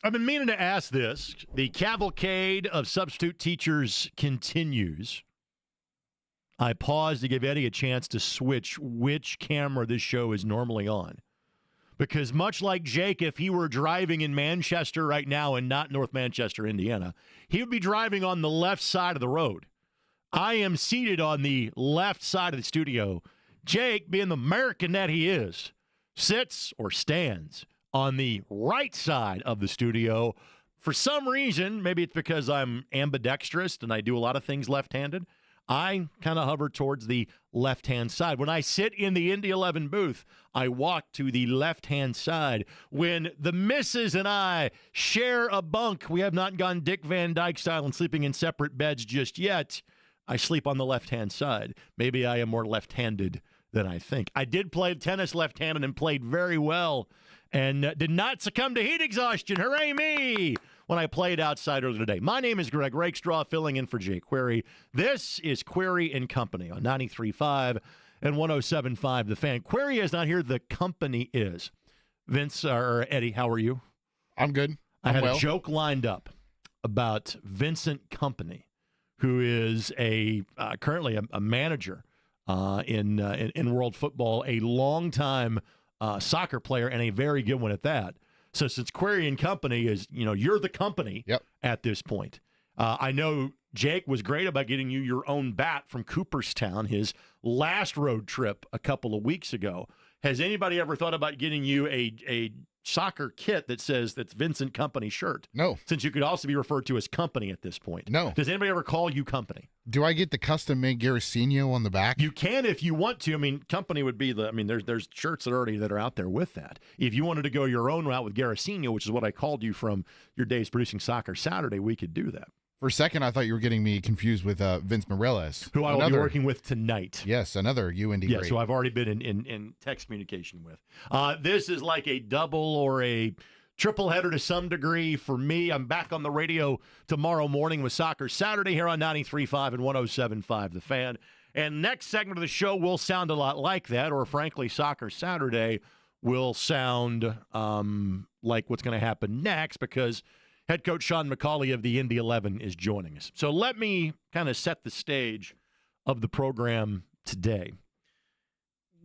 I've been meaning to ask this. The cavalcade of substitute teachers continues. I paused to give Eddie a chance to switch which camera this show is normally on. Because much like Jake, if he were driving in Manchester right now and not North Manchester, Indiana, he would be driving on the left side of the road. I am seated on the left side of the studio. Jake, being the American that he is, sits or stands on the right side of the studio. For some reason, maybe it's because I'm ambidextrous and I do a lot of things left-handed, I kind of hover towards the left-hand side. When I sit in the Indy 11 booth, I walk to the left-hand side. When the missus and I share a bunk, we have not gone Dick Van Dyke style and sleeping in separate beds just yet, I sleep on the left-hand side. Maybe I am more left-handed than I think. I did play tennis left-handed and played very well and did not succumb to heat exhaustion. Hooray me! When I played outside earlier today. My name is Greg Rakestraw, filling in for Jake Query. This is Query and Company on 93.5 and 107.5 The Fan. Query is not here. The company is. Vince, or Eddie, how are you? I'm good. I had a joke lined up about Vincent Company, who is currently a manager in world football, a longtime soccer player, and a very good one at that. So since Query and Company is, you're the company at this point. I know Jake was great about getting you your own bat from Cooperstown, his last road trip a couple of weeks ago. Has anybody ever thought about getting you a soccer kit that says that's Vincent Company shirt? No. Since you could also be referred to as Company at this point. No. Does anybody ever call you Company? Do I get the custom-made Garcinia on the back? You can if you want to. I mean, Company would be there's shirts that are out there with that. If you wanted to go your own route with Garcinia, which is what I called you from your days producing Soccer Saturday, we could do that. For a second, I thought you were getting me confused with Vince Morales. Who I will be working with tonight. Yes, another UND great. Yes, who I've already been in text communication with. This is like a double or a triple header to some degree for me. I'm back on the radio tomorrow morning with Soccer Saturday here on 93.5 and 107.5 The Fan. And next segment of the show will sound a lot like that, or frankly, Soccer Saturday will sound like what's going to happen next, because head coach Sean McCauley of the Indy 11 is joining us. So let me kind of set the stage of the program today.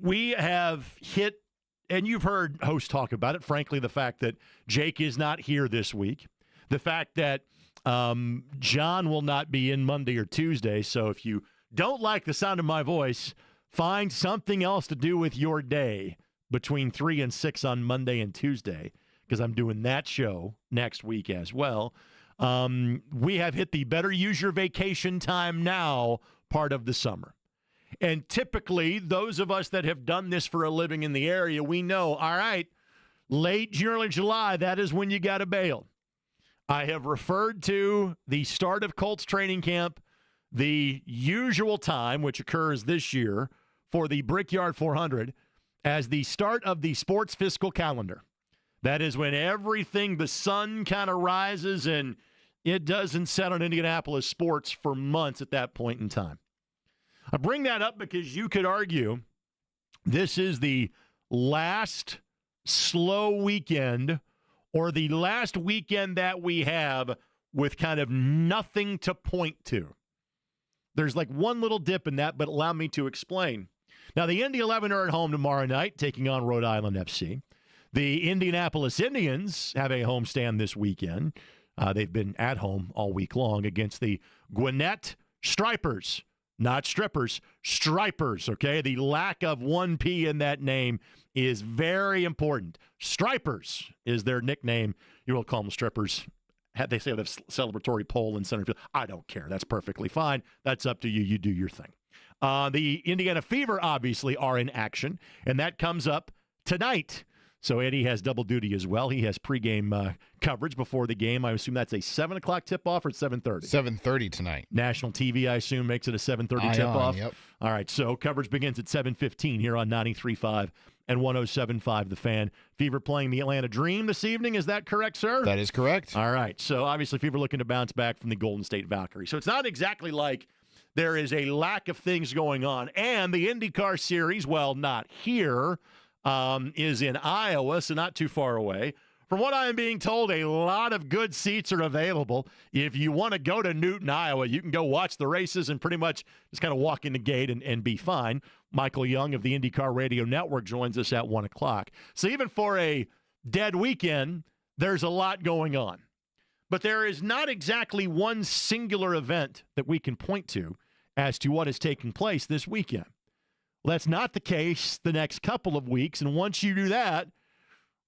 We have hit, and you've heard hosts talk about it, frankly, the fact that Jake is not here this week, the fact that John will not be in Monday or Tuesday. So if you don't like the sound of my voice, find something else to do with your day between 3 and 6 on Monday and Tuesday, because I'm doing that show next week as well. We have hit the better use your vacation time now part of the summer. And typically, those of us that have done this for a living in the area, we know, all right, late June, early July, that is when you got to bail. I have referred to the start of Colts training camp, the usual time, which occurs this year for the Brickyard 400, as the start of the sports fiscal calendar. That is when everything, the sun kind of rises and it doesn't set on Indianapolis sports for months at that point in time. I bring that up because you could argue this is the last slow weekend, or the last weekend that we have with kind of nothing to point to. There's like one little dip in that, but allow me to explain. Now, the Indy 11 are at home tomorrow night, taking on Rhode Island FC. The Indianapolis Indians have a homestand this weekend. They've been at home all week long against the Gwinnett Stripers. Not strippers, stripers, okay? The lack of one P in that name is very important. Stripers is their nickname. You will call them strippers. They say they have a celebratory pole in center field. I don't care. That's perfectly fine. That's up to you. You do your thing. The Indiana Fever, obviously, are in action, and that comes up tonight. So Eddie has double duty as well. He has pregame coverage before the game. I assume that's a 7 o'clock tip-off or 7:30? 7:30 tonight. National TV, I assume, makes it a 7:30 tip-off. Yep. All right, so coverage begins at 7:15 here on 93.5 and 107.5 The Fan. Fever playing the Atlanta Dream this evening. Is that correct, sir? That is correct. All right, so obviously Fever looking to bounce back from the Golden State Valkyrie. So it's not exactly like there is a lack of things going on. And the IndyCar Series, well, not here, is in Iowa, so not too far away. From what I am being told, a lot of good seats are available. If you want to go to Newton, Iowa, you can go watch the races and pretty much just kind of walk in the gate and be fine. Michael Young of the IndyCar Radio Network joins us at 1 o'clock. So even for a dead weekend, there's a lot going on. But there is not exactly one singular event that we can point to as to what is taking place this weekend. Well, that's not the case the next couple of weeks. And once you do that,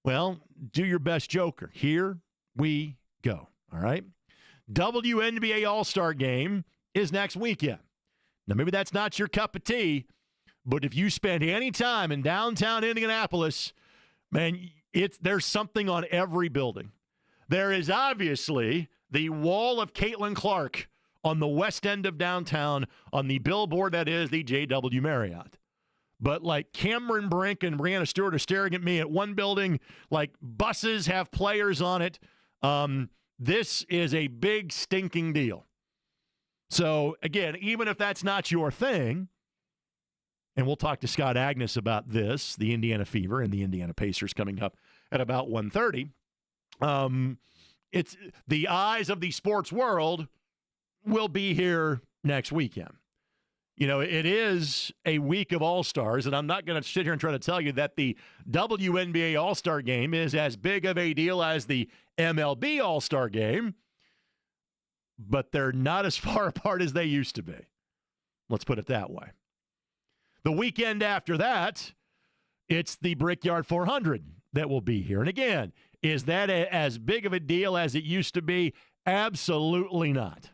well, do your best joker. Here we go. All right. WNBA All-Star Game is next weekend. Now, maybe that's not your cup of tea, but if you spend any time in downtown Indianapolis, man, there's something on every building. There is obviously the wall of Caitlin Clark on the west end of downtown on the billboard that is the JW Marriott. But like Cameron Brink and Brianna Stewart are staring at me at one building, like buses have players on it. This is a big stinking deal. So again, even if that's not your thing, and we'll talk to Scott Agnes about this, the Indiana Fever and the Indiana Pacers coming up at about 1:30. It's the eyes of the sports world will be here next weekend. You know, it is a week of All-Stars, and I'm not going to sit here and try to tell you that the WNBA All-Star Game is as big of a deal as the MLB All-Star Game, but they're not as far apart as they used to be. Let's put it that way. The weekend after that, it's the Brickyard 400 that will be here. And again, is that as big of a deal as it used to be? Absolutely not.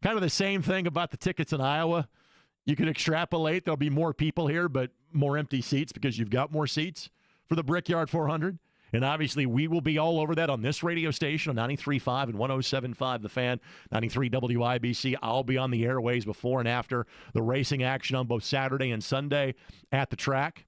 Kind of the same thing about the tickets in Iowa. You could extrapolate. There'll be more people here, but more empty seats because you've got more seats for the Brickyard 400. And obviously, we will be all over that on this radio station on 93.5 and 107.5 The Fan, 93 WIBC. I'll be on the airways before and after the racing action on both Saturday and Sunday at the track.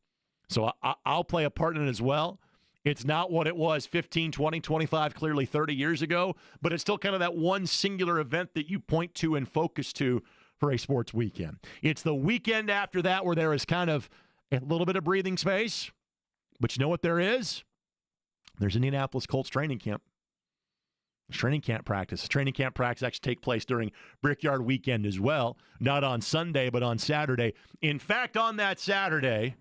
So I'll play a part in it as well. It's not what it was 15, 20, 25, clearly 30 years ago, but it's still kind of that one singular event that you point to and focus to for a sports weekend. It's the weekend after that where there is kind of a little bit of breathing space, but you know what there is? There's Indianapolis Colts training camp. Training camp practice. Training camp practice actually take place during Brickyard weekend as well, not on Sunday, but on Saturday. In fact, on that Saturday,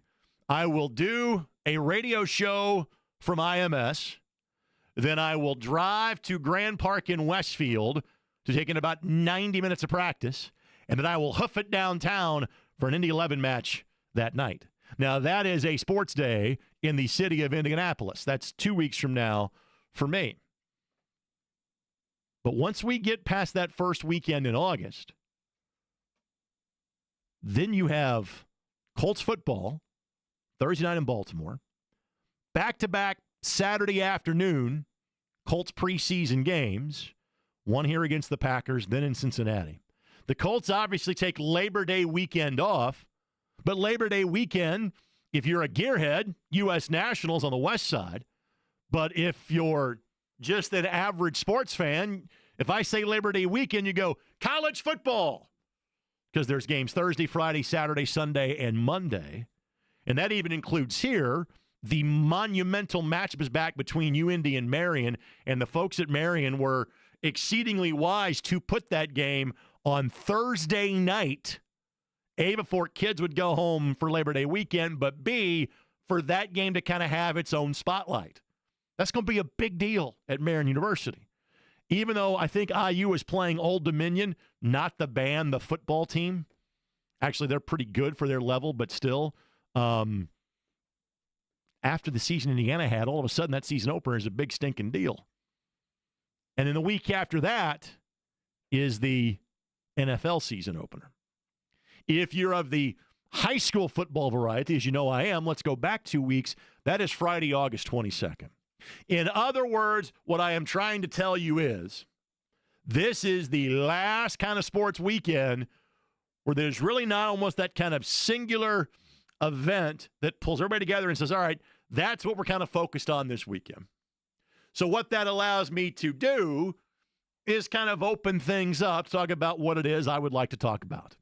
I will do a radio show from IMS. Then I will drive to Grand Park in Westfield to take in about 90 minutes of practice. And then I will hoof it downtown for an Indy 11 match that night. Now, that is a sports day in the city of Indianapolis. That's 2 weeks from now for me. But once we get past that first weekend in August, then you have Colts football, Thursday night in Baltimore, back-to-back Saturday afternoon Colts preseason games, one here against the Packers, then in Cincinnati. The Colts obviously take Labor Day weekend off, but Labor Day weekend, if you're a gearhead, U.S. Nationals on the west side. But if you're just an average sports fan, if I say Labor Day weekend, you go, college football, because there's games Thursday, Friday, Saturday, Sunday, and Monday. And that even includes here the monumental matchup is back between UIndy and Marion, and the folks at Marion were exceedingly wise to put that game on Thursday night, A, before kids would go home for Labor Day weekend, but B, for that game to kind of have its own spotlight. That's going to be a big deal at Marion University. Even though I think IU is playing Old Dominion, not the band, the football team. Actually, they're pretty good for their level, but still, after the season Indiana had, all of a sudden that season opener is a big stinking deal. And then the week after that is the NFL season opener. If you're of the high school football variety, as you know I am, let's go back 2 weeks. That is Friday, August 22nd. In other words, what I am trying to tell you is this is the last kind of sports weekend where there's really not almost that kind of singular event that pulls everybody together and says, all right, that's what we're kind of focused on this weekend. So what that allows me to do is kind of open things up, talk about what it is I would like to talk about.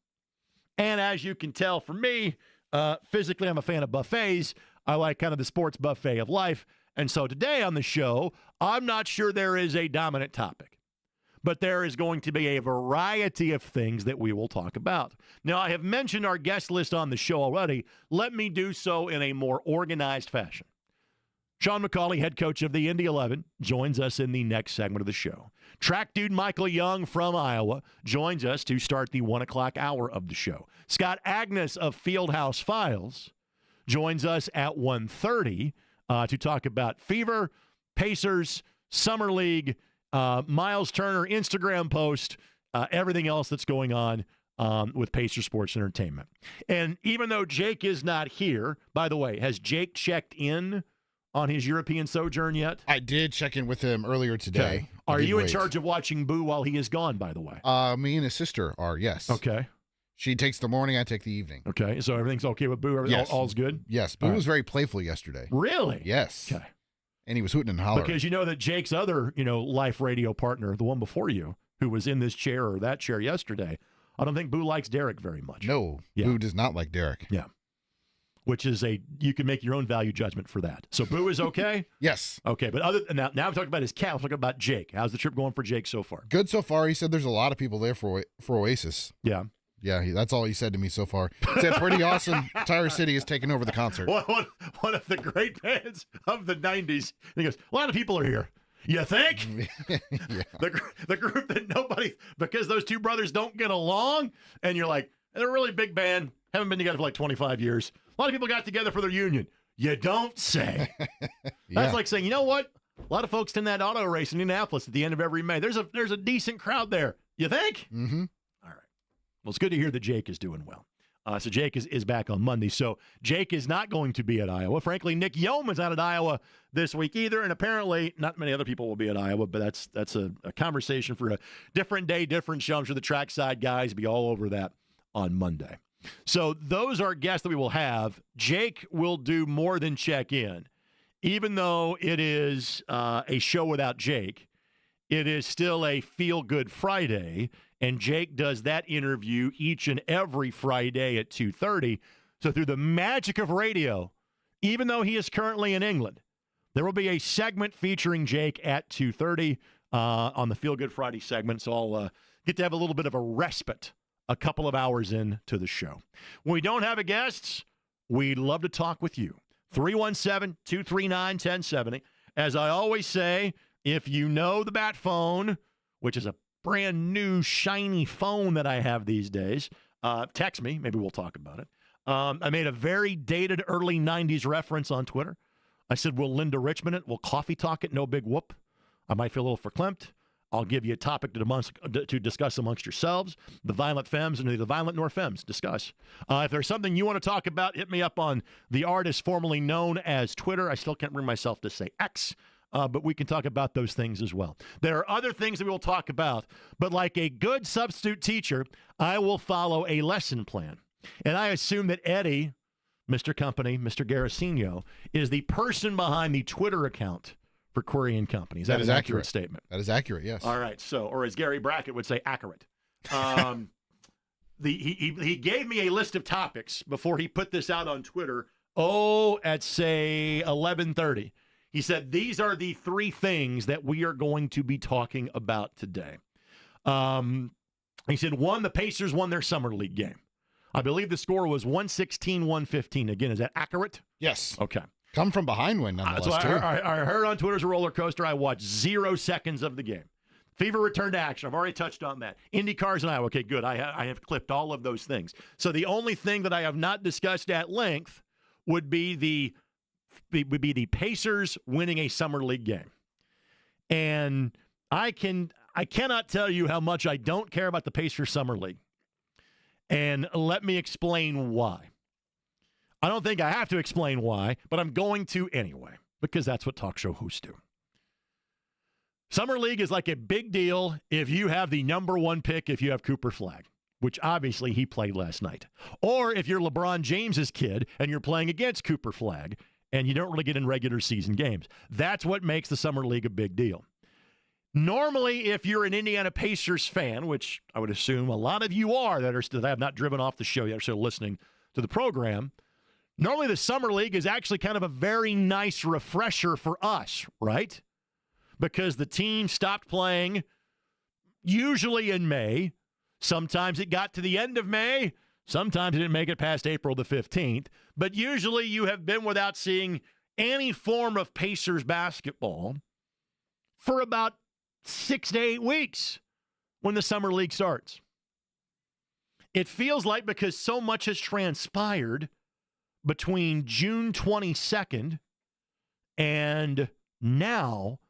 And as you can tell from me, physically I'm a fan of buffets. I like kind of the sports buffet of life. And so today on the show, I'm not sure there is a dominant topic, but there is going to be a variety of things that we will talk about. Now, I have mentioned our guest list on the show already. Let me do so in a more organized fashion. Sean McCauley, head coach of the Indy 11, joins us in the next segment of the show. Track dude Michael Young from Iowa joins us to start the 1 o'clock hour of the show. Scott Agnes of Fieldhouse Files joins us at 1:30 to talk about Fever, Pacers, Summer League, Miles Turner, Instagram post, everything else that's going on with Pacer Sports Entertainment. And even though Jake is not here, by the way, has Jake checked in on his European sojourn yet? I did check in with him earlier today. Okay. Are you in charge of watching Boo while he is gone, by the way? Me and his sister are, yes. Okay. She takes the morning, I take the evening. Okay, so everything's okay with Boo? Yes. All's good? Yes, Boo was very playful yesterday. Really? Yes. Okay. And he was hooting and hollering. Because you know that Jake's other, life radio partner, the one before you, who was in this chair or that chair yesterday, I don't think Boo likes Derek very much. No, Yeah. Boo does not like Derek. Yeah. Which is you can make your own value judgment for that. So Boo is okay? Yes. Okay, but now I'm talking about his cat. I'm talking about Jake. How's the trip going for Jake so far? Good so far. He said there's a lot of people there for Oasis. Yeah. Yeah, that's all he said to me so far. He said pretty awesome. Tire City is taking over the concert. One of the great bands of the 90s. And he goes, a lot of people are here. You think? Yeah. The group that nobody, because those two brothers don't get along, and you're like, they're a really big band, haven't been together for like 25 years. A lot of people got together for their union. You don't say. That's like saying, you know what? A lot of folks tend that auto race in Indianapolis at the end of every May. There's a decent crowd there. You think? Mm-hmm. All right. Well, it's good to hear that Jake is doing well. So Jake is back on Monday. So Jake is not going to be at Iowa. Frankly, Nick Yeoman's not at Iowa this week either, and apparently not many other people will be at Iowa, but that's a conversation for a different day, different show. I'm sure the trackside guys will be all over that on Monday. So those are guests that we will have. Jake will do more than check in. Even though it is a show without Jake, it is still a feel-good Friday, and Jake does that interview each and every Friday at 2:30. So through the magic of radio, even though he is currently in England, there will be a segment featuring Jake at 2:30 on the Feel Good Friday segment. So I'll get to have a little bit of a respite a couple of hours into the show. When we don't have a guest, we'd love to talk with you. 317-239-1070. As I always say, if you know the Bat phone, which is a brand new shiny phone that I have these days, text me. Maybe we'll talk about it. I made a very dated early 90s reference on Twitter. I said, we'll Linda Richmond it. We'll coffee talk it. No big whoop. I might feel a little verklempt. I'll give you a topic to discuss amongst yourselves. The Violent Femmes and neither Violent nor Femmes discuss. If there's something you want to talk about, hit me up on the artist formerly known as Twitter. I still can't bring myself to say X. But we can talk about those things as well. There are other things that we will talk about, but like a good substitute teacher, I will follow a lesson plan. And I assume that Eddie, Mr. Company, Mr. Garasino, is the person behind the Twitter account for Query and Company. Is that an accurate statement? That is accurate, yes. All right. So, or as Gary Brackett would say, accurate. He gave me a list of topics before he put this out on Twitter, at, say, 11:30. He said, these are the three things that we are going to be talking about today. He said, one, the Pacers won their Summer League game. I believe the score was 116-115. Again, is that accurate? Yes. Okay. Come from behind win, nonetheless, So too. I heard on Twitter's a roller coaster. I watched 0 seconds of the game. Fever returned to action. I've already touched on that. Indy cars and Iowa. Okay, good. I have clipped all of those things. So the only thing that I have not discussed at length would be the Pacers winning a Summer League game. And I cannot tell you how much I don't care about the Pacers Summer League. And let me explain why. I don't think I have to explain why, but I'm going to anyway, because that's what talk show hosts do. Summer League is like a big deal if you have the number one pick, if you have Cooper Flagg, which obviously he played last night. Or if you're LeBron James's kid and you're playing against Cooper Flagg and you don't really get in regular season games. That's what makes the Summer League a big deal. Normally, if you're an Indiana Pacers fan, which I would assume a lot of you are that have not driven off the show yet, are still listening to the program, Normally the Summer League is actually kind of a very nice refresher for us, right? Because the team stopped playing usually in May. Sometimes it got to the end of May. Sometimes it didn't make it past April the 15th. But usually you have been without seeing any form of Pacers basketball for about 6 to 8 weeks when the Summer League starts. It feels like because so much has transpired between June 22nd and now,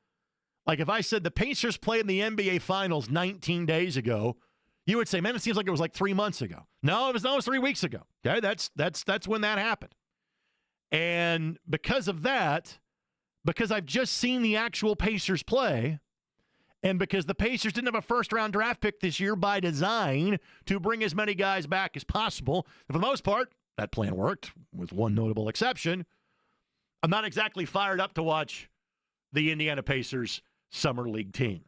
like if I said the Pacers played in the NBA Finals 19 days ago, you would say, man, it seems like it was like 3 months ago. No, it was 3 weeks ago. Okay, that's when that happened. And because of that, because I've just seen the actual Pacers play, and because the Pacers didn't have a first-round draft pick this year by design to bring as many guys back as possible, and for the most part, that plan worked, with one notable exception. I'm not exactly fired up to watch the Indiana Pacers Summer League team.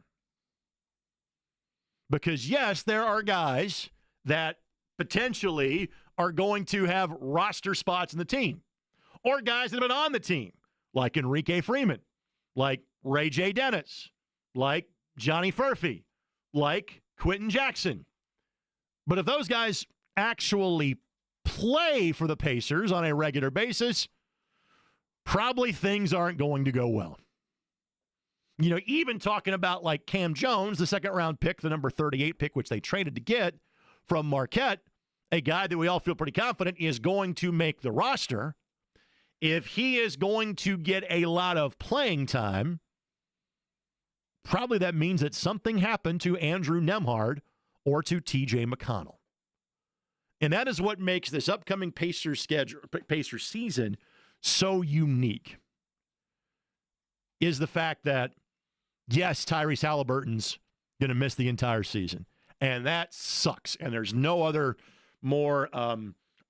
Because, yes, there are guys that potentially are going to have roster spots in the team, or guys that have been on the team, like Enrique Freeman, like Ray J. Dennis, like Johnny Furphy, like Quentin Jackson. But if those guys actually play for the Pacers on a regular basis, probably things aren't going to go well. You know, even talking about like Cam Jones, the second-round pick, the number 38 pick, which they traded to get from Marquette, a guy that we all feel pretty confident is going to make the roster. If he is going to get a lot of playing time, probably that means that something happened to Andrew Nembhard or to T.J. McConnell. And that is what makes this upcoming Pacers season so unique, is the fact that, yes, Tyrese Halliburton's going to miss the entire season. And that sucks. And there's no other more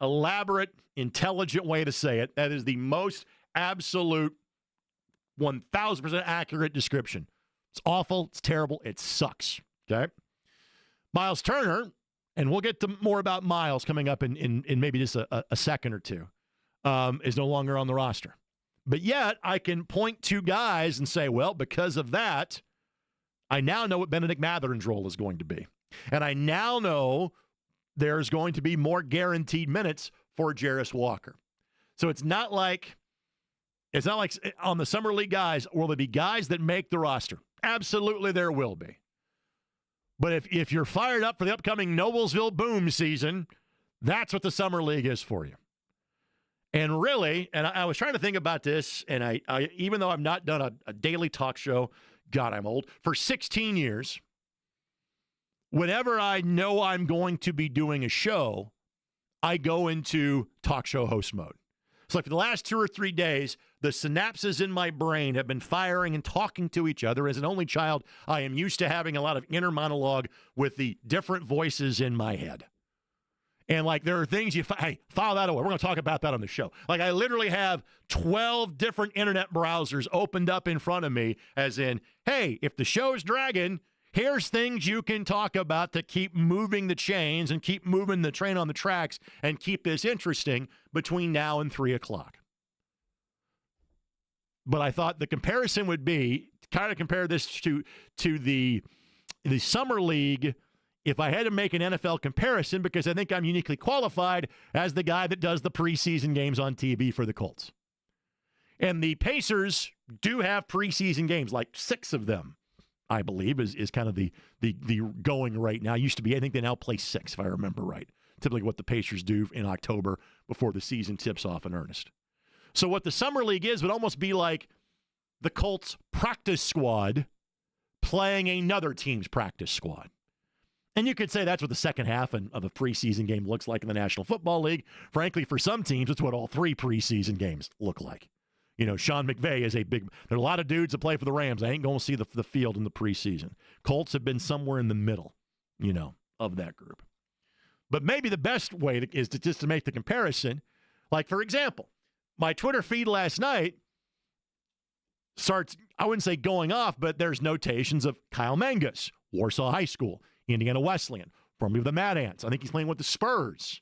elaborate, intelligent way to say it. That is the most absolute, 1,000% accurate description. It's awful. It's terrible. It sucks. Okay? Miles Turner, and we'll get to more about Miles coming up in maybe just a second or two, is no longer on the roster. But yet, I can point to guys and say, well, because of that, I now know what Benedict Matherin's role is going to be. And I now know there's going to be more guaranteed minutes for Jarris Walker. So it's not like on the Summer League guys, will there be guys that make the roster? Absolutely there will be. But if you're fired up for the upcoming Noblesville Boom season, that's what the Summer League is for you. And really, and I was trying to think about this, and I even though I've not done a daily talk show, God, I'm old, for 16 years, whenever I know I'm going to be doing a show, I go into talk show host mode. So like for the last 2 or 3 days, the synapses in my brain have been firing and talking to each other. As an only child, I am used to having a lot of inner monologue with the different voices in my head. And like there are things hey, file that away. We're going to talk about that on the show. Like I literally have 12 different internet browsers opened up in front of me, as in, hey, if the show's dragging, here's things you can talk about to keep moving the chains and keep moving the train on the tracks and keep this interesting between now and 3 o'clock. But I thought the comparison would be kind of compare this to the Summer League. If I had to make an NFL comparison, because I think I'm uniquely qualified as the guy that does the preseason games on TV for the Colts. And the Pacers do have preseason games, like 6 of them, I believe, is kind of the going right now. Used to be, I think they now play 6, if I remember right. Typically what the Pacers do in October before the season tips off in earnest. So what the Summer League is would almost be like the Colts practice squad playing another team's practice squad. And you could say that's what the second half of a preseason game looks like in the National Football League. Frankly, for some teams, it's what all 3 preseason games look like. You know, Sean McVay is there are a lot of dudes that play for the Rams. I ain't going to see the field in the preseason. Colts have been somewhere in the middle, of that group. But maybe the best way is just to make the comparison. Like, for example, my Twitter feed last night starts, I wouldn't say going off, but there's notations of Kyle Mangus, Warsaw High School, Indiana Wesleyan, formerly of the Mad Ants. I think he's playing with the Spurs.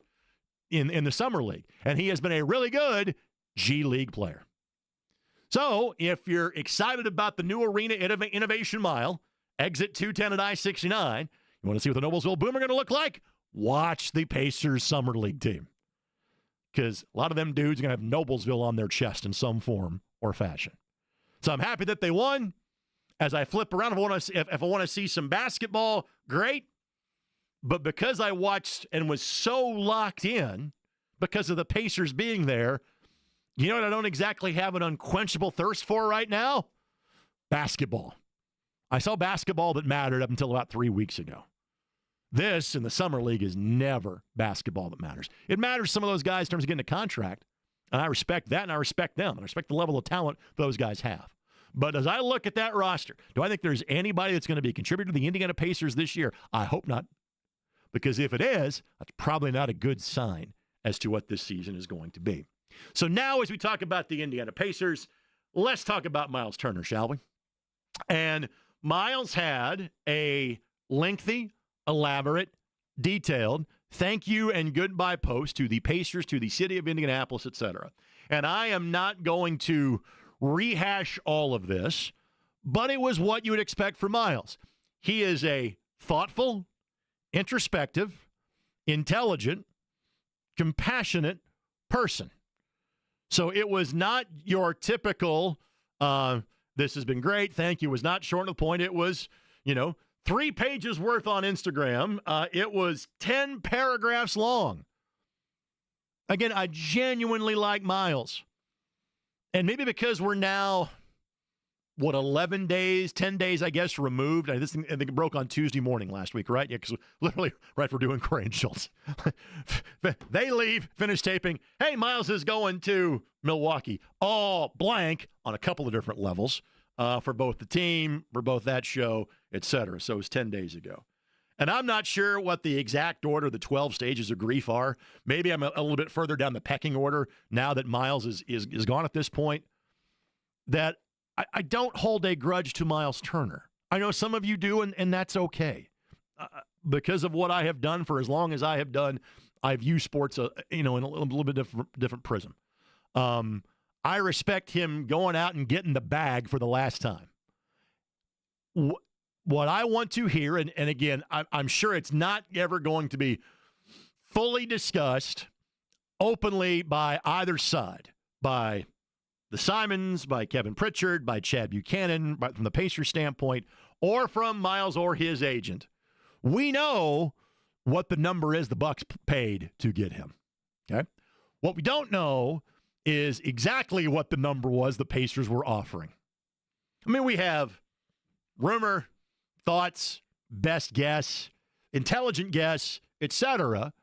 in the Summer League. And he has been a really good G League player. So if you're excited about the new Arena Innovation Mile, exit 210 at I-69, you want to see what the Noblesville Boom are going to look like? Watch the Pacers Summer League team. Because a lot of them dudes are going to have Noblesville on their chest in some form or fashion. So I'm happy that they won. As I flip around, if I want to see some basketball, great. But because I watched and was so locked in because of the Pacers being there, you know what I don't exactly have an unquenchable thirst for right now? Basketball. I saw basketball that mattered up until about 3 weeks ago. This in the Summer League is never basketball that matters. It matters to some of those guys in terms of getting a contract, and I respect that, and I respect them, and I respect the level of talent those guys have. But as I look at that roster, do I think there's anybody that's going to be a contributor to the Indiana Pacers this year? I hope not. Because if it is, that's probably not a good sign as to what this season is going to be. So now as we talk about the Indiana Pacers, let's talk about Miles Turner, shall we? And Miles had a lengthy, elaborate, detailed thank you and goodbye post to the Pacers, to the city of Indianapolis, etc. And I am not going to rehash all of this, but it was what you would expect from Miles. He is a thoughtful, introspective, intelligent, compassionate person. So it was not your typical, this has been great, thank you, was not short of the point. It was, 3 pages worth on Instagram. It was 10 paragraphs long. Again, I genuinely like Miles. And maybe because we're now, 11 days, 10 days, I guess, removed. I think it broke on Tuesday morning last week, right? Yeah, because literally right for doing Corey and Schultz. They leave, finish taping. Hey, Miles is going to Milwaukee. All blank on a couple of different levels for both the team, for both that show, etc. So it was 10 days ago. And I'm not sure what the exact order, the 12 stages of grief are. Maybe I'm a little bit further down the pecking order now that Miles is gone at this point. That I don't hold a grudge to Miles Turner. I know some of you do, and that's okay. Because of what I have done for as long as I have done, I view sports, in a little bit different prism. I respect him going out and getting the bag for the last time. What I want to hear, and again, I'm sure it's not ever going to be fully discussed openly by either side, by the Simons, by Kevin Pritchard, by Chad Buchanan, from the Pacers standpoint, or from Miles or his agent. We know what the number is the Bucks paid to get him. Okay? What we don't know is exactly what the number was the Pacers were offering. I mean, we have rumor, thoughts, best guess, intelligent guess, etc.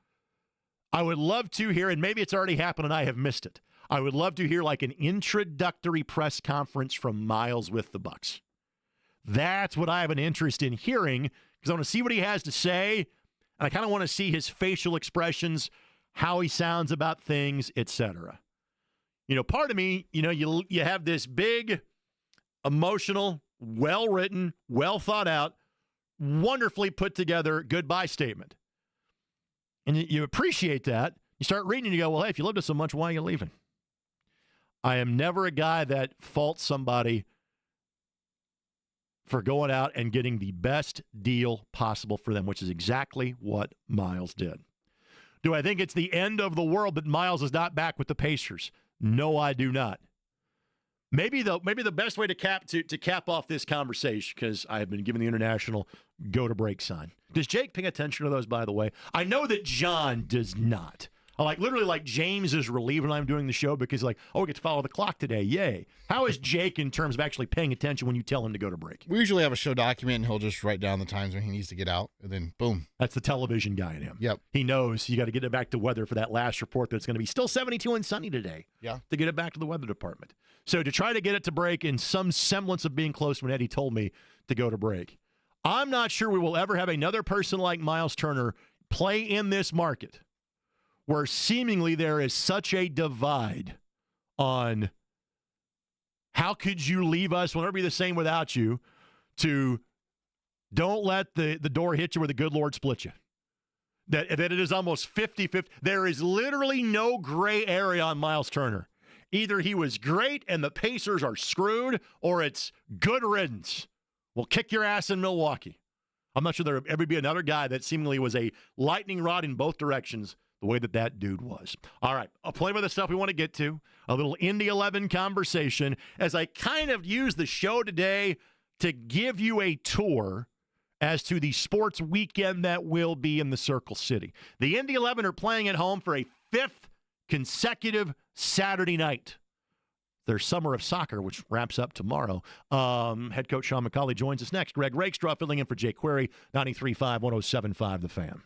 I would love to hear, and maybe it's already happened and I have missed it. I would love to hear like an introductory press conference from Miles with the Bucks. That's what I have an interest in hearing, because I want to see what he has to say, and I kind of want to see his facial expressions, how he sounds about things, etc. Part of me, you have this big, emotional, well-written, well-thought-out, wonderfully put together goodbye statement. And you appreciate that. You start reading and you go, well, hey, if you loved us so much, why are you leaving? I am never a guy that faults somebody for going out and getting the best deal possible for them, which is exactly what Miles did. Do I think it's the end of the world that Miles is not back with the Pacers? No, I do not. Maybe the best way to cap off this conversation, because I have been given the international go to break sign. Does Jake pay attention to those, by the way? I know that John does not. Literally, James is relieved when I'm doing the show because we get to follow the clock today. Yay. How is Jake in terms of actually paying attention when you tell him to go to break? We usually have a show document, and he'll just write down the times when he needs to get out, and then boom. That's the television guy in him. Yep. He knows you got to get it back to weather for that last report that it's going to be still 72 and sunny today. Yeah. To get it back to the weather department. So to try to get it to break in some semblance of being close when Eddie told me to go to break. I'm not sure we will ever have another person like Miles Turner play in this market where seemingly there is such a divide on how could you leave us, we'll never be the same without you, to don't let the door hit you where the good Lord split you. that it is almost 50-50. There is literally no gray area on Miles Turner. Either he was great and the Pacers are screwed, or it's good riddance. We'll kick your ass in Milwaukee. I'm not sure there will ever be another guy that seemingly was a lightning rod in both directions the way that dude was. All right, I'll play with the stuff we want to get to. A little Indy 11 conversation as I kind of use the show today to give you a tour as to the sports weekend that will be in the Circle City. The Indy 11 are playing at home for a 5th consecutive Saturday night. Their summer of soccer, which wraps up tomorrow. Head coach Sean McCauley joins us next. Greg Rakestraw filling in for Jake Query, 93.5, 107.5 The Fan.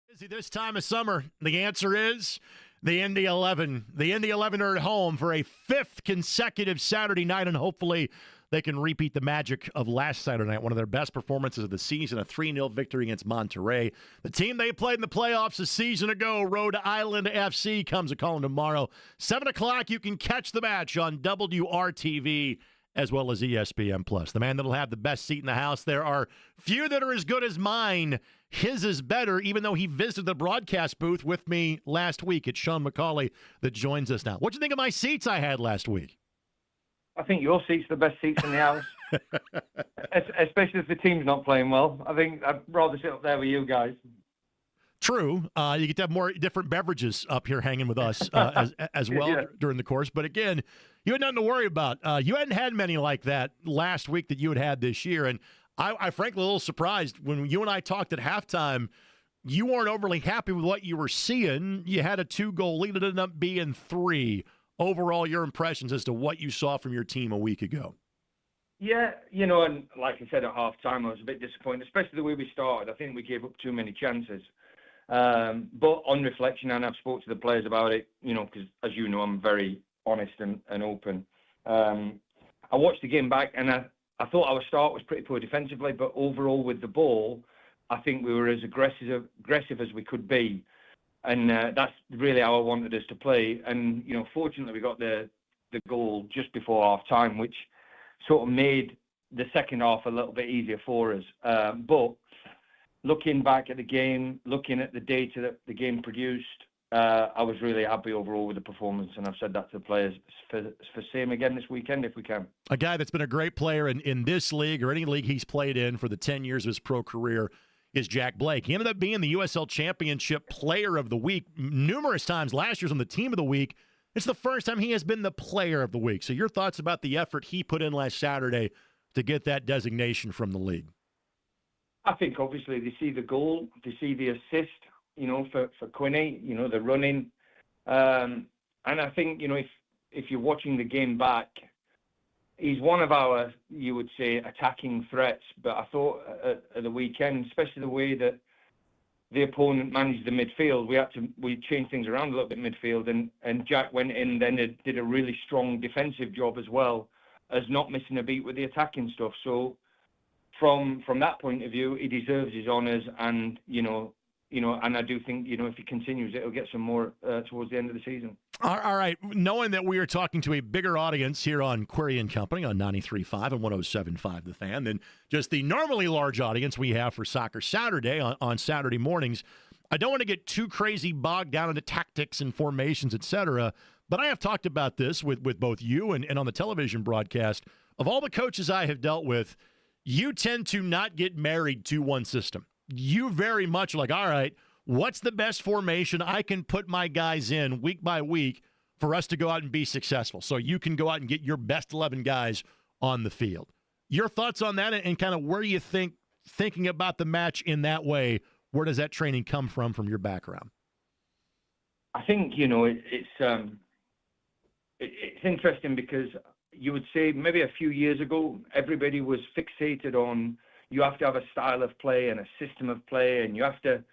Busy this time of summer? The answer is the Indy 11. The Indy 11 are at home for a fifth consecutive Saturday night, and hopefully they can repeat the magic of last Saturday night, one of their best performances of the season, a 3-0 victory against Monterey. The team they played in the playoffs a season ago, Rhode Island FC, comes a-calling tomorrow. 7 o'clock, you can catch the match on WRTV as well as ESPN+. The man that'll have the best seat in the house. There are few that are as good as mine. His is better, even though he visited the broadcast booth with me last week. It's Sean McCauley that joins us now. What'd you think of my seats I had last week? I think your seat's the best seats in the house, especially if the team's not playing well. I think I'd rather sit up there with you guys. True. You get to have more different beverages up here hanging with us as well Yeah. during the course. But again, you had nothing to worry about. You hadn't had many like that last week that you had this year. And I frankly a little surprised when you and I talked at halftime. You weren't overly happy with what you were seeing. You had a 2-goal lead. It ended up being 3. Overall, your impressions as to what you saw from your team a week ago. Yeah, and like I said at half-time, I was a bit disappointed, especially the way we started. I think we gave up too many chances. But on reflection, and I've spoke to the players about it, because as you know, I'm very honest and open. I watched the game back, and I thought our start was pretty poor defensively, but overall with the ball, I think we were as aggressive as we could be. And that's really how I wanted us to play. And, fortunately, we got the goal just before half-time, which sort of made the second half a little bit easier for us. But looking back at the game, looking at the data that the game produced, I was really happy overall with the performance, and I've said that to the players for same again this weekend if we can. A guy that's been a great player in this league or any league he's played in for the 10 years of his pro career is Jack Blake. He ended up being the USL Championship Player of the Week numerous times. Last year's on the Team of the Week. It's the first time he has been the Player of the Week. So your thoughts about the effort he put in last Saturday to get that designation from the league? I think obviously they see the goal, they see the assist, for Quinny, the running. And I think, if you're watching the game back, he's one of our, you would say, attacking threats. But I thought at the weekend, especially the way that the opponent managed the midfield, we changed things around a little bit midfield, and Jack went in then did a really strong defensive job as well as not missing a beat with the attacking stuff. So from that point of view, he deserves his honours, and and I do think if he continues, it'll get some more towards the end of the season. All right. Knowing that we are talking to a bigger audience here on Query and Company on 93.5 and 107.5 The Fan than just the normally large audience we have for Soccer Saturday on Saturday mornings, I don't want to get too crazy bogged down into tactics and formations, etc. But I have talked about this with both you and on the television broadcast. Of all the coaches I have dealt with, you tend to not get married to one system. You very much like, all right, what's the best formation I can put my guys in week by week for us to go out and be successful? So you can go out and get your best 11 guys on the field. Your thoughts on that and kind of where you thinking about the match in that way, where does that training come from your background? I think, it's interesting because you would say maybe a few years ago, everybody was fixated on you have to have a style of play and a system of play, and you have to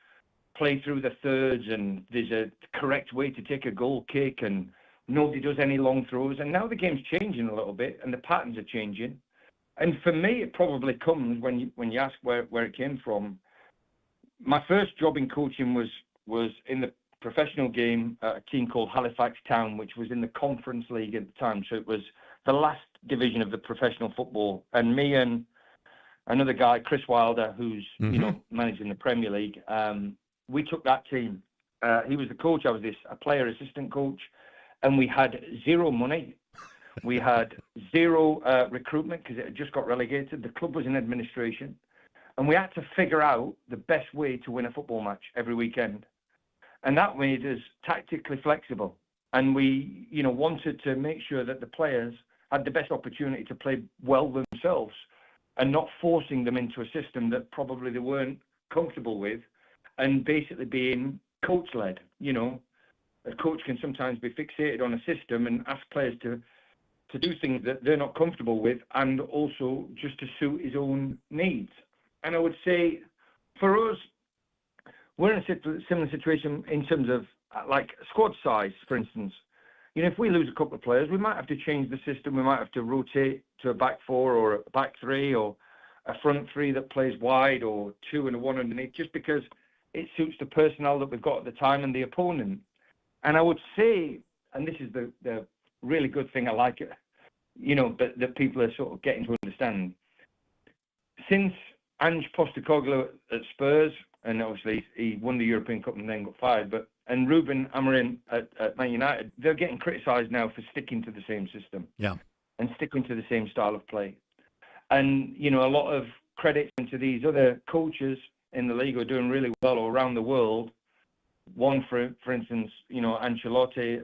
play through the thirds, and there's a correct way to take a goal kick, and nobody does any long throws. And now the game's changing a little bit, and the patterns are changing. And for me, it probably comes when you ask where it came from. My first job in coaching was in the professional game at a team called Halifax Town, which was in the Conference League at the time. So it was the last division of the professional football. And me and another guy, Chris Wilder, who's managing the Premier League, we took that team. He was the coach. I was a player assistant coach, and we had zero money. We had zero recruitment because it had just got relegated. The club was in administration, and we had to figure out the best way to win a football match every weekend. And that made us tactically flexible. And we, wanted to make sure that the players had the best opportunity to play well themselves and not forcing them into a system that probably they weren't comfortable with, and basically being coach-led. A coach can sometimes be fixated on a system and ask players to do things that they're not comfortable with, and also just to suit his own needs. And I would say, for us, we're in a similar situation in terms of like squad size, for instance. If we lose a couple of players, we might have to change the system. We might have to rotate to a back four or a back three or a front three that plays wide or two and a one underneath, just because it suits the personnel that we've got at the time and the opponent. And I would say, and this is the really good thing I like, that people are sort of getting to understand. Since Ange Postecoglou at Spurs, and obviously he won the European Cup and then got fired, and Ruben Amorim at Man United, they're getting criticised now for sticking to the same system. Yeah. And sticking to the same style of play. And, a lot of credit to these other coaches in the league who are doing really well all around the world. One, for instance, Ancelotti,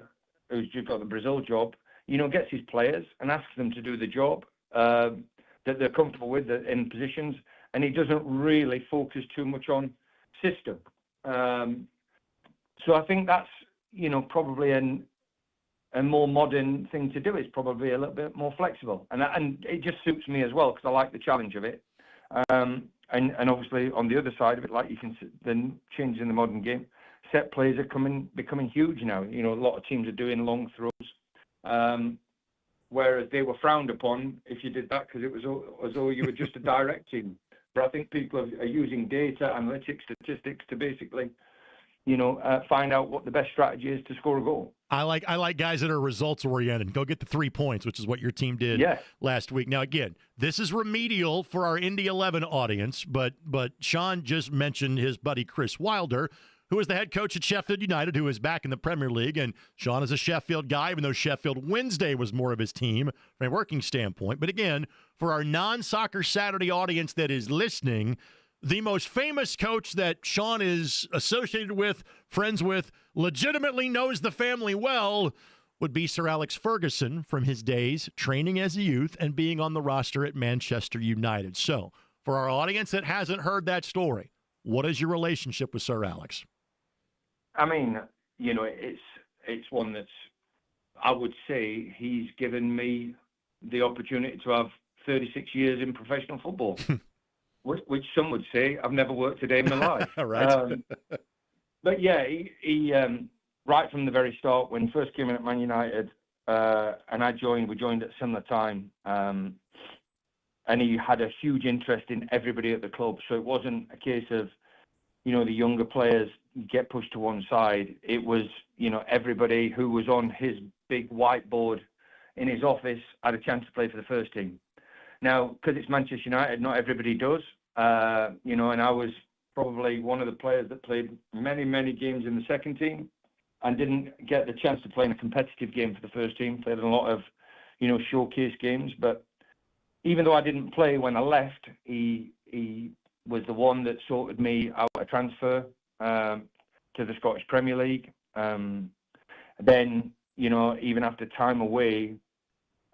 who's just got the Brazil job, gets his players and asks them to do the job that they're comfortable with in positions, and he doesn't really focus too much on system. So I think that's, probably a more modern thing to do. Is probably a little bit more flexible, and it just suits me as well because I like the challenge of it. And obviously on the other side of it, like you can see, the change in the modern game, set plays are becoming huge now. A lot of teams are doing long throws, whereas they were frowned upon if you did that because it was as though you were just a direct team. But I think people are using data, analytics, statistics to basically, find out what the best strategy is to score a goal. I like guys that are results oriented. Go get the 3 points, which is what your team did last week. Now, again, this is remedial for our Indy 11 audience, but Sean just mentioned his buddy Chris Wilder, who is the head coach at Sheffield United, who is back in the Premier League. And Sean is a Sheffield guy, even though Sheffield Wednesday was more of his team from a working standpoint. But again, for our non-Soccer Saturday audience that is listening, the most famous coach that Sean is associated with, friends with, legitimately knows the family well, would be Sir Alex Ferguson from his days training as a youth and being on the roster at Manchester United. So, for our audience that hasn't heard that story, what is your relationship with Sir Alex? I mean, it's one that's, I would say he's given me the opportunity to have 36 years in professional football. Which some would say I've never worked a day in my life. Right. But yeah, he right from the very start when he first came in at Man United, and we joined at a similar time, and he had a huge interest in everybody at the club. So it wasn't a case of, the younger players get pushed to one side. It was, everybody who was on his big whiteboard in his office had a chance to play for the first team. Now, because it's Manchester United, not everybody does, and I was probably one of the players that played many, many games in the second team and didn't get the chance to play in a competitive game for the first team, played in a lot of, showcase games. But even though I didn't play when I left, he was the one that sorted me out a transfer to the Scottish Premier League. Then, even after time away,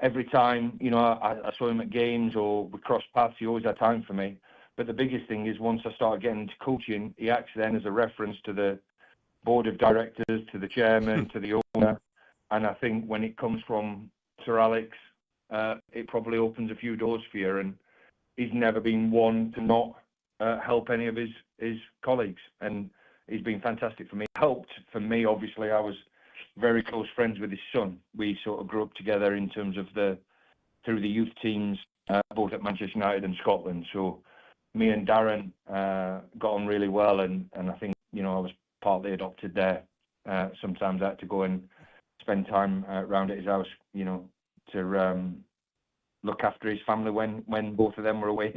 every time, I saw him at games or we crossed paths, he always had time for me. But the biggest thing is once I started getting into coaching, he acts then as a reference to the board of directors, to the chairman, to the owner. And I think when it comes from Sir Alex, it probably opens a few doors for you. And he's never been one to not help any of his colleagues. And he's been fantastic for me. Helped for me, obviously, I was very close friends with his son. We sort of grew up together in terms of through the youth teams, both at Manchester United and Scotland. So me and Darren got on really well, and I think I was partly adopted there. Sometimes I had to go and spend time around at his house, to look after his family when both of them were away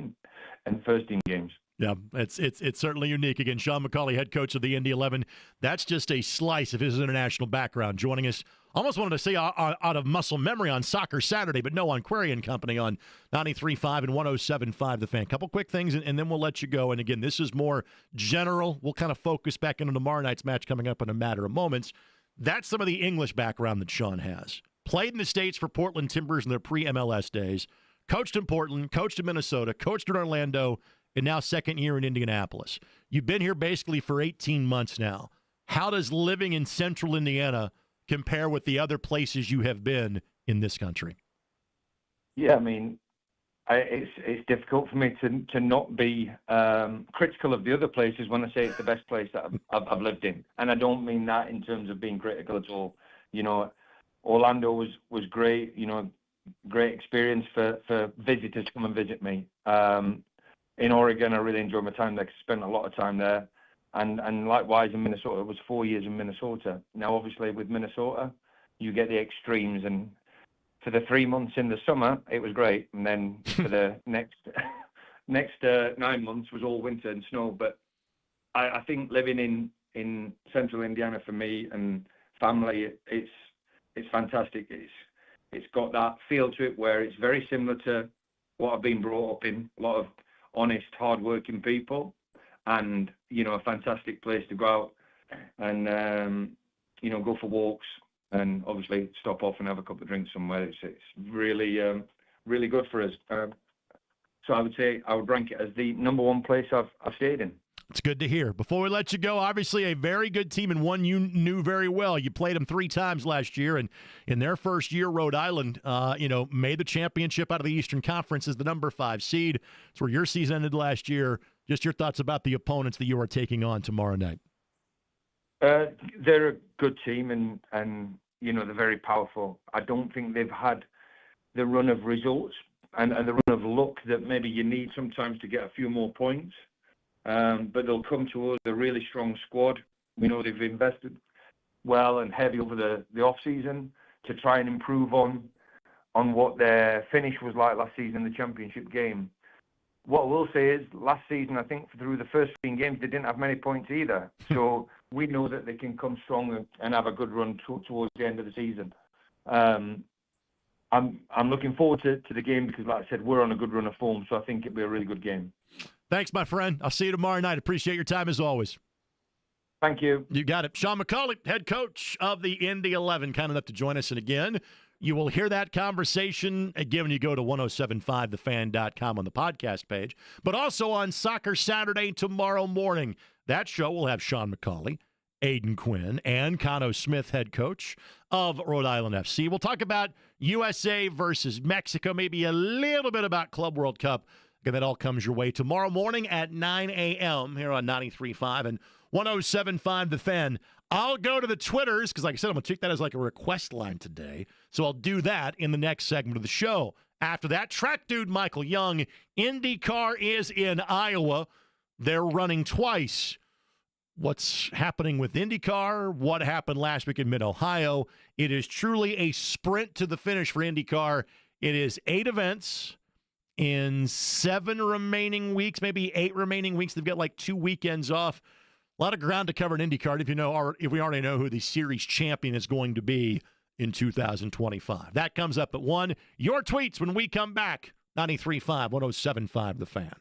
in first team games. Yeah, it's certainly unique. Again, Sean McCauley, head coach of the Indy 11. That's just a slice of his international background. Joining us, almost wanted to say out of muscle memory on Soccer Saturday, but no, on Query and Company on 93.5 and 107.5 The Fan. Couple quick things, and then we'll let you go. And again, this is more general. We'll kind of focus back into tomorrow night's match coming up in a matter of moments. That's some of the English background that Sean has. Played in the States for Portland Timbers in their pre-MLS days. Coached in Portland, coached in Minnesota, coached in Orlando, and now second year in Indianapolis. You've been here basically for 18 months now. How does living in central Indiana compare with the other places you have been in this country? Yeah, I mean, it's difficult for me to not be critical of the other places when I say it's the best place that I've lived in, and I don't mean that in terms of being critical at all. You know, Orlando was great. You know, great experience for visitors to come and visit me. In Oregon, I really enjoyed my time there. 'Cause I spent a lot of time there, and likewise in Minnesota. It was 4 years in Minnesota. Now, obviously, with Minnesota, you get the extremes, and for the 3 months in the summer, it was great, and then for the next 9 months was all winter and snow. But I think living in central Indiana for me and family, it's fantastic. It's got that feel to it where it's very similar to what I've been brought up in. A lot of honest, hard-working people, and you know, a fantastic place to go out and you know, go for walks and obviously stop off and have a couple of drinks somewhere. It's really really good for us. So I would say I would rank it as the number one place I've stayed in. It's good to hear. Before we let you go, obviously a very good team and one you knew very well. You played them 3 times last year, and in their first year, Rhode Island, made the championship out of the Eastern Conference as the number 5 seed. It's where your season ended last year. Just your thoughts about the opponents that you are taking on tomorrow night. They're a good team, and you know, they're very powerful. I don't think they've had the run of results and the run of luck that maybe you need sometimes to get a few more points. But they'll come to us, a really strong squad. We know they've invested well and heavy over the off season to try and improve on what their finish was like last season in the championship game. What I will say is, last season, I think through the first 15 games, they didn't have many points either. So we know that they can come strong and have a good run towards the end of the season. I'm looking forward to the game because, like I said, we're on a good run of form, so I think it'll be a really good game. Thanks, my friend. I'll see you tomorrow night. Appreciate your time as always. Thank you. You got it. Sean McCauley, head coach of the Indy 11, kind enough to join us. And again, you will hear that conversation again when you go to 1075thefan.com on the podcast page, but also on Soccer Saturday tomorrow morning. That show will have Sean McCauley, Aiden Quinn, and Cano Smith, head coach of Rhode Island FC. We'll talk about USA versus Mexico, maybe a little bit about Club World Cup. Again, that all comes your way tomorrow morning at 9 a.m. here on 93.5 and 107.5 The Fan. I'll go to the Twitters because, like I said, I'm going to take that as like a request line today. So I'll do that in the next segment of the show. After that, track dude Michael Young. IndyCar is in Iowa. They're running twice. What's happening with IndyCar? What happened last week in Mid-Ohio? It is truly a sprint to the finish for IndyCar. It is 8 events in 7 remaining weeks, maybe 8 remaining weeks. They've got like 2 weekends off. A lot of ground to cover in IndyCar if we already know who the series champion is going to be in 2025. That comes up at 1. Your tweets when we come back. 93.5, 107.5 The Fan.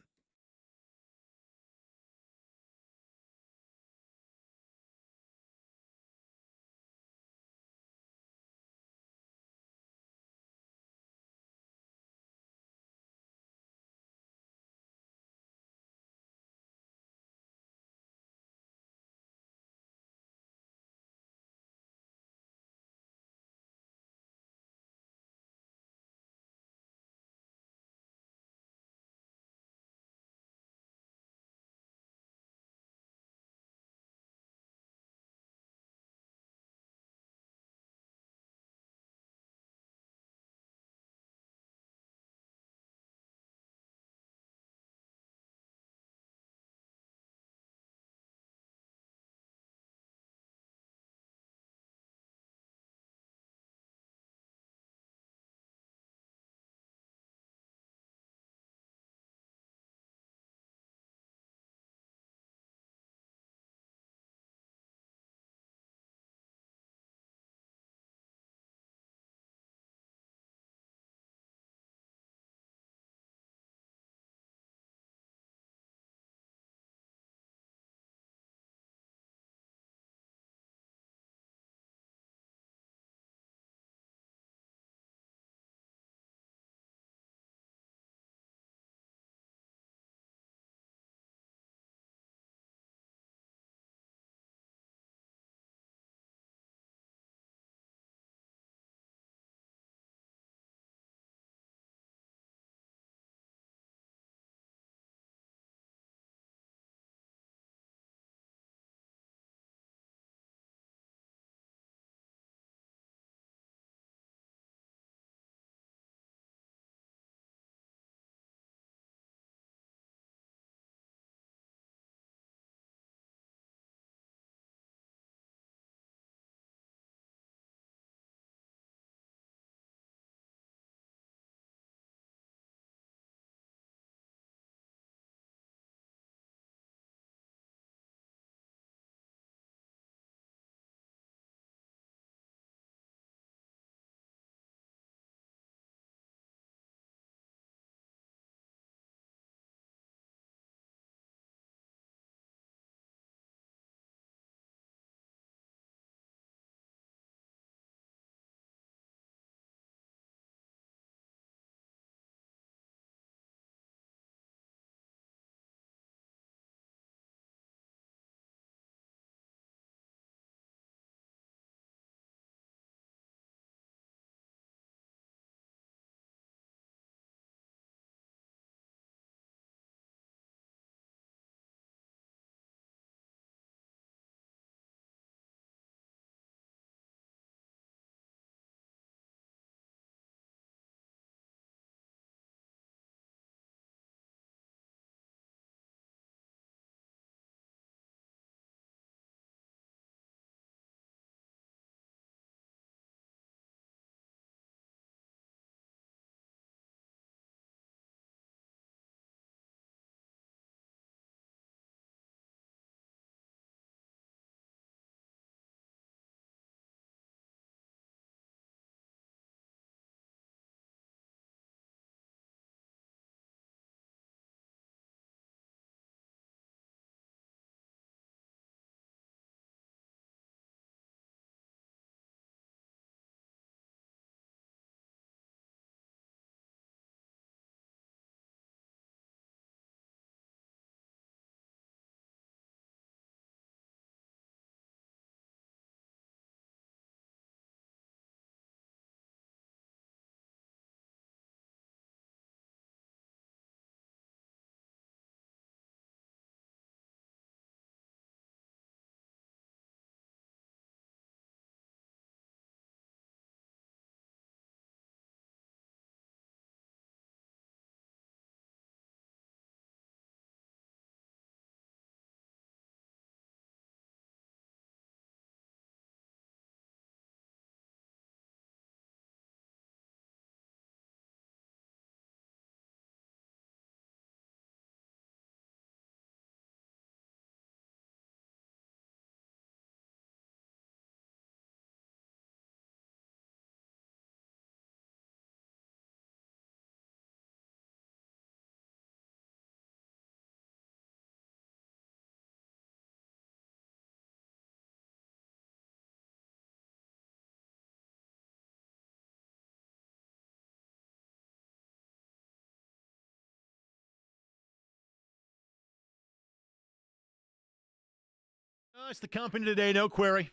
It's the company today, no query.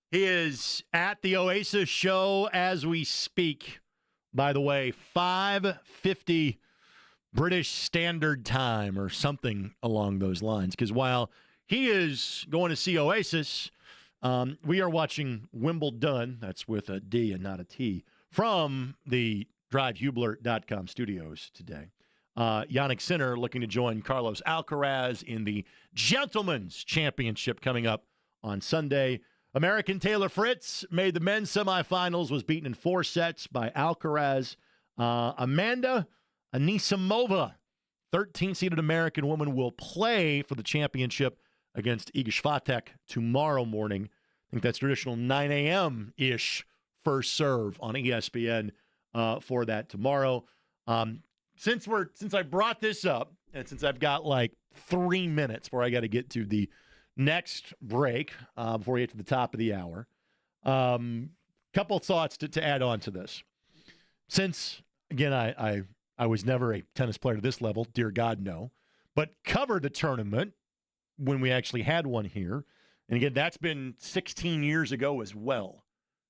He is at the Oasis show as we speak. By the way, 5:50 British Standard Time or something along those lines. Because while he is going to see Oasis, we are watching Wimbledon. That's with a D and not a T. From the DriveHubler.com studios today. Yannick Sinner looking to join Carlos Alcaraz in the Gentlemen's Championship coming up on Sunday. American Taylor Fritz made the men's semifinals, was beaten in 4 sets by Alcaraz. Amanda Anisimova, 13th-seeded American woman, will play for the championship against Iga Swiatek tomorrow morning. I think that's traditional 9 a.m.-ish first serve on ESPN for that tomorrow. Since I brought this up, and since I've got like 3 minutes before I got to get to the next break, before we get to the top of the hour, couple thoughts to add on to this. Since, again, I was never a tennis player to this level, dear God, no, but covered the tournament when we actually had one here. And again, that's been 16 years ago as well,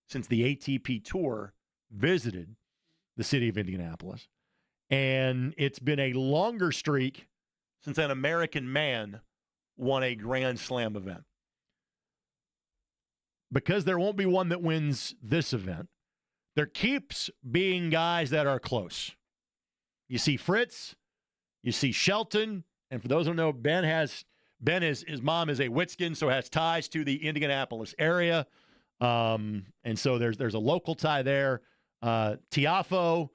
since the ATP Tour visited the city of Indianapolis. And it's been a longer streak since an American man won a Grand Slam event. Because there won't be one that wins this event, there keeps being guys that are close. You see Fritz, you see Shelton, and for those who don't know, his mom is a Witskin, so has ties to the Indianapolis area. And so there's a local tie there. Tiafo,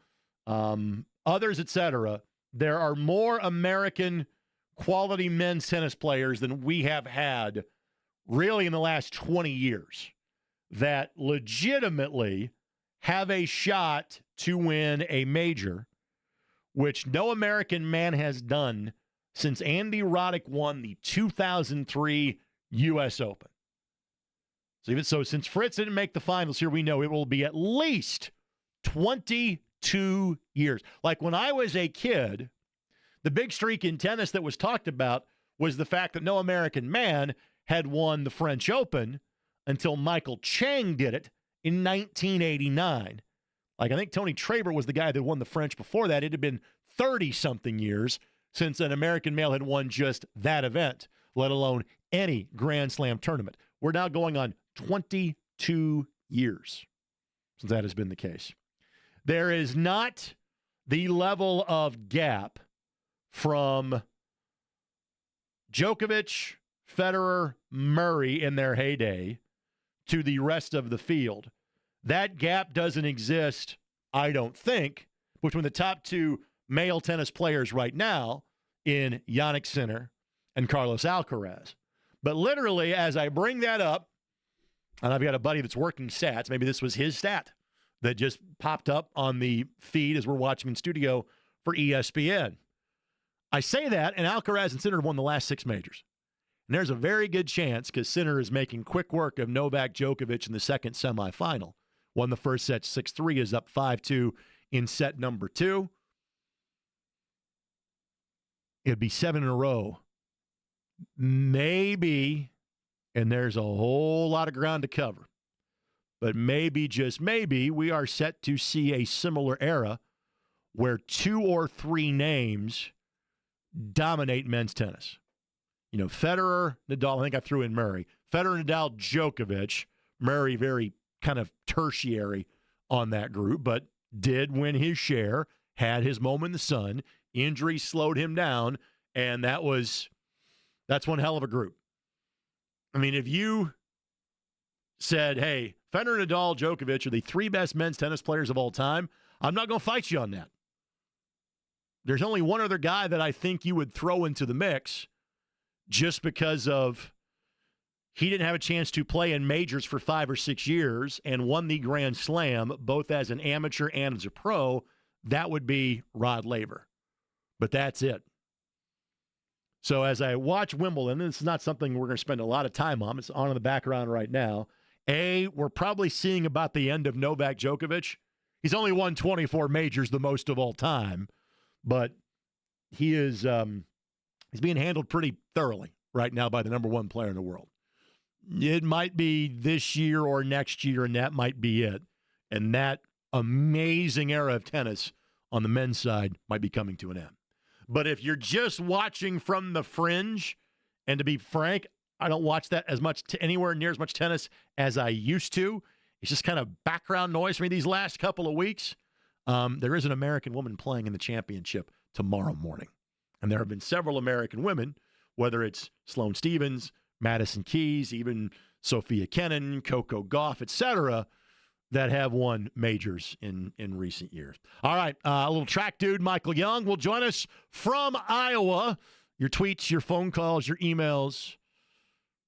others, etc. There are more American quality men's tennis players than we have had really in the last 20 years that legitimately have a shot to win a major, which no American man has done since Andy Roddick won the 2003 U.S. Open. So since Fritz didn't make the finals here, we know it will be at least 22 years. Like when I was a kid, the big streak in tennis that was talked about was the fact that no American man had won the French Open until Michael Chang did it in 1989. Like I think Tony Traber was the guy that won the French before that. It had been 30-something years since an American male had won just that event, let alone any Grand Slam tournament. We're now going on 22 years since that has been the case. There is not the level of gap from Djokovic, Federer, Murray in their heyday to the rest of the field. That gap doesn't exist, I don't think, between the top 2 male tennis players right now in Yannick Sinner and Carlos Alcaraz. But literally, as I bring that up, and I've got a buddy that's working stats, maybe this was his stat that just popped up on the feed as we're watching in studio for ESPN. I say that, and Alcaraz and Sinner have won the last 6 majors. And there's a very good chance, because Sinner is making quick work of Novak Djokovic in the second semifinal. Won the first set 6-3, is up 5-2 in set number 2. It'd be 7 in a row. Maybe, and there's a whole lot of ground to cover, but maybe, just maybe, we are set to see a similar era where 2 or 3 names dominate men's tennis. You know, Federer, Nadal, I think I threw in Murray. Federer, Nadal, Djokovic. Murray very kind of tertiary on that group, but did win his share, had his moment in the sun. Injuries slowed him down, and that's one hell of a group. I mean, if you said, hey, Federer, Nadal, Djokovic are the 3 best men's tennis players of all time, I'm not going to fight you on that. There's only one other guy that I think you would throw into the mix just because of he didn't have a chance to play in majors for 5 or 6 years and won the Grand Slam both as an amateur and as a pro. That would be Rod Laver. But that's it. So as I watch Wimbledon, this is not something we're going to spend a lot of time on. It's on in the background right now. We're probably seeing about the end of Novak Djokovic. He's only won 24 majors, the most of all time. But he is he's being handled pretty thoroughly right now by the number 1 player in the world. It might be this year or next year, and that might be it. And that amazing era of tennis on the men's side might be coming to an end. But if you're just watching from the fringe, and to be frank, I don't watch that as much anywhere near as much tennis as I used to. It's just kind of background noise for me these last couple of weeks. There is an American woman playing in the championship tomorrow morning. And there have been several American women, whether it's Sloane Stephens, Madison Keys, even Sophia Kenin, Coco Gauff, etc., that have won majors in recent years. All right, a little track dude, Michael Young, will join us from Iowa. Your tweets, your phone calls, your emails.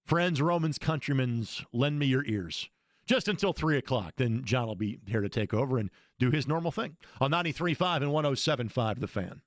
Friends, Romans, countrymen, lend me your ears. Just until 3 o'clock. Then John will be here to take over and do his normal thing on 93.5 and 107.5 The Fan.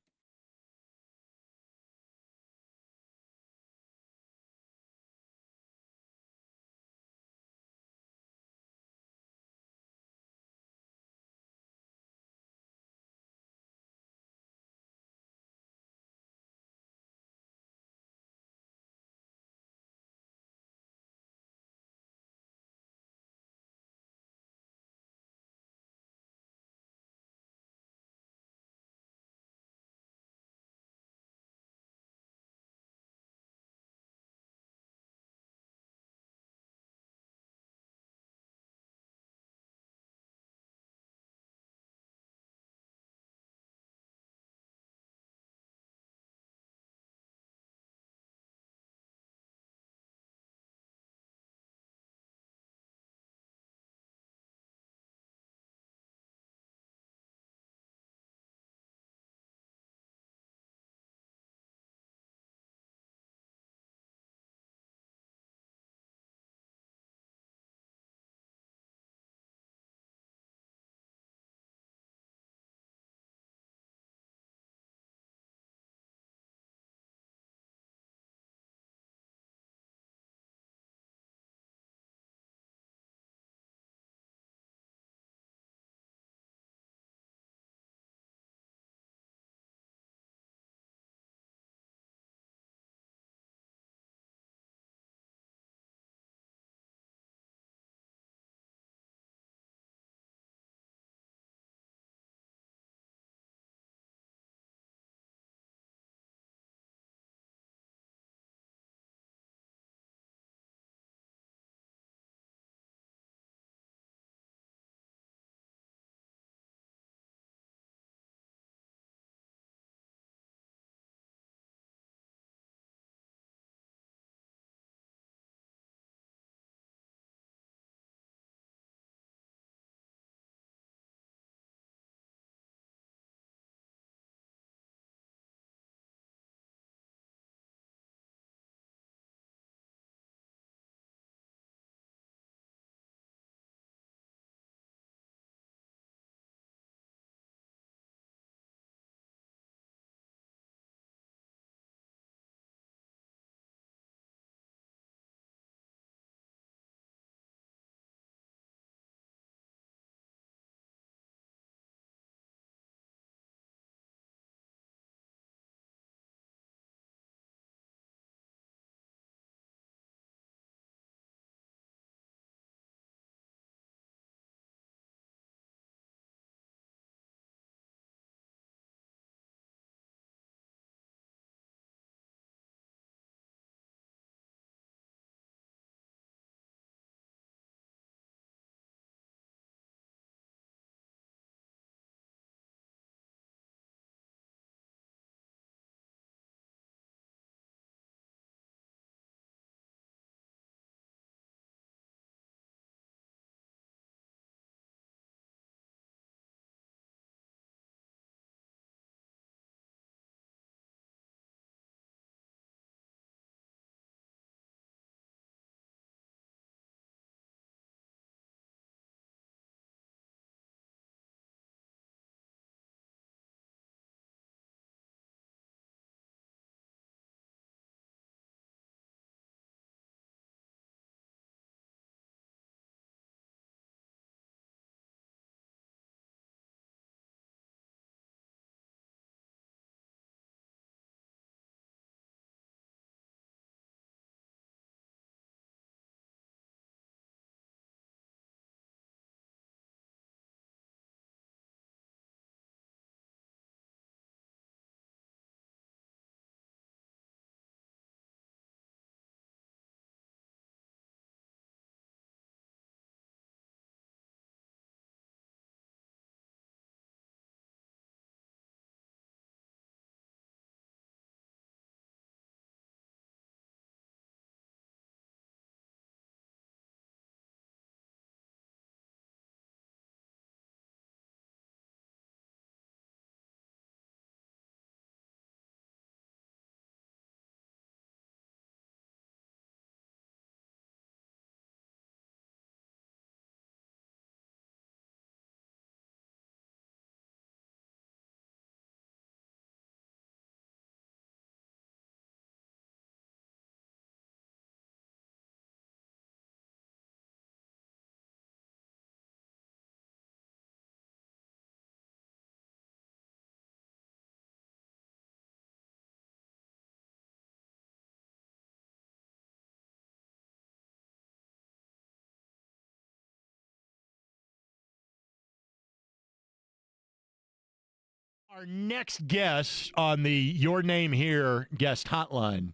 Our next guest on the Your Name Here guest hotline,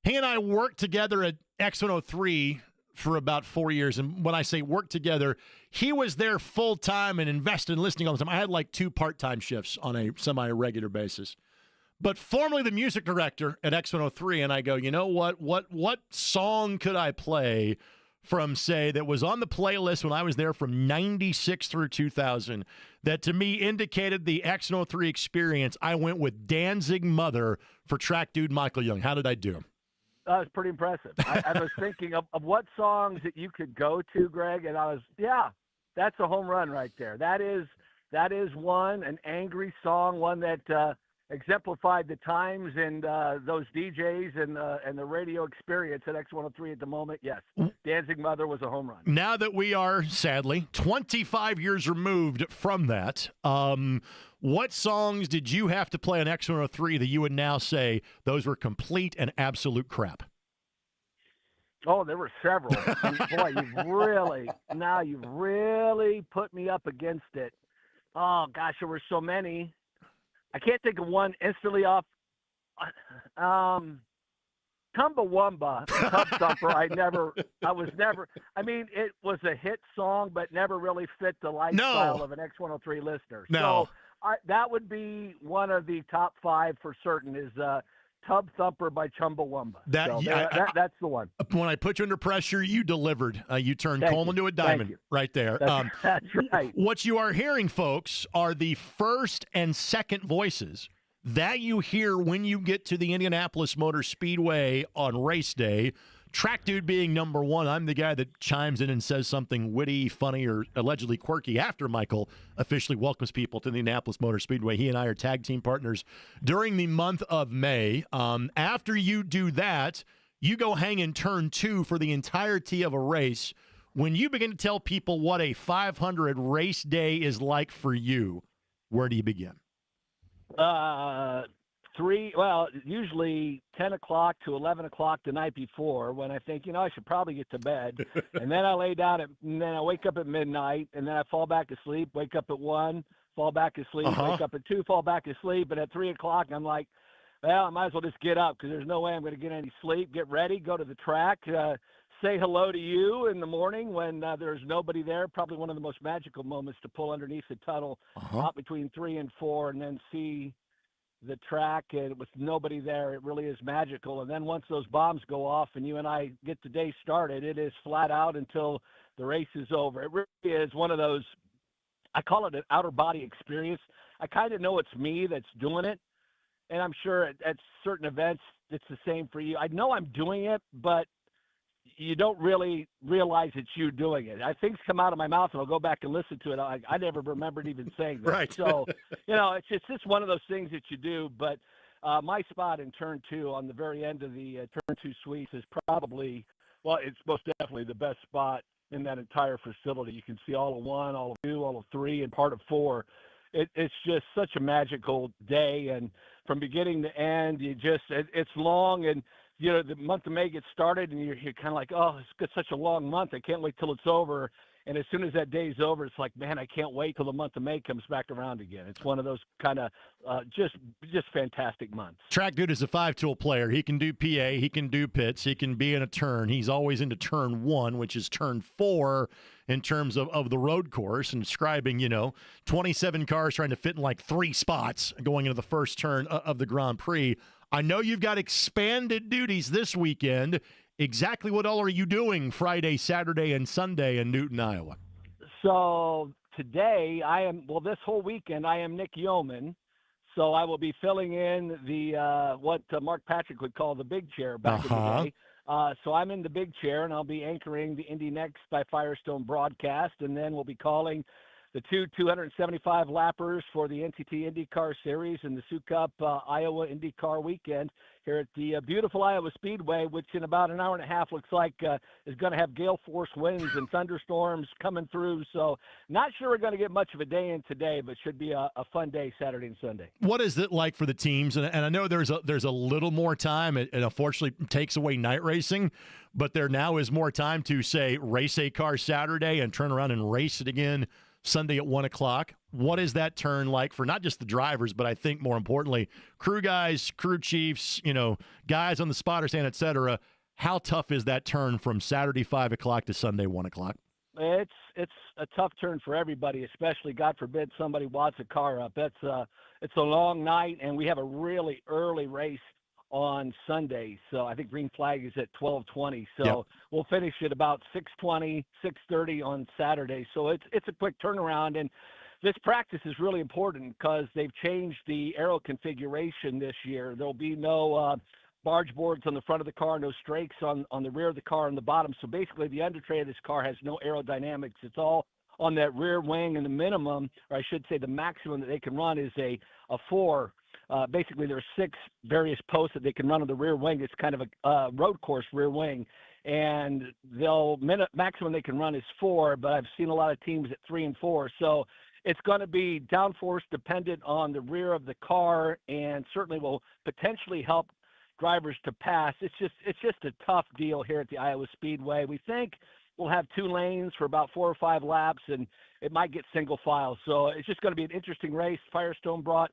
he and I worked together at X103 for about 4 years. And when I say work together, he was there full time and invested in listening all the time. I had like 2 part-time shifts on a semi-regular basis. But formerly the music director at X103, and I go, you know what song could I play from, say, that was on the playlist when I was there from 96 through 2000 that to me indicated the X103 experience? I went with Danzig Mother for track dude Michael Young. How did I do? That was pretty impressive. I was thinking of what songs that you could go to, Greg, and I was, that's a home run right there. That is one, an angry song, one that exemplified the times and those DJs and the radio experience at X103 at the moment. Yes, Danzig Mother was a home run. Now that we are, sadly, 25 years removed from that, what songs did you have to play on X103 that you would now say those were complete and absolute crap? Oh, there were several. And boy, you've really put me up against it. Oh, gosh, there were so many. I can't think of one instantly off. Chumbawamba, Tub Thumper, I mean, it was a hit song, but never really fit the lifestyle of an X103 listener. No. So that would be one of the top 5 for certain is Tub Thumper by Chumbawamba. That's the one. When I put you under pressure, you delivered. You turned coal into a diamond right there. That's right. What you are hearing, folks, are the first and second voices that you hear when you get to the Indianapolis Motor Speedway on race day. Track dude being number 1. I'm the guy that chimes in and says something witty, funny, or allegedly quirky after Michael officially welcomes people to the Indianapolis Motor Speedway. He and I are tag team partners during the month of May. After you do that, you go hang in turn 2 for the entirety of a race. When you begin to tell people what a 500 race day is like for you, where do you begin? Usually 10 o'clock to 11 o'clock the night before when I think, I should probably get to bed. And then I lay down and then I wake up at midnight, and then I fall back asleep, wake up at 1, fall back asleep, wake up at 2, fall back asleep. But at 3 o'clock, I'm like, well, I might as well just get up because there's no way I'm going to get any sleep. Get ready, go to the track, say hello to you in the morning when there's nobody there. Probably one of the most magical moments to pull underneath the tunnel out between 3 and 4 and then see the track and with nobody there. It really is magical. And then once those bombs go off and you and I get the day started, it is flat out until the race is over. It really is one of those, I call it an outer body experience. I kind of know it's me that's doing it. And I'm sure at certain events, it's the same for you. I know I'm doing it, but you don't really realize it's you doing it. Things come out of my mouth, and I'll go back and listen to it. I never remembered even saying that. Right. So, it's just one of those things that you do. But my spot in turn 2 on the very end of the turn 2 suites is probably, it's most definitely the best spot in that entire facility. You can see all of 1, all of 2, all of 3, and part of 4. It's just such a magical day. And from beginning to end, it's long, and the month of May gets started, and you're kind of like, oh, it's such a long month. I can't wait till it's over. And as soon as that day's over, it's like, man, I can't wait till the month of May comes back around again. It's one of those kind of just fantastic months. Track dude is a 5-tool player. He can do PA. He can do pits. He can be in a turn. He's always into turn 1, which is turn 4 in terms of the road course, and describing, 27 cars trying to fit in like 3 spots going into the first turn of the Grand Prix. I know you've got expanded duties this weekend. Exactly what all are you doing Friday, Saturday, and Sunday in Newton, Iowa? So today this whole weekend I am Nick Yeoman. So I will be filling in the what Mark Patrick would call the big chair back in the day. So I'm in the big chair, and I'll be anchoring the Indy Next by Firestone broadcast, and then we'll be calling the 275 lappers for the NTT IndyCar Series and the Sioux Cup Iowa IndyCar weekend here at the beautiful Iowa Speedway, which in about an hour and a half looks like is going to have gale force winds and thunderstorms coming through. So not sure we're going to get much of a day in today, but should be a fun day Saturday and Sunday. What is it like for the teams? And I know there's a little more time. It unfortunately takes away night racing, but there now is more time to, say, race a car Saturday and turn around and race it again Sunday at 1 o'clock. what is that turn like for not just the drivers, but I think more importantly, crew guys, crew chiefs, guys on the spotter stand, et cetera. How tough is that turn from Saturday 5 o'clock to Sunday 1 o'clock? It's a tough turn for everybody, especially, God forbid, somebody wants a car up. It's a long night, and we have a really early race on Sunday. So I think green flag is at 12:20. So Yep. We'll finish at about 6:20, 6:30 on Saturday. So it's a quick turnaround, and this practice is really important because they've changed the aero configuration this year. There'll be no barge boards on the front of the car, no strakes on the rear of the car on the bottom. So basically the undertray of this car has no aerodynamics. It's all on that rear wing, and the minimum, or I should say the maximum that they can run is a 4. Basically there are 6 various posts that they can run on the rear wing. It's kind of a road course rear wing. And maximum they can run is 4, but I've seen a lot of teams at 3 and 4. So it's going to be downforce dependent on the rear of the car, and certainly will potentially help drivers to pass. It's just a tough deal here at the Iowa Speedway. We think we'll have 2 lanes for about 4 or 5 laps, and it might get single file. So it's just going to be an interesting race. Firestone brought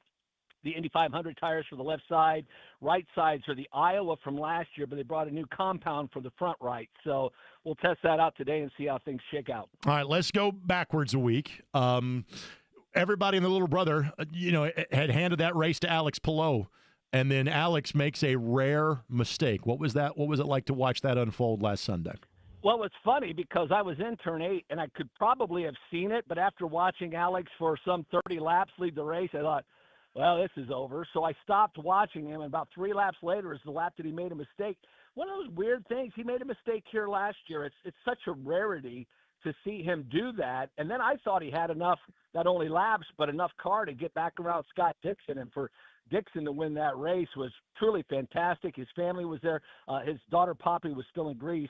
the Indy 500 tires for the left side. Right sides are the Iowa from last year, but they brought a new compound for the front right. So we'll test that out today and see how things shake out. All right, let's go backwards a week. Everybody and the little brother, had handed that race to Alex Palou, and then Alex makes a rare mistake. What was that? What was it like to watch that unfold last Sunday? Well, it's funny because I was in turn 8, and I could probably have seen it, but after watching Alex for some 30 laps lead the race, I thought, well, this is over. So I stopped watching him, and about 3 laps later is the lap that he made a mistake. One of those weird things. He made a mistake here last year. It's such a rarity to see him do that. And then I thought he had enough, not only laps, but enough car to get back around Scott Dixon. And for Dixon to win that race was truly fantastic. His family was there. His daughter Poppy was still in Greece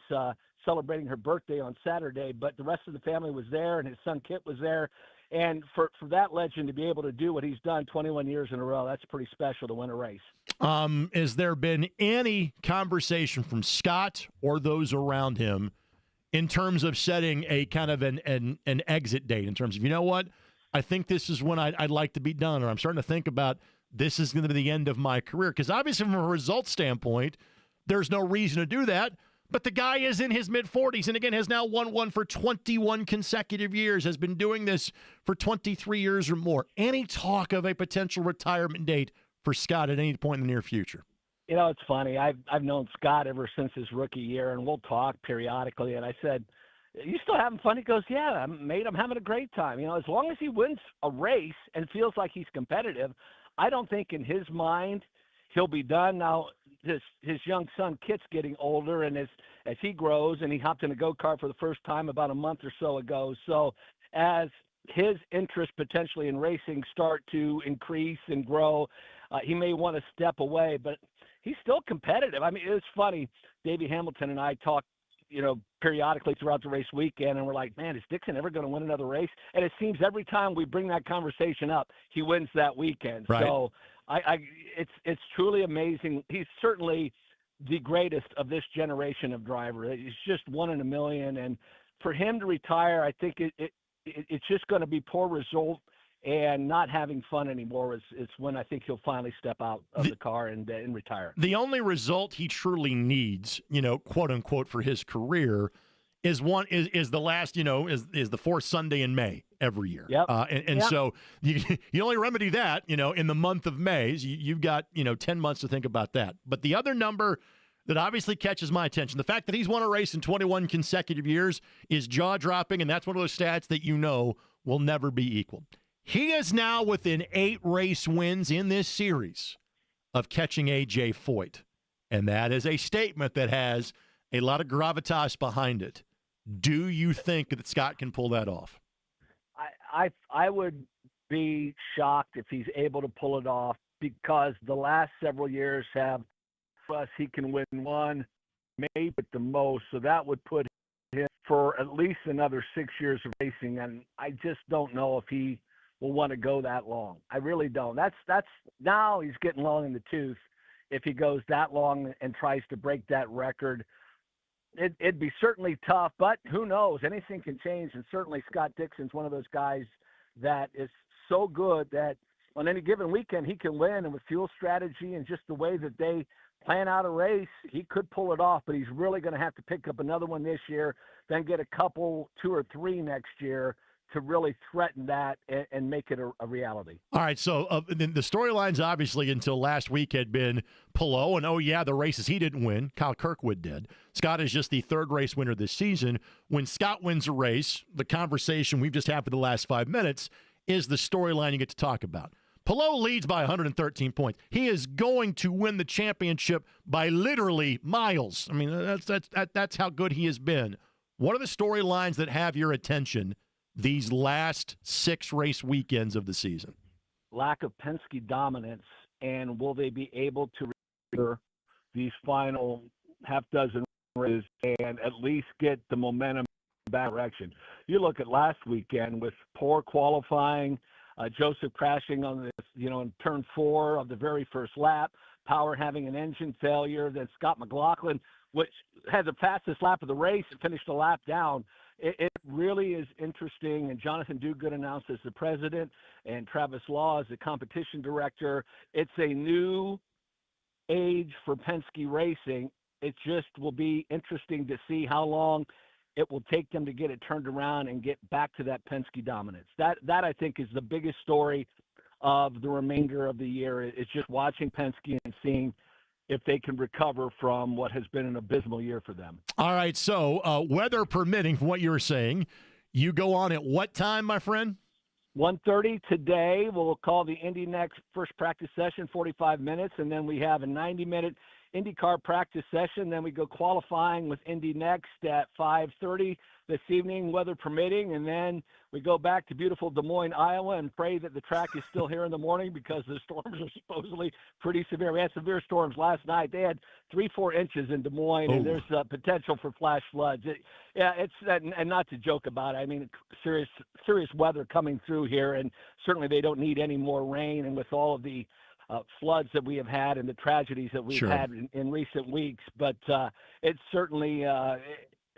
celebrating her birthday on Saturday, but the rest of the family was there, and his son Kit was there. And for that legend to be able to do what he's done 21 years in a row, that's pretty special to win a race. Has there been any conversation from Scott or those around him in terms of setting a kind of an exit date, in terms of, what, I think this is when I'd like to be done, or I'm starting to think about this is going to be the end of my career? Because obviously from a results standpoint, there's no reason to do that. But the guy is in his mid-40s and, again, has now won one for 21 consecutive years, has been doing this for 23 years or more. Any talk of a potential retirement date for Scott at any point in the near future? It's funny. I've known Scott ever since his rookie year, and we'll talk periodically. And I said, you still having fun? He goes, yeah, mate, I'm having a great time. As long as he wins a race and feels like he's competitive, I don't think in his mind he'll be done. Now, his young son Kit's getting older, and as he grows, and he hopped in a go-kart for the first time about a month or so ago. So as his interest potentially in racing start to increase and grow, he may want to step away, but he's still competitive. I mean, it's funny. Davey Hamilton and I talked, periodically throughout the race weekend, and we're like, man, is Dixon ever going to win another race? And it seems every time we bring that conversation up, he wins that weekend. Right. So it's truly amazing. He's certainly the greatest of this generation of driver. He's just one in a million, and for him to retire, I think it's just going to be poor result and not having fun anymore is when I think he'll finally step out of the car and retire. The only result he truly needs, quote unquote, for his career is the last, is the fourth Sunday in May every year. Yep. And so you only remedy that, in the month of May. You've got, 10 months to think about that. But the other number that obviously catches my attention, the fact that he's won a race in 21 consecutive years is jaw-dropping, and that's one of those stats that will never be equal. He is now within 8 race wins in this series of catching A.J. Foyt, and that is a statement that has a lot of gravitas behind it. Do you think that Scott can pull that off? I would be shocked if he's able to pull it off, because the last several years have us he can win one, maybe at the most, so that would put him for at least another 6 years of racing, and I just don't know if he will want to go that long. I really don't. That's now he's getting long in the tooth. If he goes that long and tries to break that record, it'd be certainly tough, but who knows? Anything can change, and certainly Scott Dixon's one of those guys that is so good that on any given weekend he can win, and with fuel strategy and just the way that they plan out a race, he could pull it off, but he's really going to have to pick up another one this year, then get a couple, 2 or 3 next year to really threaten that and make it a reality. All right, so the storylines obviously until last week had been Palou, and the races he didn't win, Kyle Kirkwood did. Scott is just the 3rd race winner this season. When Scott wins a race, the conversation we've just had for the last 5 minutes is the storyline you get to talk about. Palou leads by 113 points. He is going to win the championship by literally miles. I mean, that's how good he has been. What are the storylines that have your attention these last 6 race weekends of the season? Lack of Penske dominance, and will they be able to recover these final half dozen races and at least get the momentum back direction? You look at last weekend with poor qualifying, Joseph crashing on this, in turn 4 of the very first lap, Power having an engine failure, then Scott McLaughlin, which had the fastest lap of the race and finished a lap down. It really is interesting, and Jonathan Duguid announced as the president and Travis Law as the competition director. It's a new age for Penske racing. It just will be interesting to see how long it will take them to get it turned around and get back to that Penske dominance. That I think is the biggest story of the remainder of the year. It's just watching Penske and seeing if they can recover from what has been an abysmal year for them. All right, so weather permitting, from what you were saying, you go on at what time, my friend? 1:30 today. We'll call the Indy Next first practice session, 45 minutes, and then we have a 90-minute IndyCar practice session. Then we go qualifying with Indy Next at 5:30 this evening, weather permitting, and then we go back to beautiful Des Moines, Iowa, and pray that the track is still here in the morning because the storms are supposedly pretty severe. We had severe storms last night. They had 3-4 inches in Des Moines, and there's potential for flash floods. And not to joke about it. I mean, serious weather coming through here, and certainly they don't need any more rain. And with all of the floods that we have had and the tragedies that we've had in recent weeks, but it's certainly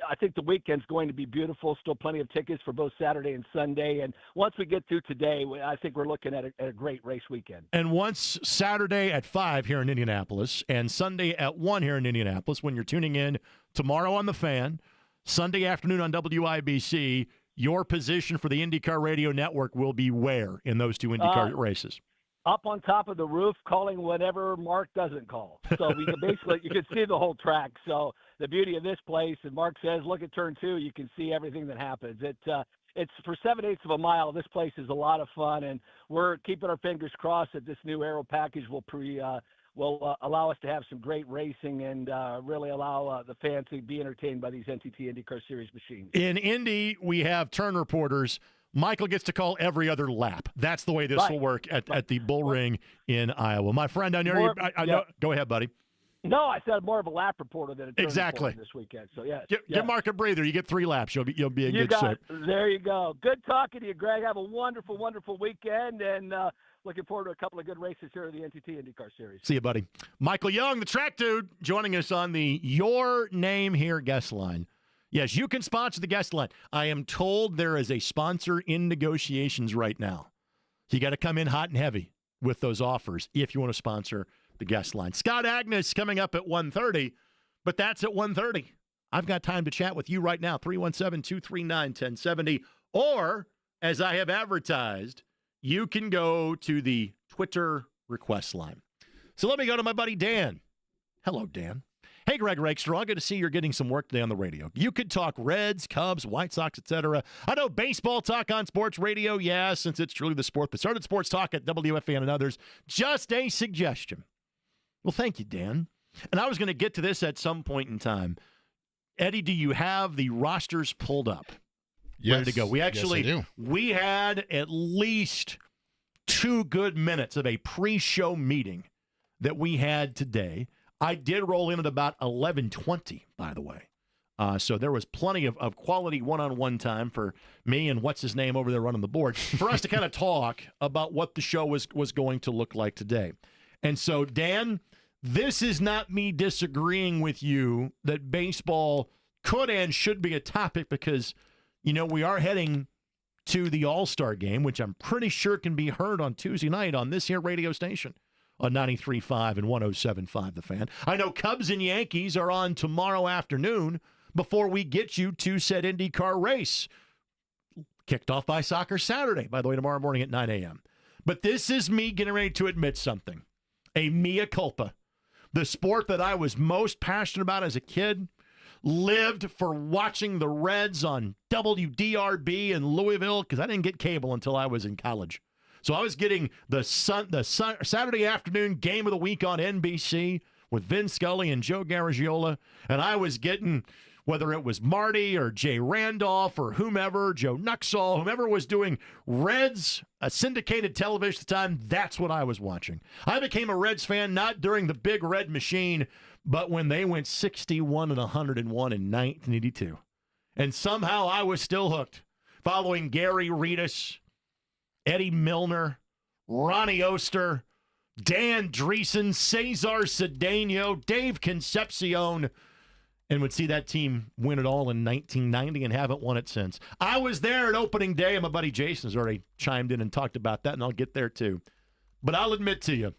I think the weekend's going to be beautiful. Still plenty of tickets for both Saturday and Sunday. And once we get through today, I think we're looking at a great race weekend. And once Saturday at 5 here in Indianapolis and Sunday at 1 here in Indianapolis, when you're tuning in tomorrow on The Fan, Sunday afternoon on WIBC, your position for the IndyCar Radio Network will be where in those 2 IndyCar races? Up on top of the roof, calling whatever Mark doesn't call. So we can you can see the whole track. So the beauty of this place, and Mark says, look at turn 2, you can see everything that happens. It's for 7/8 of a mile. This place is a lot of fun, and we're keeping our fingers crossed that this new aero package will allow us to have some great racing and really allow the fans to be entertained by these NTT IndyCar Series machines. In Indy, we have turn reporters. Michael gets to call every other lap. That's the way this will work at the Bull Ring in Iowa. My friend, I know. Go ahead, buddy. No, I said more of a lap reporter than a turn reporter this weekend. So give Mark a breather. You get 3 laps. You'll be in good shape. There you go. Good talking to you, Greg. Have a wonderful, wonderful weekend, and looking forward to a couple of good races here in the NTT IndyCar Series. See you, buddy. Michael Young, the track dude, joining us on the Your Name Here guest line. Yes, you can sponsor the guest line. I am told there is a sponsor in negotiations right now. So you got to come in hot and heavy with those offers if you want to sponsor the guest line. Scott Agnes coming up at 1:30, but that's at 1:30. I've got time to chat with you right now, 317-239-1070. Or, as I have advertised, you can go to the Twitter request line. So let me go to my buddy Dan. Hello, Dan. Hey, Greg Rakestraw, good to see you're getting some work today on the radio. You could talk Reds, Cubs, White Sox, etc. I know baseball talk on sports radio, since it's truly the sport, but started sports talk at WFAN and others. Just a suggestion. Well, thank you, Dan. And I was going to get to this at some point in time. Eddie, do you have the rosters pulled up? Yes. Ready to go? We actually, yes, I do. We had at least 2 good minutes of a pre-show meeting that we had today. I did roll in at about 11:20, by the way. So there was plenty of quality one-on-one time for me and what's-his-name over there running the board for us to kind of talk about what the show was going to look like today. And so, Dan, this is not me disagreeing with you that baseball could and should be a topic because, we are heading to the All-Star game, which I'm pretty sure can be heard on Tuesday night on this here radio station on 93.5 and 107.5 The Fan. I know Cubs and Yankees are on tomorrow afternoon before we get you to said IndyCar race, kicked off by Soccer Saturday, by the way, tomorrow morning at 9 a.m. But this is me getting ready to admit something, a mea culpa. The sport that I was most passionate about as a kid, lived for watching the Reds on WDRB in Louisville because I didn't get cable until I was in college. So I was getting the Saturday afternoon game of the week on NBC with Vin Scully and Joe Garagiola, and I was getting, whether it was Marty or Jay Randolph or whomever, Joe Nuxall, whomever was doing Reds, a syndicated television at the time, that's what I was watching. I became a Reds fan not during the big red machine, but when they went 61 and 101 in 1982. And somehow I was still hooked, following Gary Reedus, Eddie Milner, Ronnie Oster, Dan Dreesen, Cesar Cedeno, Dave Concepcion, and would see that team win it all in 1990 and haven't won it since. I was there at opening day, and my buddy Jason has already chimed in and talked about that, and I'll get there too. But I'll admit to you,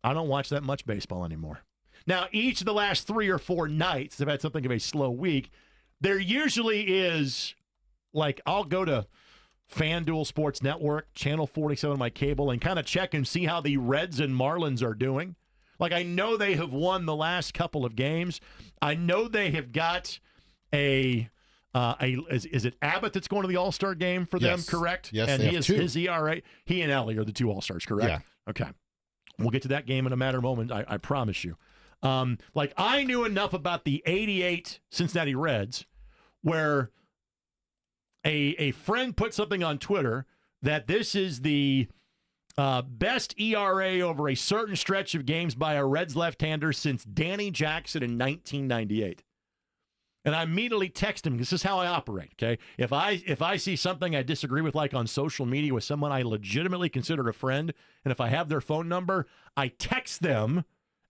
I don't watch that much baseball anymore. Now, each of the last 3 or 4 nights, I've had something of a slow week. There usually is, like, I'll go to FanDuel Sports Network, Channel 47 on my cable, and kind of check and see how the Reds and Marlins are doing. Like, I know they have won the last couple of games. I know they have got is it Abbott that's going to the All-Star game for them, correct? Yes, and they he have is 2. His ERA. He and Ellie are the 2 All-Stars, correct? Yeah. Okay. We'll get to that game in a matter of moment, I promise you. Like, I knew enough about the 88 Cincinnati Reds where a friend put something on Twitter that this is the best ERA over a certain stretch of games by a Reds left-hander since Danny Jackson in 1998. And I immediately text him. This is how I operate, okay? If I see something I disagree with, like on social media with someone I legitimately consider a friend, and if I have their phone number, I text them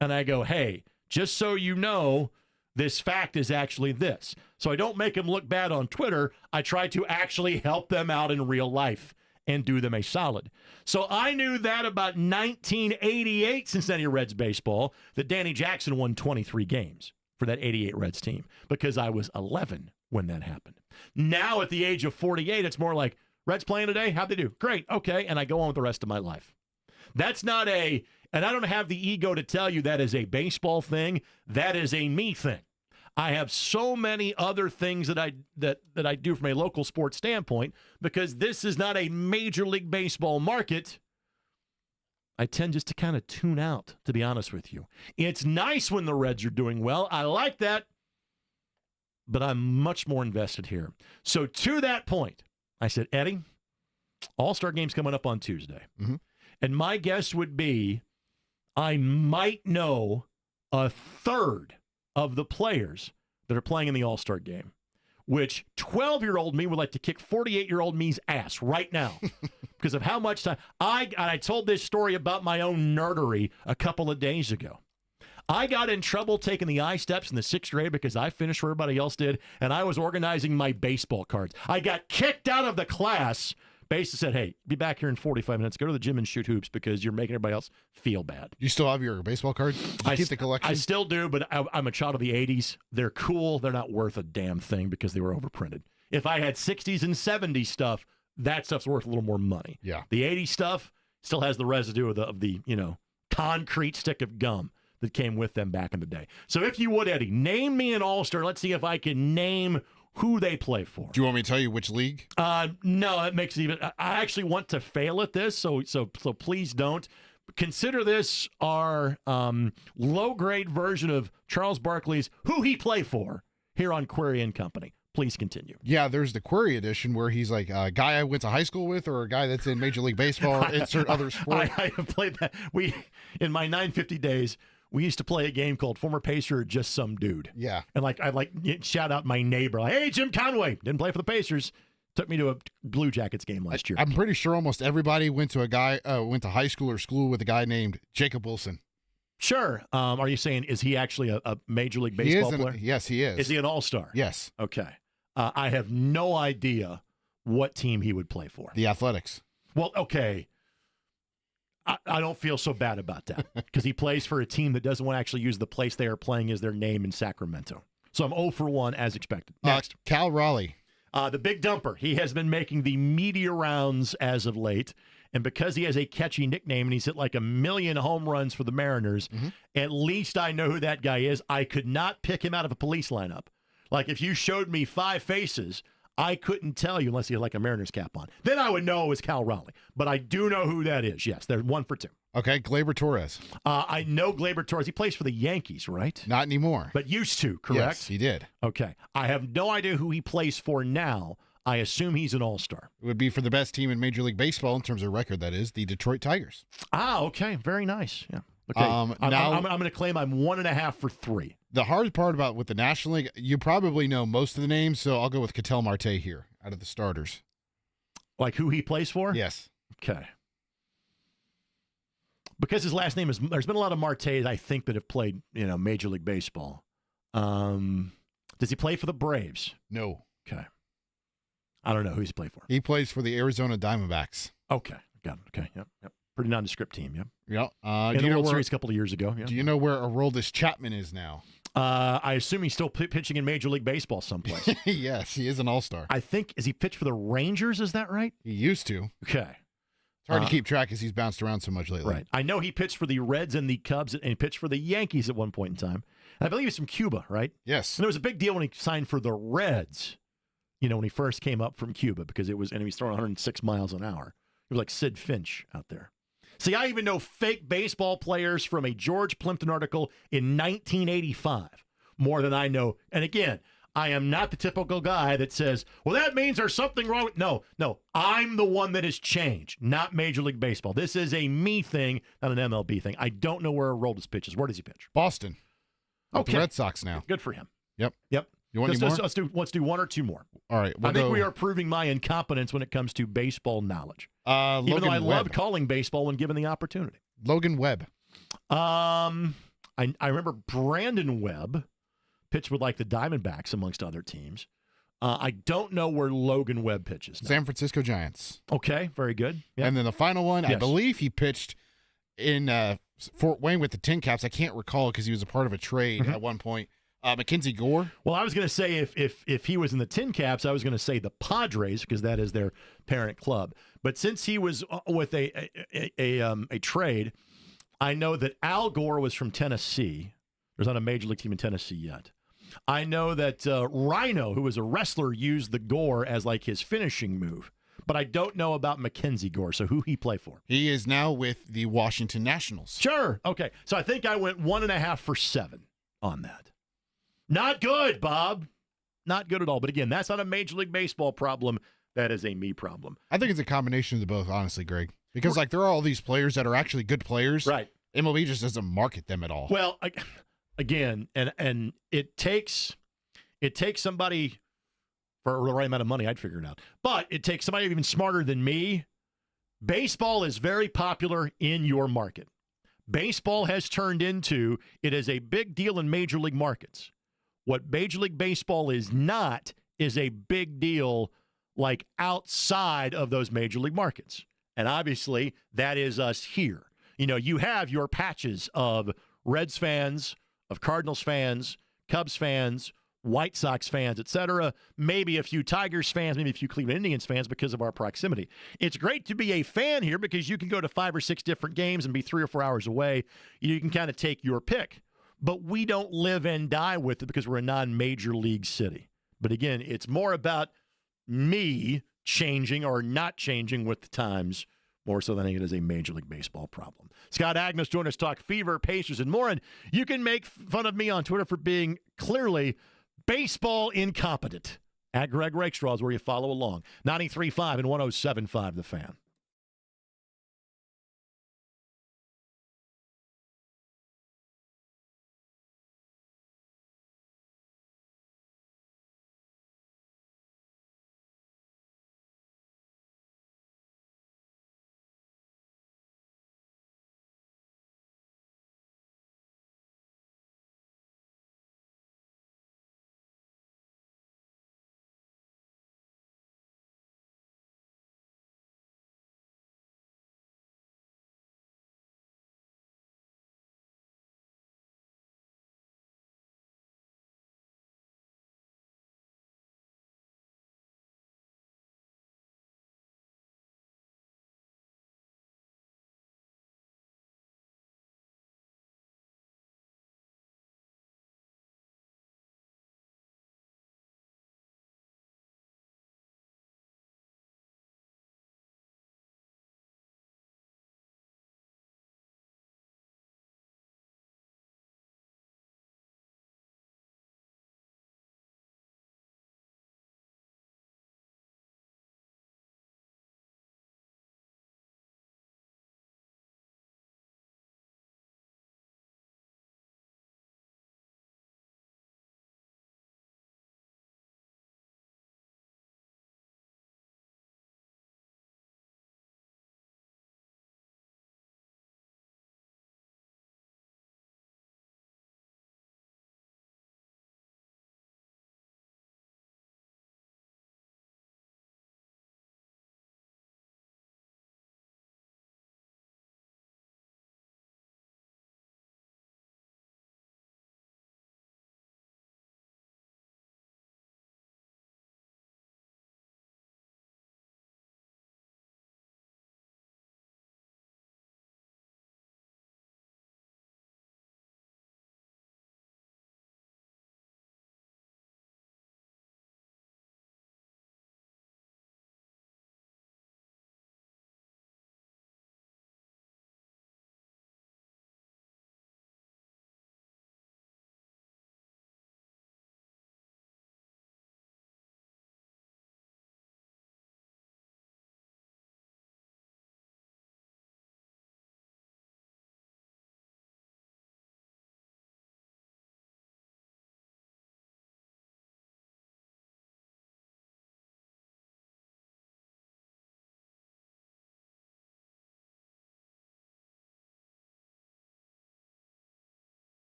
and I go, hey, just so you know, this fact is actually this. So I don't make them look bad on Twitter. I try to actually help them out in real life and do them a solid. So I knew that about 1988 Cincinnati Reds baseball, that Danny Jackson won 23 games for that 88 Reds team because I was 11 when that happened. Now at the age of 48, it's more like, Reds playing today? How'd they do? Great. Okay. And I go on with the rest of my life. That's not and I don't have the ego to tell you that is a baseball thing. That is a me thing. I have so many other things that I do from a local sports standpoint because this is not a Major League Baseball market. I tend just to kind of tune out, to be honest with you. It's nice when the Reds are doing well. I like that, but I'm much more invested here. So to that point, I said, Eddie, All-Star game's coming up on Tuesday. Mm-hmm. And my guess would be I might know a third of the players that are playing in the All-Star game, which 12-year-old me would like to kick 48-year-old me's ass right now because of how much time. I told this story about my own nerdery a couple of days ago. I got in trouble taking the I steps in the 6th grade because I finished where everybody else did, and I was organizing my baseball cards. I got kicked out of the class. Basically said, hey, be back here in 45 minutes. Go to the gym and shoot hoops because you're making everybody else feel bad. You still have your baseball cards? I keep the collection? I still do, but I'm a child of the 80s. They're cool. They're not worth a damn thing because they were overprinted. If I had 60s and 70s stuff, that stuff's worth a little more money. Yeah. The 80s stuff still has the residue of the concrete stick of gum that came with them back in the day. So if you would, Eddie, name me an All-Star. Let's see if I can name who they play for. Do you want me to tell you which league? No, it makes it even. I actually want to fail at this, so please don't. Consider this our low-grade version of Charles Barkley's Who He Play For here on Query and Company. Please continue. Yeah, there's the Query edition where he's like a guy I went to high school with or a guy that's in Major League Baseball or insert other sport. I have played that. In my 950 days, we used to play a game called Former Pacer or Just Some Dude. Yeah. And I'd shout out my neighbor, like, hey, Jim Conway, didn't play for the Pacers. Took me to a Blue Jackets game last year. I'm pretty sure almost everybody went to high school or school with a guy named Jacob Wilson. Sure. Are you saying, is he actually a Major League Baseball player? Yes, he is. Is he an All-Star? Yes. Okay. I have no idea what team he would play for. The Athletics. Well, okay. I don't feel so bad about that because he plays for a team that doesn't want to actually use the place they are playing as their name in Sacramento. So I'm 0 for 1 as expected. Next. Cal Raleigh. The big dumper. He has been making the media rounds as of late. And because he has a catchy nickname and he's hit like 1 million home runs for the Mariners, at least I know who that guy is. I could not pick him out of a police lineup. Like if you showed me 5 faces, I couldn't tell you unless he had like a Mariners cap on. Then I would know it was Cal Raleigh. But I do know who that is. Yes, they're 1 for 2. Okay, Gleyber Torres. I know Gleyber Torres. He plays for the Yankees, right? Not anymore. But used to, correct? Yes, he did. Okay. I have no idea who he plays for now. I assume he's an all-star. It would be for the best team in Major League Baseball in terms of record, that is, the Detroit Tigers. Okay. Very nice. Yeah. Okay. I'm going to claim I'm 1.5 for 3. The hard part about with the National League, you probably know most of the names, so I'll go with Ketel Marte here out of the starters. Like who he plays for? Yes. Okay. Because his last name is, there's been a lot of Martes, I think, that have played, Major League Baseball. Does he play for the Braves? No. Okay. I don't know who he's played for. He plays for the Arizona Diamondbacks. Okay. Got it. Okay. Yep. Pretty nondescript team. Yep. Yeah. In the World Series a couple of years ago. Yep. Do you know where Aroldis Chapman is now? I assume he's still pitching in Major League Baseball someplace. Yes, he is an all-star. I think, is he pitched for the Rangers? Is that right? He used to. Okay. It's hard to keep track because he's bounced around so much lately. Right. I know he pitched for the Reds and the Cubs, and he pitched for the Yankees at one point in time. And I believe he's from Cuba, right? Yes. And there was a big deal when he signed for the Reds, when he first came up from Cuba, because he was throwing 106 miles an hour. He was like Sid Finch out there. See, I even know fake baseball players from a George Plimpton article in 1985 more than I know. And again, I am not the typical guy that says, well, that means there's something wrong. No, I'm the one that has changed, not Major League Baseball. This is a me thing, not an MLB thing. I don't know where Aroldis pitches. Where does he pitch? Boston. Okay. The Red Sox now. Good for him. Yep. You want any more? Let's do 1 or 2 more. All right. I think we are proving my incompetence when it comes to baseball knowledge. Even though I love calling baseball when given the opportunity. Logan Webb. I remember Brandon Webb pitched with like the Diamondbacks amongst other teams. I don't know where Logan Webb pitches now. San Francisco Giants. Okay, very good. Yep. And then the final one, yes. I believe he pitched in Fort Wayne with the Tin Caps. I can't recall because he was a part of a trade at one point. Mackenzie Gore. Well, I was going to say if he was in the Tin Caps, I was going to say the Padres because that is their parent club. But since he was with a trade, I know that Al Gore was from Tennessee. There's not a major league team in Tennessee yet. I know that Rhino, who was a wrestler, used the Gore as like his finishing move. But I don't know about Mackenzie Gore, so who he play for? He is now with the Washington Nationals. Sure. Okay. So I think I went 1.5 for 7 on that. Not good, Bob. Not good at all. But again, that's not a Major League Baseball problem. That is a me problem. I think it's a combination of the both, honestly, Greg. Because there are all these players that are actually good players. Right. MLB just doesn't market them at all. Well, again, and it takes somebody for the right amount of money, I'd figure it out. But it takes somebody even smarter than me. Baseball is very popular in your market. Baseball has turned into, it is a big deal in major league markets. What Major League Baseball is not is a big deal like outside of those major league markets. And obviously, that is us here. You have your patches of Reds fans, of Cardinals fans, Cubs fans, White Sox fans, etc. Maybe a few Tigers fans, maybe a few Cleveland Indians fans because of our proximity. It's great to be a fan here because you can go to 5 or 6 different games and be 3 or 4 hours away. You can kind of take your pick. But we don't live and die with it because we're a non-major league city. But again, it's more about me changing or not changing with the times more so than it is a Major League Baseball problem. Scott Agnes joined us to talk Fever, Pacers, and more. And you can make fun of me on Twitter for being clearly baseball incompetent. At Greg Rakestraw is where you follow along. 93.5 and 107.5 The Fan.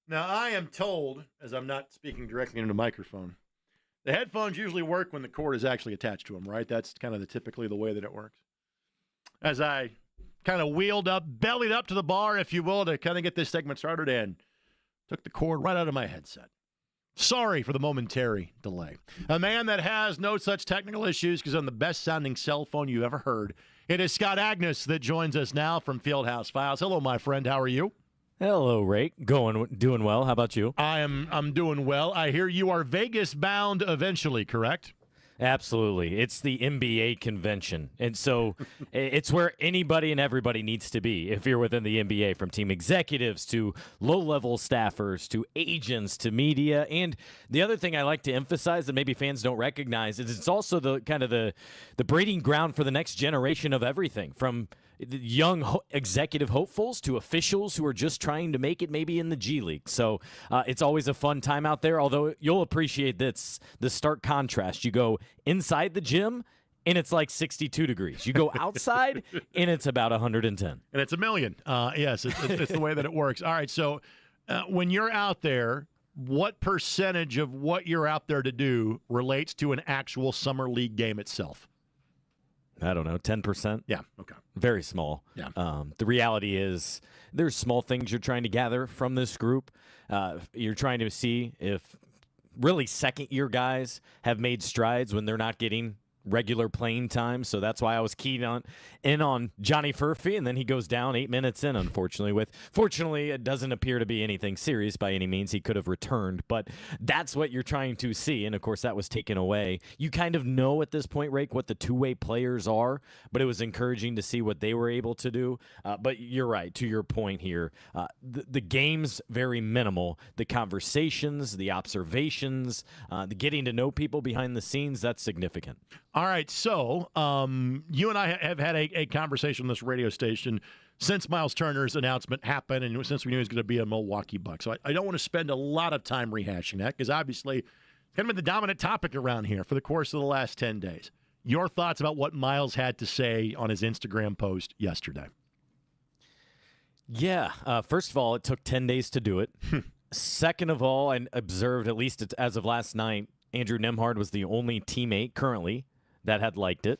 Now, I am told, as I'm not speaking directly into the microphone, the headphones usually work when the cord is actually attached to them, right? That's kind of typically the way that it works. As I kind of bellied up to the bar, if you will, to kind of get this segment started, and took the cord right out of my headset. Sorry for the momentary delay. A man that has no such technical issues because on the best-sounding cell phone you ever heard. It is Scott Agnes that joins us now from Fieldhouse Files. Hello, my friend. How are you? Hello, Rake. Doing well. How about you? I'm doing well. I hear you are Vegas bound eventually, correct? Absolutely. It's the NBA convention. And so it's where anybody and everybody needs to be if you're within the NBA, from team executives to low-level staffers to agents to media. And the other thing I like to emphasize that maybe fans don't recognize is it's also the kind of the breeding ground for the next generation of everything, from the young executive hopefuls to officials who are just trying to make it maybe in the G League. So it's always a fun time out there, although you'll appreciate this, the stark contrast. You go inside the gym, and it's like 62 degrees. You go outside, and it's about 110. And it's a million. Yes, it's the way that it works. All right, so when you're out there, what percentage of what you're out there to do relates to an actual summer league game itself? I don't know, 10%? Yeah, okay. Very small. Yeah. The reality is there's small things you're trying to gather from this group. You're trying to see if really second-year guys have made strides when they're not getting regular playing time. So that's why I was keyed in on Johnny Furphy, and then he goes down 8 minutes in, unfortunately. Fortunately, it doesn't appear to be anything serious by any means. He could have returned, but that's what you're trying to see, and of course that was taken away. You kind of know at this point, Rake, what the two-way players are, but it was encouraging to see what they were able to do. But you're right, to your point here, the game's very minimal. The conversations, the observations, the getting to know people behind the scenes, that's significant. All right, so you and I have had a conversation on this radio station since Miles Turner's announcement happened and since we knew he was going to be a Milwaukee Buck. So I don't want to spend a lot of time rehashing that because obviously it's kind of been the dominant topic around here for the course of the last 10 days. Your thoughts about what Miles had to say on his Instagram post yesterday? Yeah, first of all, it took 10 days to do it. Second of all, I observed, at least as of last night, Andrew Nembhard was the only teammate currently that had liked it.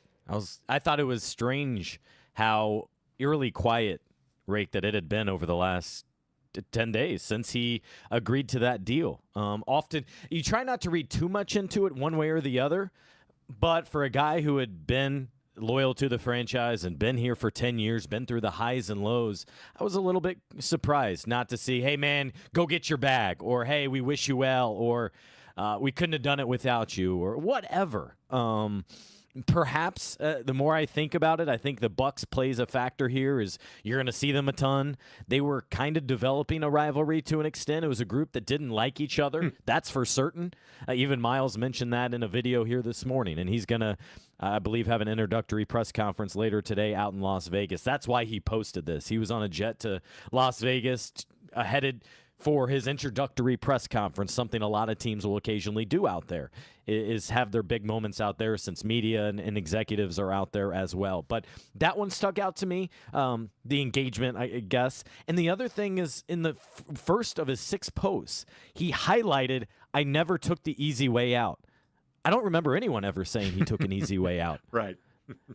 I thought it was strange how eerily quiet, Rake, that it had been over the last 10 days since he agreed to that deal. Often, you try not to read too much into it one way or the other, but for a guy who had been loyal to the franchise and been here for 10 years, been through the highs and lows, I was a little bit surprised not to see, hey, man, go get your bag, or hey, we wish you well, or we couldn't have done it without you, or whatever. Perhaps the more I think about it, I think the Bucks plays a factor here. Is you're going to see them a ton. They were kind of developing a rivalry to an extent. It was a group that didn't like each other. That's for certain. Even Miles mentioned that in a video here this morning, and he's going to, I believe, have an introductory press conference later today out in Las Vegas. That's why he posted this. He was on a jet to Las Vegas, headed for his introductory press conference, something a lot of teams will occasionally do out there, is have their big moments out there since media and executives are out there as well. But that one stuck out to me, the engagement, I guess. And the other thing is in the first of his 6 posts, he highlighted, I never took the easy way out. I don't remember anyone ever saying he took an easy way out. Right.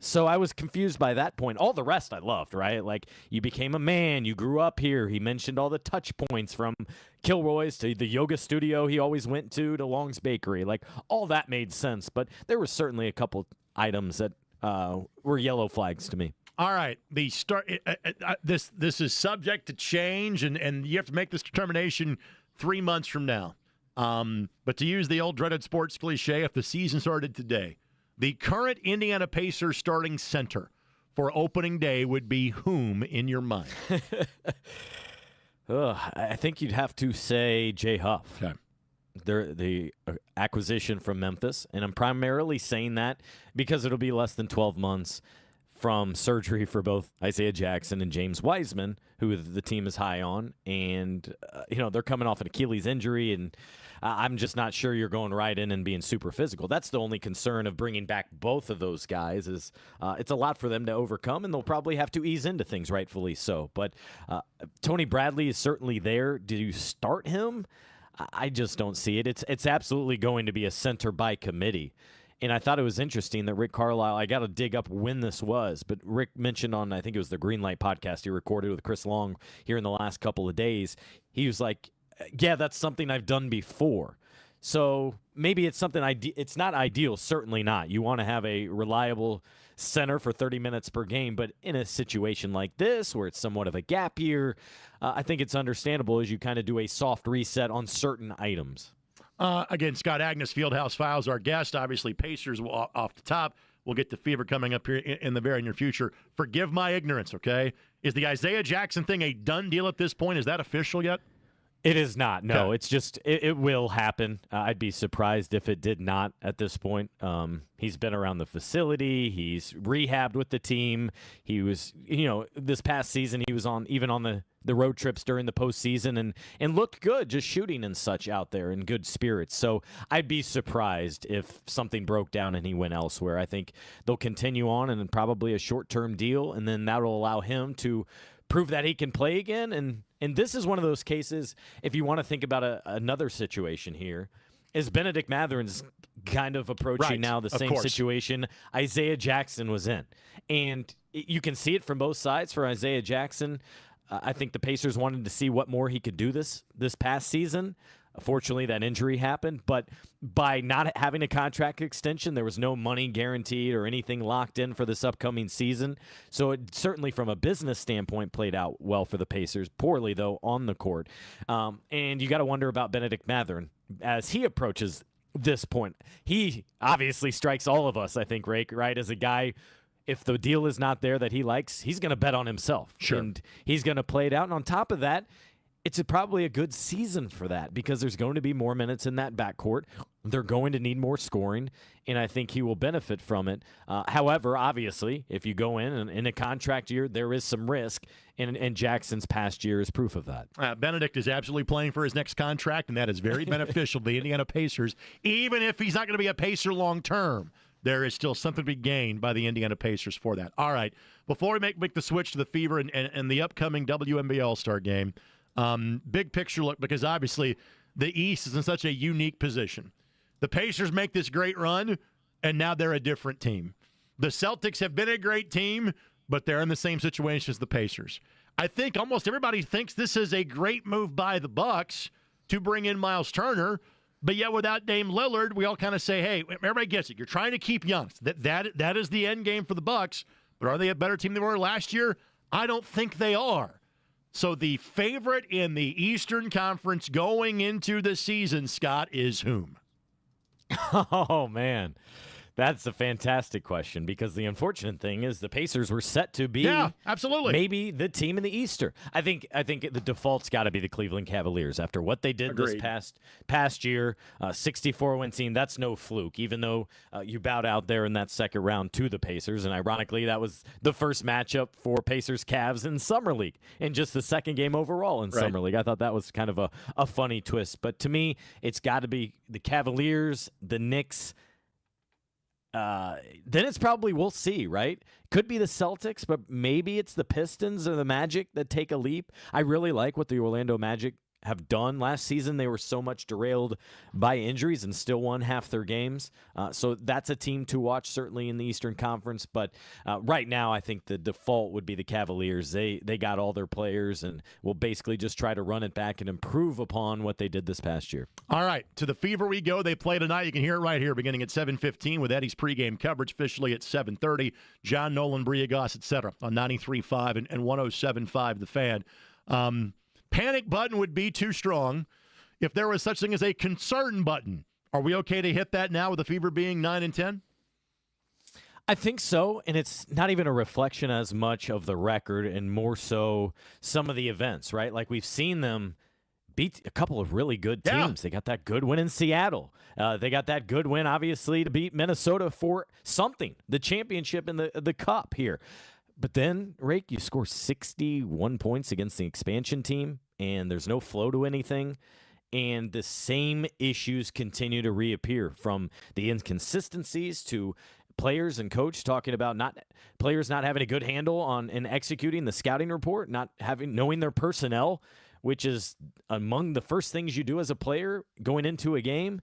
So I was confused by that point. All the rest I loved, right? Like, you became a man, you grew up here. He mentioned all the touch points from Kilroy's to the yoga studio he always went to Long's Bakery. Like, all that made sense, but there were certainly a couple items that were yellow flags to me. All right, this is subject to change, and you have to make this determination 3 months from now. But to use the old dreaded sports cliche, if the season started today, the current Indiana Pacers starting center for opening day would be whom in your mind? I think you'd have to say Jay Huff. Okay. The acquisition from Memphis, and I'm primarily saying that because it'll be less than 12 months from surgery for both Isaiah Jackson and James Wiseman, who the team is high on. And, they're coming off an Achilles injury, and I'm just not sure you're going right in and being super physical. That's the only concern of bringing back both of those guys is it's a lot for them to overcome, and they'll probably have to ease into things, rightfully so. But Tony Bradley is certainly there. Do you start him? I just don't see it. It's absolutely going to be a center by committee. And I thought it was interesting that Rick Carlisle, I got to dig up when this was, but Rick mentioned on, I think it was the Greenlight podcast he recorded with Chris Long here in the last couple of days, he was like, yeah, that's something I've done before. So maybe it's something it's not ideal, certainly not. You want to have a reliable center for 30 minutes per game, but in a situation like this where it's somewhat of a gap year, I think it's understandable as you kind of do a soft reset on certain items. Again, Scott Agnes, Fieldhouse Files, our guest. Obviously, Pacers off the top. We'll get to Fever coming up here in the very near future. Forgive my ignorance, okay? Is the Isaiah Jackson thing a done deal at this point? Is that official yet? It is not. No, Okay. It's just it will happen. I'd be surprised if it did not at this point. He's been around the facility. He's rehabbed with the team. He was, this past season he was on the road trips during the postseason and looked good, just shooting and such out there in good spirits. So I'd be surprised if something broke down and he went elsewhere. I think they'll continue on and probably a short-term deal, and then that'll allow him to prove that he can play again. And this is one of those cases, if you want to think about another situation here, is Benedict Mathurin's kind of approaching now the same situation Isaiah Jackson was in. And you can see it from both sides for Isaiah Jackson. I think the Pacers wanted to see what more he could do this past season. Fortunately, that injury happened, but by not having a contract extension, there was no money guaranteed or anything locked in for this upcoming season. So it certainly, from a business standpoint, played out well for the Pacers. Poorly, though, on the court. And you got to wonder about Benedict Mathurin as he approaches this point. He obviously strikes all of us, I think, right, as a guy. If the deal is not there that he likes, he's going to bet on himself. Sure. And he's going to play it out. And on top of that, it's probably a good season for that because there's going to be more minutes in that backcourt. They're going to need more scoring, and I think he will benefit from it. However, obviously, if you go in a contract year, there is some risk, and Jackson's past year is proof of that. Benedict is absolutely playing for his next contract, and that is very beneficial to the Indiana Pacers, even if he's not going to be a Pacer long term. There is still something to be gained by the Indiana Pacers for that. All right, before we make the switch to the Fever and the upcoming WNBA All-Star game, big picture look, because obviously the East is in such a unique position. The Pacers make this great run, and now they're a different team. The Celtics have been a great team, but they're in the same situation as the Pacers. I think almost everybody thinks this is a great move by the Bucks to bring in Miles Turner, but yet without Dame Lillard, we all kind of say, hey, everybody gets it. You're trying to keep Giannis. That is the end game for the Bucks, but are they a better team than they were last year? I don't think they are. So the favorite in the Eastern Conference going into the season, Scott, is whom? Oh, man. That's a fantastic question because the unfortunate thing is the Pacers were set to be absolutely maybe the team in the Easter. I think the default's got to be the Cleveland Cavaliers after what they did this past year. 64-win team, that's no fluke, even though you bowed out there in that second round to the Pacers. And ironically, that was the first matchup for Pacers-Cavs in Summer League and just the second game overall in Summer League. I thought that was kind of a funny twist. But to me, it's got to be the Cavaliers, the Knicks. Then it's probably, we'll see, right? Could be the Celtics, but maybe it's the Pistons or the Magic that take a leap. I really like what the Orlando Magic have done last season. They were so much derailed by injuries and still won half their games. So that's a team to watch, certainly in the Eastern Conference. But right now, I think the default would be the Cavaliers. They got all their players and will basically just try to run it back and improve upon what they did this past year. All right, to the Fever we go. They play tonight. You can hear it right here, beginning at 7:15 with Eddie's pregame coverage, officially at 7:30. John Nolan, Briagos, etc. on 93.5 and 107.5 The Fan. Panic button would be too strong. If there was such thing as a concern button, are we okay to hit that now with the Fever being 9-10? I think so, and it's not even a reflection as much of the record and more so some of the events, right? Like we've seen them beat a couple of really good Yeah. teams. They got that good win in Seattle. They got that good win, obviously, to beat Minnesota for something, the championship in the cup here. But then, Rake, you score 61 points against the expansion team, and there's no flow to anything. And the same issues continue to reappear, from the inconsistencies to players and coach talking about players not having a good handle on and executing the scouting report, not knowing their personnel, which is among the first things you do as a player going into a game.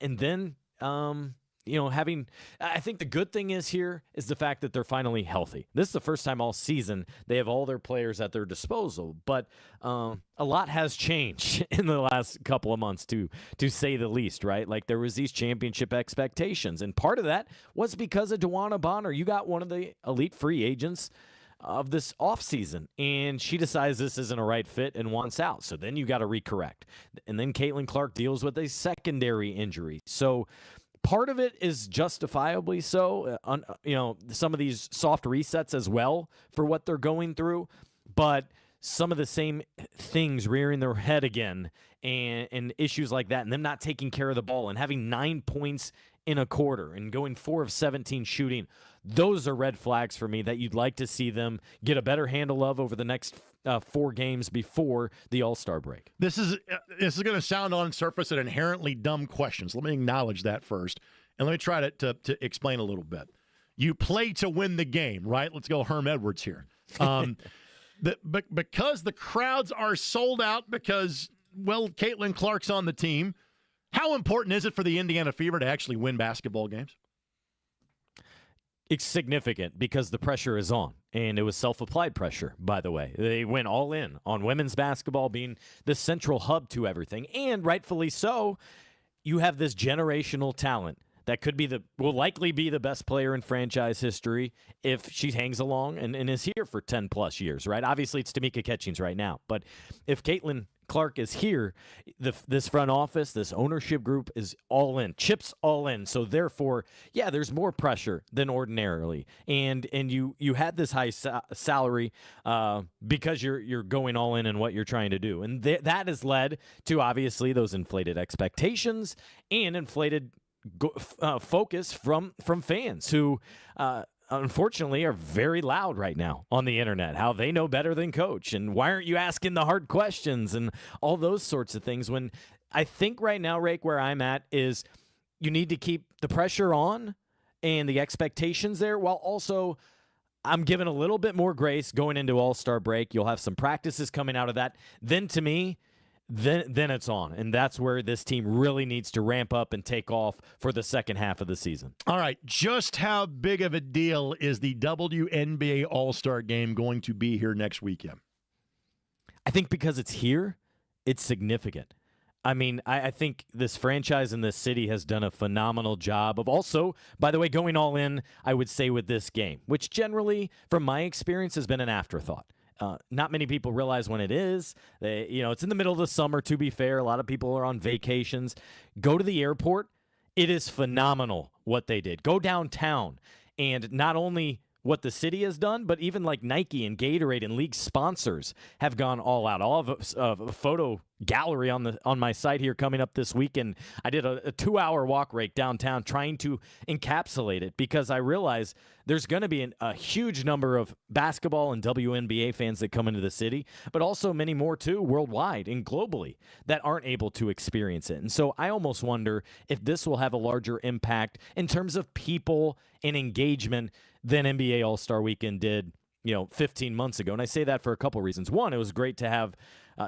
And then, I think the good thing is the fact that they're finally healthy. This is the first time all season they have all their players at their disposal, but a lot has changed in the last couple of months, to say the least, right? Like, there was these championship expectations, and part of that was because of Dewana Bonner. You got one of the elite free agents of this offseason, and she decides this isn't a right fit and wants out. So then you got to recorrect. And then Caitlin Clark deals with a secondary injury. So part of it is justifiably so, some of these soft resets as well for what they're going through, but some of the same things rearing their head again, and issues like that, and them not taking care of the ball and having 9 points in a quarter and going 4 of 17 shooting. Those are red flags for me that you'd like to see them get a better handle of over the next 4 games before the All-Star break. This is going to sound on surface an inherently dumb questions. Let me acknowledge that first, and let me try to explain a little bit. You play to win the game, right? Let's go Herm Edwards here. Because the crowds are sold out because, well, Caitlin Clark's on the team, how important is it for the Indiana Fever to actually win basketball games? It's significant because the pressure is on, and it was self-applied pressure, by the way. They went all in on women's basketball being the central hub to everything, and rightfully so. You have this generational talent that will likely be the best player in franchise history if she hangs along and is here for 10-plus years, right? Obviously, it's Tamika Catchings right now, but if Caitlin Clark is here, this front office, this ownership group is all in, chips all in. So therefore, yeah, there's more pressure than ordinarily, and you had this high salary because you're going all in what you're trying to do, and that has led to obviously those inflated expectations and inflated focus from fans who unfortunately are very loud right now on the internet, how they know better than coach, and why aren't you asking the hard questions and all those sorts of things. When I think right now, Rake, where I'm at is you need to keep the pressure on and the expectations there, while also I'm giving a little bit more grace going into All-Star break. You'll have some practices coming out of that. Then to me, then it's on, and that's where this team really needs to ramp up and take off for the second half of the season. All right, just how big of a deal is the WNBA All-Star Game going to be here next weekend? I think because it's here, it's significant. I mean, I think this franchise in this city has done a phenomenal job of also, by the way, going all in, I would say, with this game, which generally, from my experience, has been an afterthought. Not many people realize when it is. It's in the middle of the summer, to be fair. A lot of people are on vacations. Go to the airport. It is phenomenal what they did. Go downtown, and not only what the city has done, but even like Nike and Gatorade and league sponsors have gone all out. I'll have a photo gallery on my site here coming up this weekend. I did a 2-hour walk rake downtown trying to encapsulate it because I realize there's going to be a huge number of basketball and WNBA fans that come into the city, but also many more too worldwide and globally that aren't able to experience it. And so I almost wonder if this will have a larger impact in terms of people and engagement than NBA All-Star Weekend did, 15 months ago. And I say that for a couple reasons. One, it was great to have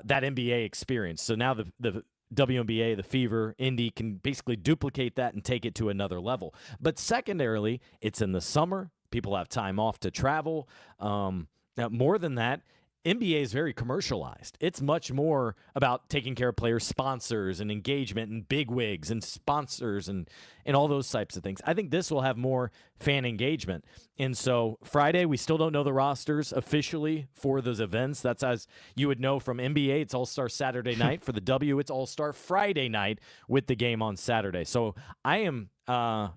that NBA experience. So now the WNBA, the Fever, Indy can basically duplicate that and take it to another level. But secondarily, it's in the summer. People have time off to travel. Now, more than that, NBA is very commercialized. It's much more about taking care of players' sponsors and engagement and bigwigs and sponsors and all those types of things. I think this will have more fan engagement. And so Friday, we still don't know the rosters officially for those events. That's as you would know from NBA. It's All-Star Saturday night. For the W, it's All-Star Friday night with the game on Saturday. So I am I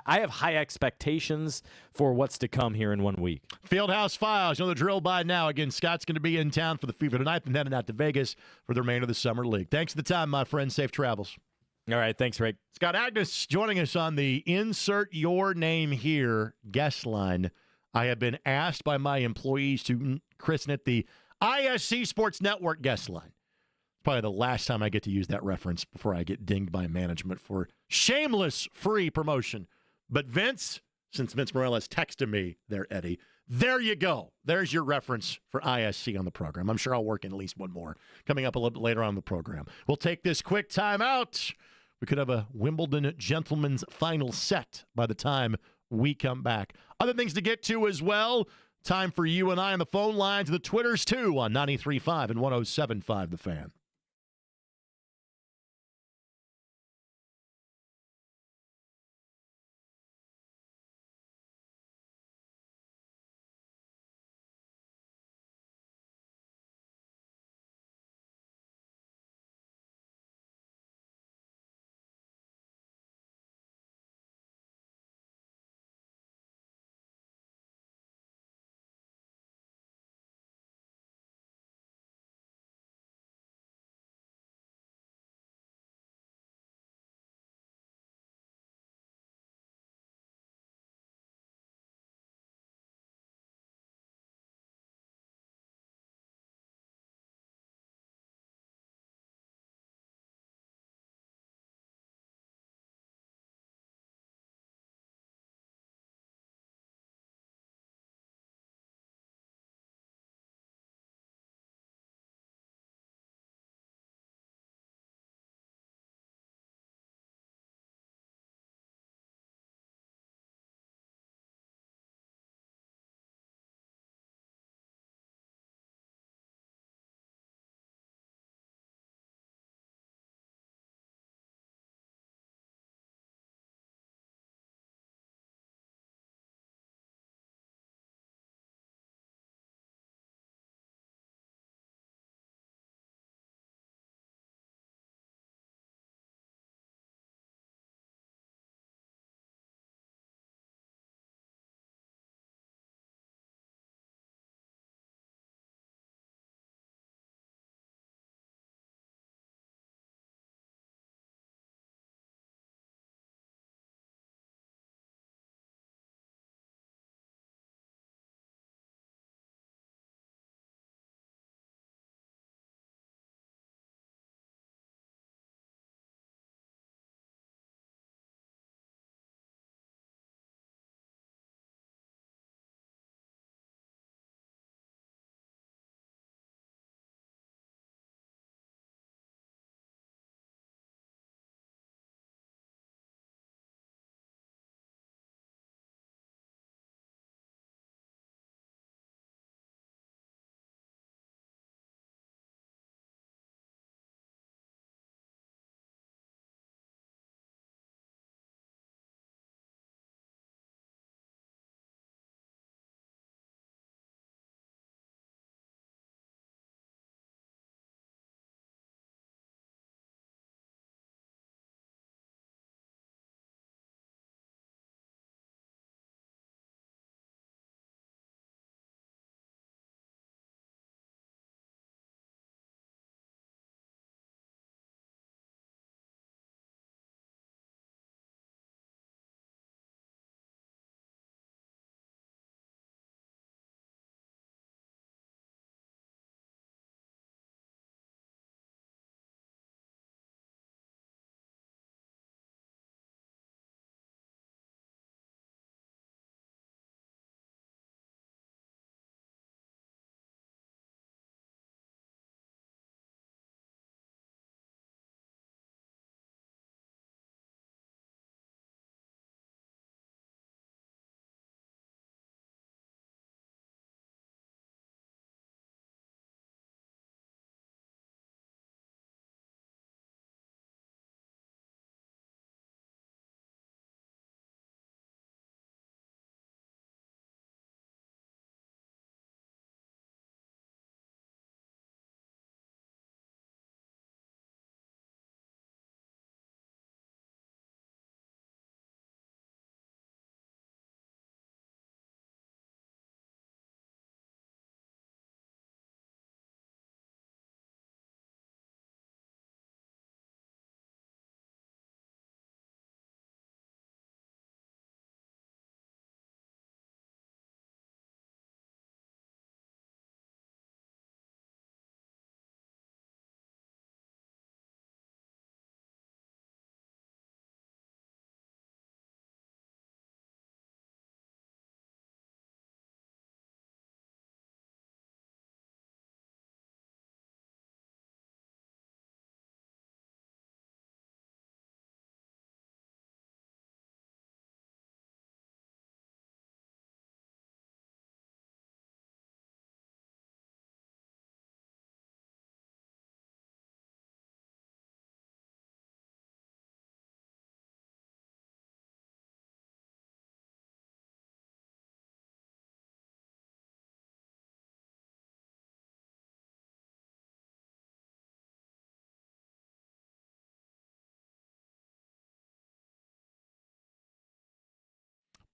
have high expectations for what's to come here in 1 week. Fieldhouse Files, you know the drill by now. Again, Scott's going to be in town for the Fever tonight and heading out to Vegas for the remainder of the Summer League. Thanks for the time, my friend. Safe travels. All right, thanks, Rick. Scott Agnes joining us on the Insert Your Name Here guest line. I have been asked by my employees to christen it the ISC Sports Network guest line. Probably the last time I get to use that reference before I get dinged by management for shameless free promotion. But Vince, since Vince Morales texted me there, Eddie, there you go. There's your reference for ISC on the program. I'm sure I'll work in at least one more coming up a little bit later on in the program. We'll take this quick time out. We could have a Wimbledon gentleman's final set by the time we come back. Other things to get to as well. Time for you and I on the phone lines, the Twitters too, on 93.5 and 107.5 The Fan.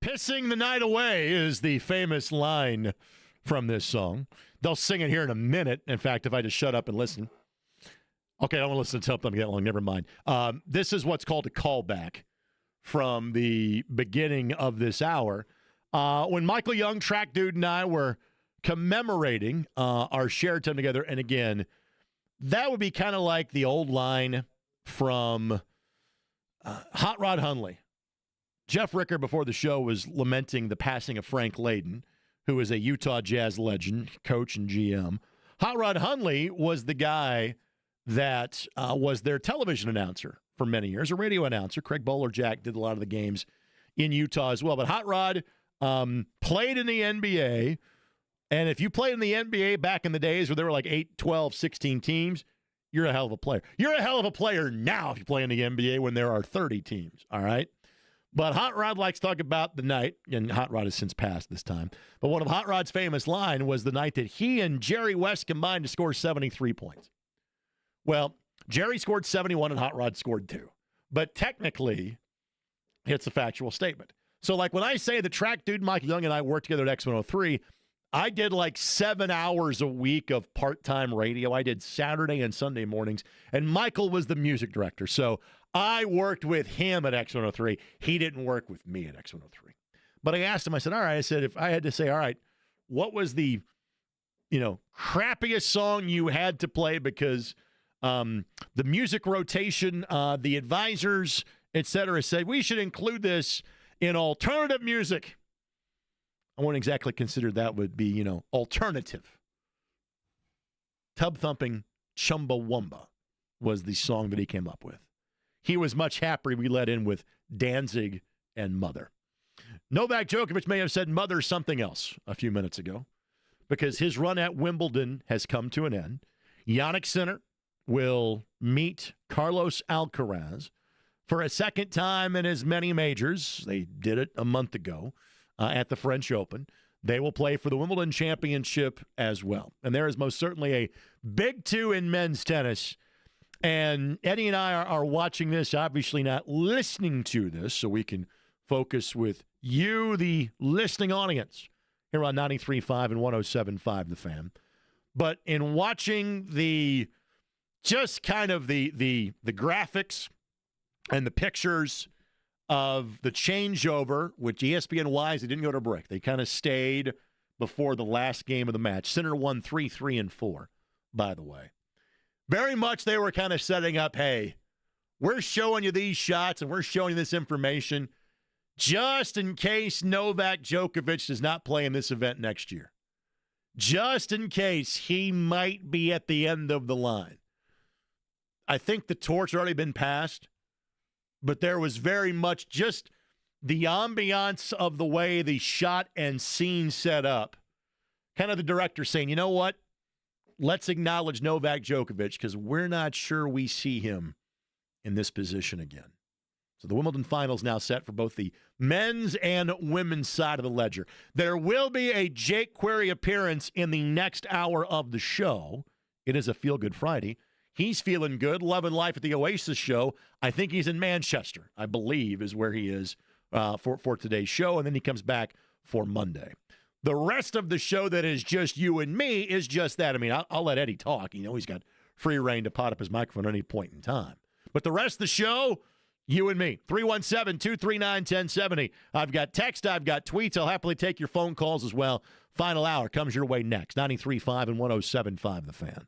Pissing the night away is the famous line from this song. They'll sing it here in a minute. In fact, if I just shut up and listen. Okay, I don't want to listen to them get long. Never mind. This is what's called a callback from the beginning of this hour. When Michael Young, Track Dude, and I were commemorating our shared time together, and again, that would be kind of like the old line from Hot Rod Hundley. Jeff Ricker, before the show, was lamenting the passing of Frank Layden, who is a Utah Jazz legend, coach and GM. Hot Rod Hundley was the guy that was their television announcer for many years, a radio announcer. Craig Bowler-Jack did a lot of the games in Utah as well. But Hot Rod played in the NBA, and if you played in the NBA back in the days where there were like 8, 12, 16 teams, you're a hell of a player. You're a hell of a player now if you play in the NBA when there are 30 teams, all right? But Hot Rod likes to talk about the night, and Hot Rod has since passed this time, but one of Hot Rod's famous line was the night that he and Jerry West combined to score 73 points. Well, Jerry scored 71 and Hot Rod scored 2. But technically, it's a factual statement. So, like when I say the Track Dude, Mike Young, and I worked together at X103, I did like 7 hours a week of part-time radio. I did Saturday and Sunday mornings, and Michael was the music director. So I worked with him at X103. He didn't work with me at X103. But I asked him, I said, all right, I said, if I had to say, all right, what was the, crappiest song you had to play because the music rotation, the advisors, et cetera, said we should include this in alternative music. I wouldn't exactly consider that would be, alternative. Tub Thumping Chumbawamba was the song that he came up with. He was much happier we let in with Danzig and Mother. Novak Djokovic may have said Mother something else a few minutes ago because his run at Wimbledon has come to an end. Jannik Sinner will meet Carlos Alcaraz for a second time in as many majors. They did it a month ago at the French Open. They will play for the Wimbledon Championship as well. And there is most certainly a big two in men's tennis. And Eddie and I are watching this, obviously not listening to this, so we can focus with you, the listening audience, here on 93.5 and 107.5 The Fan. But in watching the graphics and the pictures of the changeover, which ESPN wisely didn't go to break. They kind of stayed before the last game of the match. Sinner won 3-3-4, by the way. Very much they were kind of setting up, hey, we're showing you these shots and we're showing you this information just in case Novak Djokovic does not play in this event next year. Just in case he might be at the end of the line. I think the torch had already been passed, but there was very much just the ambiance of the way the shot and scene set up. Kind of the director saying, you know what? Let's acknowledge Novak Djokovic because we're not sure we see him in this position again. So the Wimbledon finals now set for both the men's and women's side of the ledger. There will be a Jake Query appearance in the next hour of the show. It is a Feel Good Friday. He's feeling good, loving life at the Oasis show. I think he's in Manchester, I believe, is where he is for today's show, and then he comes back for Monday. The rest of the show that is just you and me is just that. I mean, I'll let Eddie talk. He's got free reign to pot up his microphone at any point in time. But the rest of the show, you and me. 317-239-1070. I've got text. I've got tweets. I'll happily take your phone calls as well. Final hour comes your way next. 93.5 and 107.5 The Fan.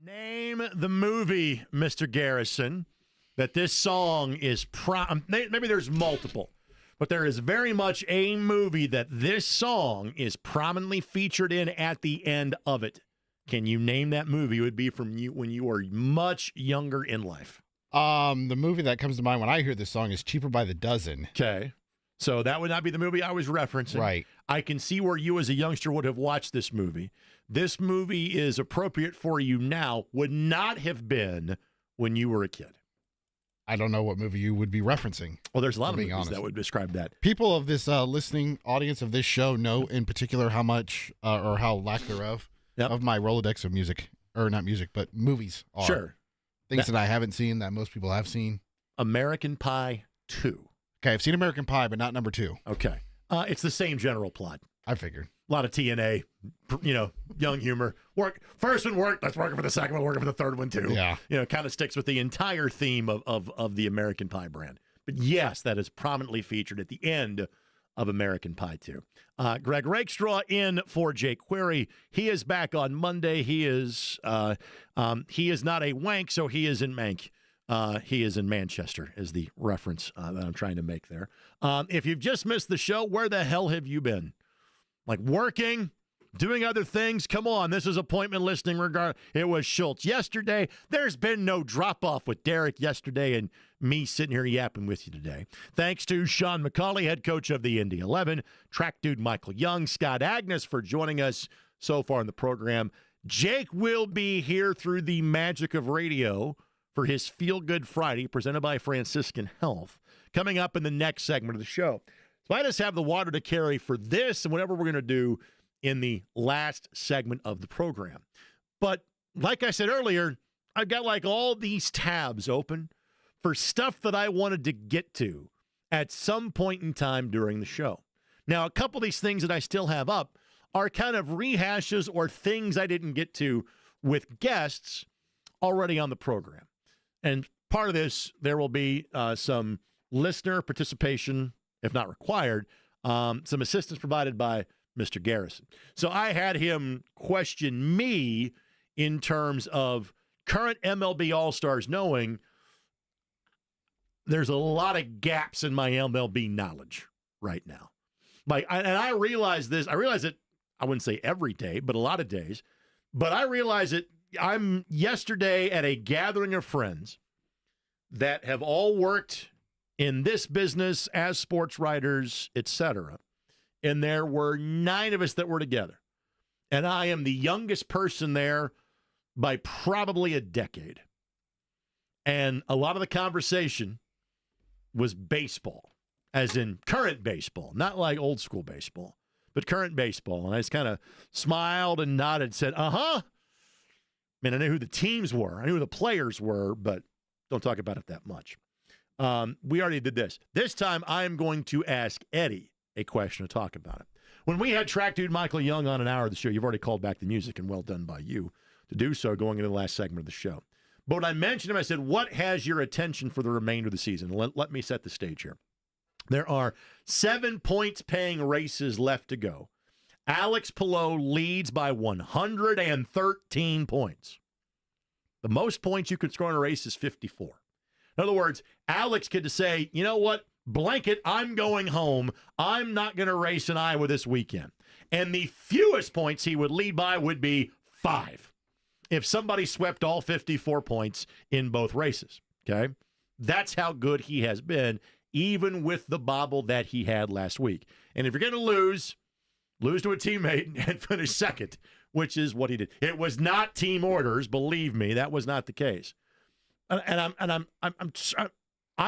Name the movie, Mr. Garrison, that this song is maybe there's multiple, but there is very much a movie that this song is prominently featured in at the end of it. Can you name that movie? It would be from you when you were much younger in life. The movie that comes to mind when I hear this song is Cheaper by the Dozen. Okay. So that would not be the movie I was referencing. Right. I can see where you as a youngster would have watched this movie. This movie is appropriate for you now, would not have been when you were a kid. I don't know what movie you would be referencing. Well, there's a lot of being movies honest. that would describe that. People of this listening audience of this show know in particular how much or how lack thereof of my Rolodex of music, or not music, but movies are. Sure. Things that I haven't seen that most people have seen. American Pie 2. Okay, I've seen American Pie, but not number 2. Okay. It's the same general plot. I figured. A lot of TNA, young humor. First one worked. Let's work for the second one. Working for the third one too. Yeah. Kind of sticks with the entire theme of the American Pie brand. But yes, that is prominently featured at the end of American Pie 2. Greg Rakestraw in for Jake Query. He is back on Monday. He is not a wank, so he is in Mank. He is in Manchester, is the reference that I'm trying to make there. If you've just missed the show, where the hell have you been? Like working, doing other things? Come on, this is appointment listening. It was Schultz yesterday. There's been no drop-off with Derek yesterday and me sitting here yapping with you today. Thanks to Sean McCauley, head coach of the Indy 11, track dude Michael Young, Scott Agnes for joining us so far in the program. Jake will be here through the magic of radio for his Feel Good Friday, presented by Franciscan Health, coming up in the next segment of the show. So I just have the water to carry for this and whatever we're going to do in the last segment of the program. But like I said earlier, I've got like all these tabs open for stuff that I wanted to get to at some point in time during the show. Now, a couple of these things that I still have up are kind of rehashes or things I didn't get to with guests already on the program. And part of this, there will be some listener participation, if not required, some assistance provided by Mr. Garrison. So I had him question me in terms of current MLB All-Stars, knowing there's a lot of gaps in my MLB knowledge right now. And I realize this. I realize it, I wouldn't say every day, but a lot of days. But I realize it. I'm yesterday at a gathering of friends that have all worked in this business as sports writers, etc. And there were 9 of us that were together. And I am the youngest person there by probably a decade. And a lot of the conversation was baseball, as in current baseball, not like old school baseball, but current baseball. And I just kind of smiled and nodded, said, uh-huh. I mean, I knew who the teams were. I knew who the players were, but don't talk about it that much. We already did this. This time, I am going to ask Eddie a question to talk about it. When we had track dude Michael Young on an hour of the show, you've already called back the music, and well done by you to do so going into the last segment of the show. But when I mentioned him, I said, what has your attention for the remainder of the season? Let me set the stage here. There are 7 points-paying races left to go. Alex Pillow leads by 113 points. The most points you could score in a race is 54. In other words, Alex could say, you know what, blanket, I'm going home. I'm not going to race in Iowa this weekend. And the fewest points he would lead by would be 5 if somebody swept all 54 points in both races, okay? That's how good he has been, even with the bobble that he had last week. And if you're going to lose to a teammate and finish second, which is what he did. It was not team orders, believe me, that was not the case. I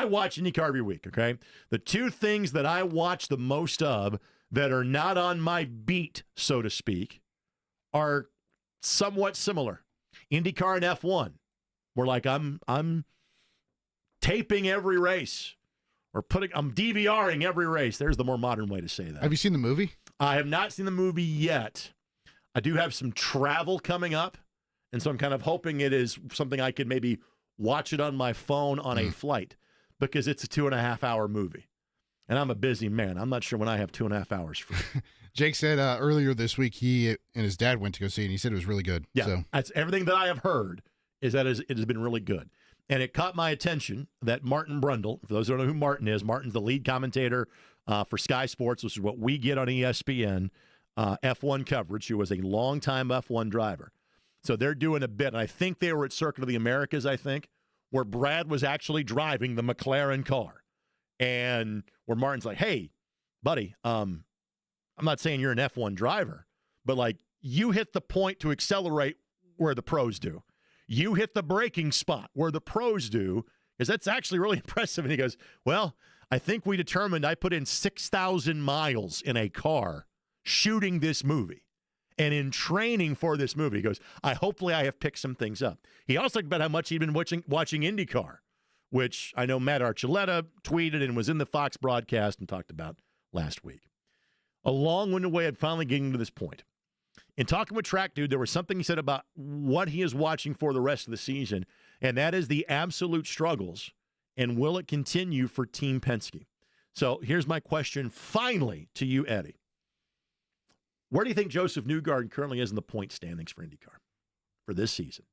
watch IndyCar every week, okay? The 2 things that I watch the most of that are not on my beat, so to speak, are somewhat similar. IndyCar and F1. We're like, I'm taping every race, or I'm DVRing every race. There's the more modern way to say that. Have you seen the movie? I have not seen the movie yet. I do have some travel coming up, and so I'm kind of hoping it is something I could maybe watch it on my phone on a flight, because it's a 2.5-hour movie. And I'm a busy man. I'm not sure when I have 2.5 hours free. Jake said earlier this week he and his dad went to go see it, and he said it was really good. Yeah, So. that's everything that I have heard is that it has been really good. And it caught my attention that Martin Brundle, for those who don't know who Martin is, Martin's the lead commentator for Sky Sports, which is what we get on ESPN, F1 coverage, who was a longtime F1 driver. So they're doing a bit, and I think they were at Circuit of the Americas, where Brad was actually driving the McLaren car. And where Martin's like, hey, buddy, I'm not saying you're an F1 driver, but like you hit the point to accelerate where the pros do. You hit the braking spot where the pros do, because that's actually really impressive. And he goes, well, I think we determined I put in 6,000 miles in a car shooting this movie and in training for this movie. He goes, hopefully I have picked some things up. He also talked about how much he'd been watching IndyCar, which I know Matt Archuleta tweeted and was in the Fox broadcast and talked about last week. A long-winded way of finally getting to this point. In talking with Track Dude, there was something he said about what he is watching for the rest of the season, and that is the absolute struggles, and will it continue for Team Penske? So here's my question finally to you, Eddie. Where do you think Joseph Newgarden currently is in the point standings for IndyCar for this season?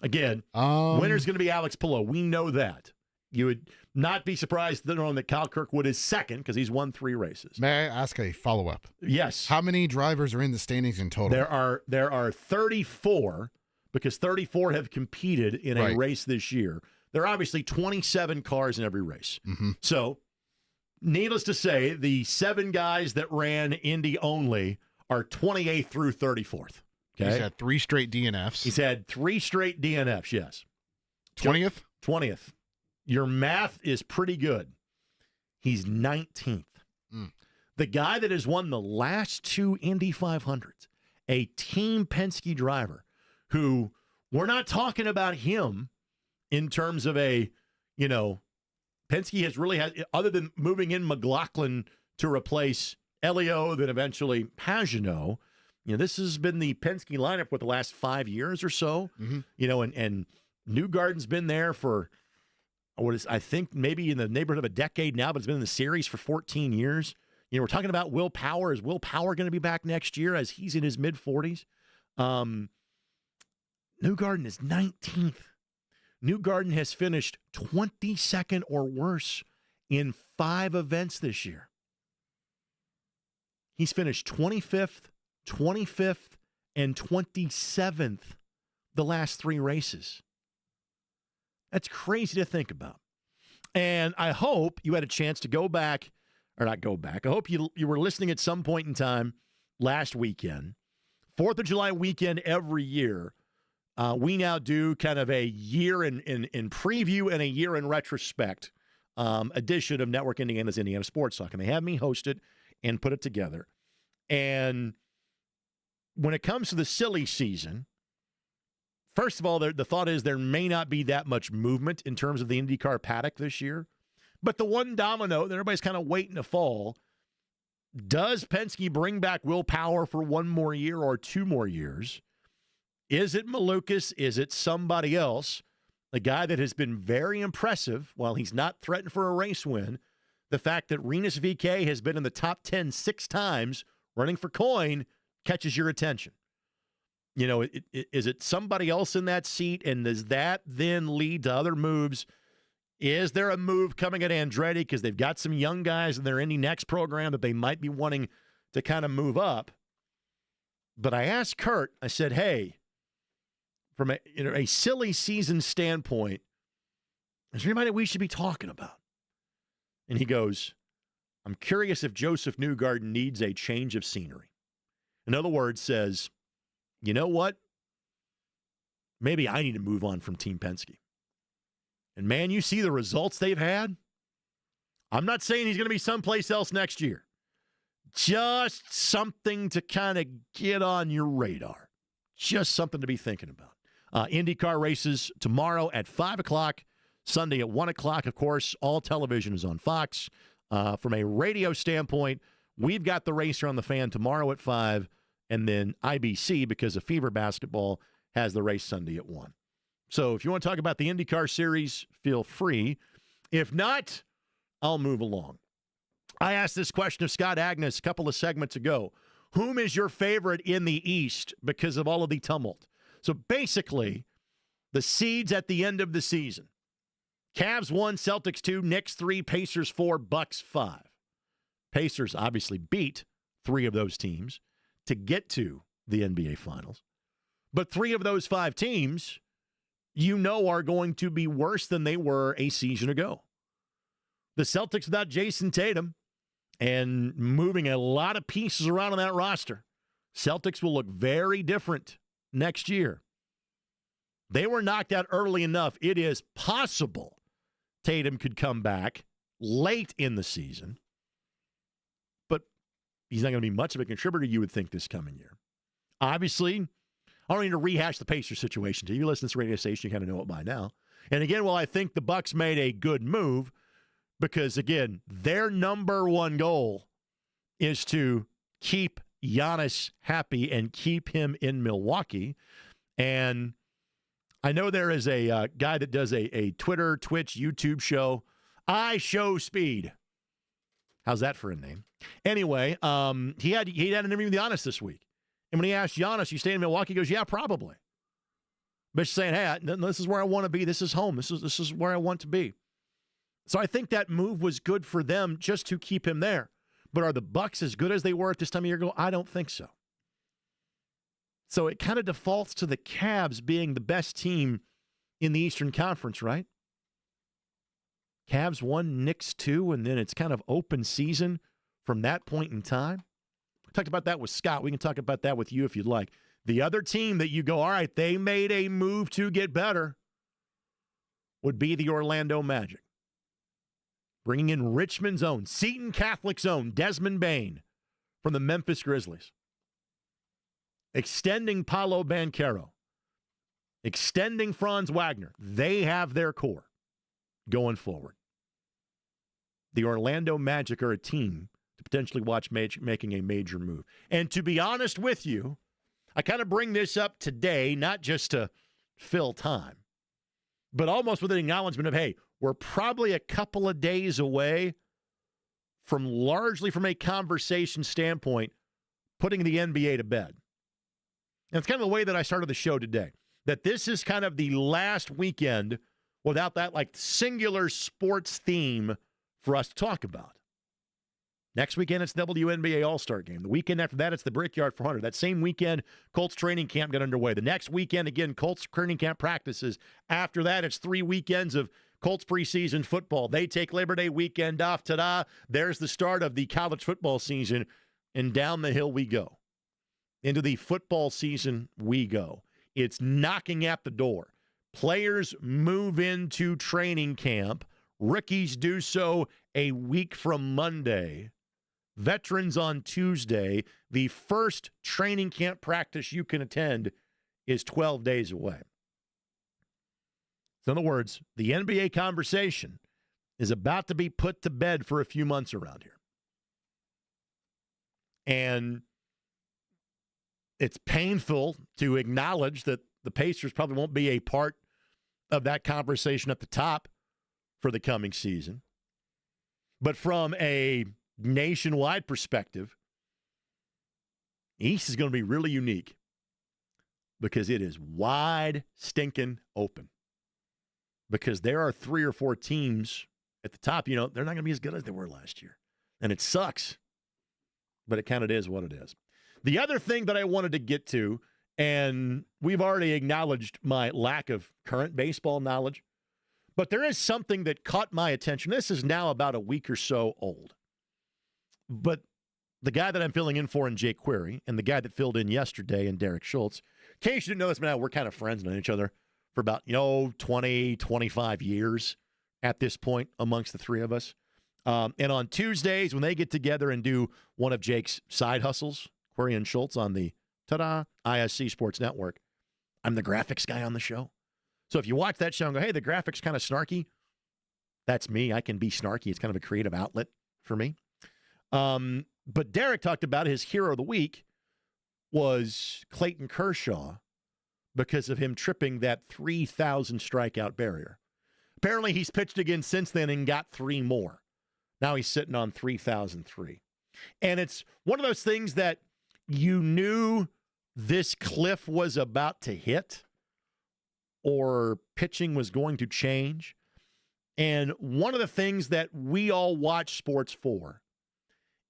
Again, winner's going to be Alex Palou. We know that. You would not be surprised to know that Kyle Kirkwood is second because he's won 3 races. May I ask a follow-up? Yes. How many drivers are in the standings in total? There are 34 because 34 have competed in a race this year. There are obviously 27 cars in every race. Mm-hmm. So, needless to say, the 7 guys that ran Indy only are 28th through 34th. Okay? He's had 3 straight DNFs. He's had 3 straight DNFs, yes. 20th? 20th. Your math is pretty good. He's 19th. The guy that has won the last 2 Indy 500s, a Team Penske driver, who we're not talking about him in terms of Penske has really had, other than moving in McLaughlin to replace Elio, then eventually Pagenaud, this has been the Penske lineup for the last 5 years or so. Mm-hmm. And Newgarden's been there for, I think maybe in the neighborhood of a decade now, but it's been in the series for 14 years. We're talking about Will Power. Is Will Power going to be back next year as he's in his mid-40s? Newgarden is 19th. Newgarden has finished 22nd or worse in 5 events this year. He's finished 25th, 25th, and 27th the last 3 races. That's crazy to think about. And I hope you had a chance to go back, or not go back. I hope you were listening at some point in time last weekend. 4th of July weekend every year, we now do kind of a year in preview and a year in retrospect edition of Network Indiana's Indiana Sports Talk. And they have me host it and put it together. And when it comes to the silly season, first of all, the thought is there may not be that much movement in terms of the IndyCar paddock this year. But the one domino that everybody's kind of waiting to fall, does Penske bring back Will Power for 1 more year or 2 more years? Is it Malukas? Is it somebody else? A guy that has been very impressive while he's not threatened for a race win. The fact that Rinus VeeKay has been in the top 10 6 times running for coin catches your attention. Is it somebody else in that seat, and does that then lead to other moves? Is there a move coming at Andretti because they've got some young guys in their Indy Next program that they might be wanting to kind of move up? But I asked Kurt, I said, hey, from a silly season standpoint, is there anybody we should be talking about? And he goes, I'm curious if Joseph Newgarden needs a change of scenery. In other words, says, you know what? Maybe I need to move on from Team Penske. And, man, you see the results they've had? I'm not saying he's going to be someplace else next year. Just something to kind of get on your radar. Just something to be thinking about. IndyCar races tomorrow at 5 o'clock, Sunday at 1 o'clock. Of course, all television is on Fox. From a radio standpoint, we've got the Racer on the Fan tomorrow at 5, and then IBC, because of Fever Basketball, has the race Sunday at 1. So if you want to talk about the IndyCar series, feel free. If not, I'll move along. I asked this question of Scott Agnes a couple of segments ago. Whom is your favorite in the East because of all of the tumult? So basically, the seeds at the end of the season. Cavs 1, Celtics 2, Knicks 3, Pacers 4, Bucks 5. Pacers obviously beat 3 of those teams to get to the NBA Finals. But 3 of those 5 teams, are going to be worse than they were a season ago. The Celtics without Jason Tatum and moving a lot of pieces around on that roster. Celtics will look very different next year. They were knocked out early enough. It is possible Tatum could come back late in the season, but he's not going to be much of a contributor, you would think, this coming year. Obviously, I don't need to rehash the Pacers situation to you. Listen to this radio station, you kind of know it by now. And again, I think the Bucks made a good move because, again, their number one goal is to keep Giannis happy and keep him in Milwaukee. And I know there is a guy that does a Twitter, Twitch, YouTube show. I Show Speed. How's that for a name? Anyway, he had an interview with Giannis this week. And when he asked Giannis, you stay in Milwaukee? He goes, yeah, probably. But he's saying, hey, this is where I want to be. This is home. This is where I want to be. So I think that move was good for them just to keep him there. But are the Bucks as good as they were at this time of year ago? I don't think so. So it kind of defaults to the Cavs being the best team in the Eastern Conference, right? Cavs 1, Knicks 2, and then it's kind of open season from that point in time. We talked about that with Scott. We can talk about that with you if you'd like. The other team that you go, all right, they made a move to get better, would be the Orlando Magic. Bringing in Richmond's own, Seton Catholic's own, Desmond Bane from the Memphis Grizzlies. Extending Paolo Banchero. Extending Franz Wagner. They have their core going forward. The Orlando Magic are a team to potentially watch making a major move. And to be honest with you, I kind of bring this up today, not just to fill time, but almost with an acknowledgement of, hey, we're probably a couple of days away from largely from a conversation standpoint, putting the NBA to bed. And it's kind of the way that I started the show today, that this is kind of the last weekend without that like singular sports theme for us to talk about. Next weekend, it's WNBA All-Star Game. The weekend after that, it's the Brickyard 400. That same weekend, Colts training camp got underway. The next weekend, again, Colts training camp practices. After that, it's 3 weekends of Colts preseason football. They take Labor Day weekend off. Ta-da! There's the start of the college football season, and down the hill we go. Into the football season we go. It's knocking at the door. Players move into training camp. Rookies do so a week from Monday. Veterans on Tuesday. The first training camp practice you can attend is 12 days away. So in other words, the NBA conversation is about to be put to bed for a few months around here. And it's painful to acknowledge that the Pacers probably won't be a part of that conversation at the top for the coming season. But from a nationwide perspective, East is going to be really unique because it is wide stinking open. Because there are 3 or 4 teams at the top, they're not going to be as good as they were last year. And it sucks, but it kind of is what it is. The other thing that I wanted to get to, and we've already acknowledged my lack of current baseball knowledge, but there is something that caught my attention. This is now about a week or so old. But the guy that I'm filling in for in Jake Query and the guy that filled in yesterday in Derek Schultz, in case you didn't know this, man, we're kind of friends and each other for about, 20, 25 years at this point amongst the three of us. And on Tuesdays, when they get together and do one of Jake's side hustles, Query and Schultz on the ISC Sports Network, I'm the graphics guy on the show. So if you watch that show and go, hey, the graphics kind of snarky, that's me. I can be snarky. It's kind of a creative outlet for me. But Derek talked about his hero of the week was Clayton Kershaw because of him tripping that 3,000 strikeout barrier. Apparently he's pitched again since then and got 3 more. Now he's sitting on 3,003. And it's one of those things that you knew this cliff was about to hit or pitching was going to change. And one of the things that we all watch sports for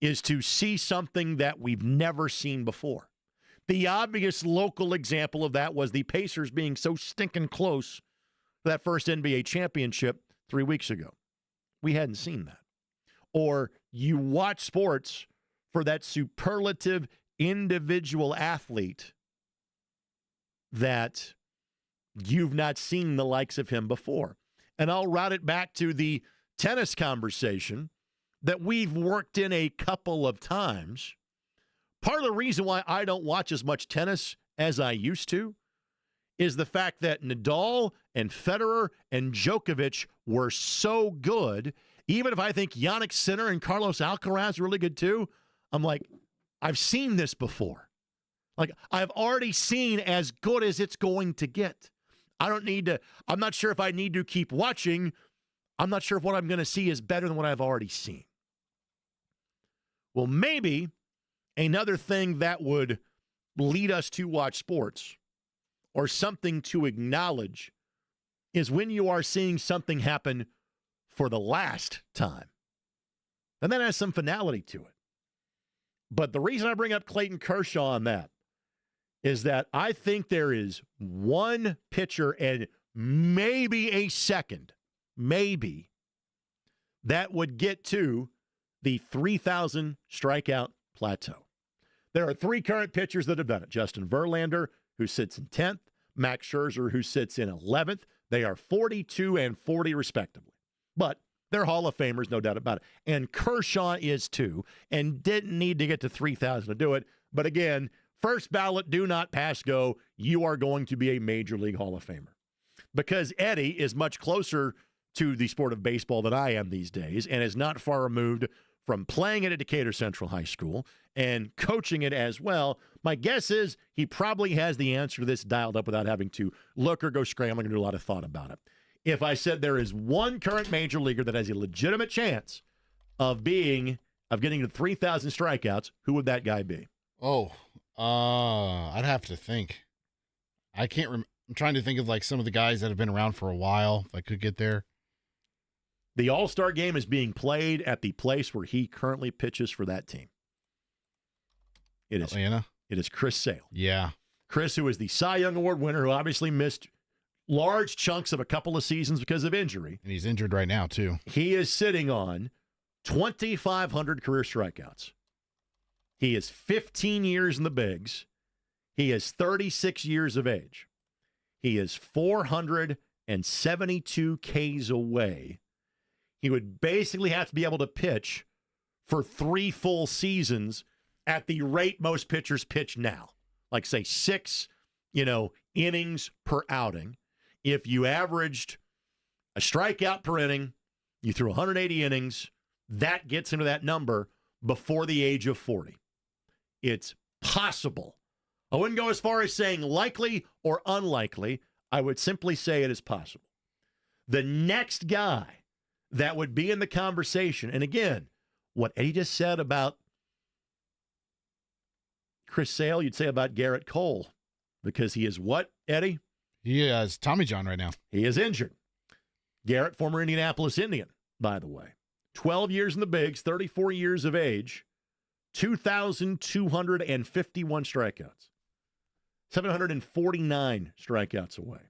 is to see something that we've never seen before. The obvious local example of that was the Pacers being so stinking close to that first NBA championship 3 weeks ago. We hadn't seen that. Or you watch sports for that superlative individual athlete that you've not seen the likes of him before. And I'll route it back to the tennis conversation that we've worked in a couple of times. Part of the reason why I don't watch as much tennis as I used to is the fact that Nadal and Federer and Djokovic were so good. Even if I think Jannik Sinner and Carlos Alcaraz are really good too, I'm like, I've seen this before. Like, I've already seen as good as it's going to get. I'm not sure if I need to keep watching. I'm not sure if what I'm going to see is better than what I've already seen. Well, maybe another thing that would lead us to watch sports or something to acknowledge is when you are seeing something happen for the last time. And that has some finality to it. But the reason I bring up Clayton Kershaw on that is that I think there is one pitcher and maybe a second, maybe, that would get to the 3,000 strikeout plateau. There are 3 current pitchers that have done it. Justin Verlander, who sits in 10th, Max Scherzer, who sits in 11th. They are 42 and 40 respectively. But they're Hall of Famers, no doubt about it. And Kershaw is too, and didn't need to get to 3,000 to do it. But again, first ballot, do not pass go. You are going to be a Major League Hall of Famer. Because Eddie is much closer to the sport of baseball than I am these days and is not far removed from playing it at Decatur Central High School and coaching it as well. My guess is he probably has the answer to this dialed up without having to look or go scrambling and do a lot of thought about it. If I said there is one current major leaguer that has a legitimate chance of getting to 3,000 strikeouts, who would that guy be? I'd have to think. I'm trying to think of like some of the guys that have been around for a while, if I could get there. The All-Star game is being played at the place where he currently pitches for that team. It is Atlanta. It is Chris Sale. Yeah. Chris, who is the Cy Young Award winner, who obviously missed large chunks of a couple of seasons because of injury. And he's injured right now, too. He is sitting on 2,500 career strikeouts. He is 15 years in the bigs. He is 36 years of age. He is 472 Ks away. He would basically have to be able to pitch for 3 full seasons at the rate most pitchers pitch now. Like, say, 6, innings per outing. If you averaged a strikeout per inning, you threw 180 innings, that gets into that number before the age of 40. It's possible. I wouldn't go as far as saying likely or unlikely. I would simply say it is possible. The next guy that would be in the conversation, and again, what Eddie just said about Chris Sale, you'd say about Garrett Cole, because he is what, Eddie? He has Tommy John right now. He is injured. Garrett, former Indianapolis Indian, by the way. 12 years in the bigs, 34 years of age, 2,251 strikeouts, 749 strikeouts away.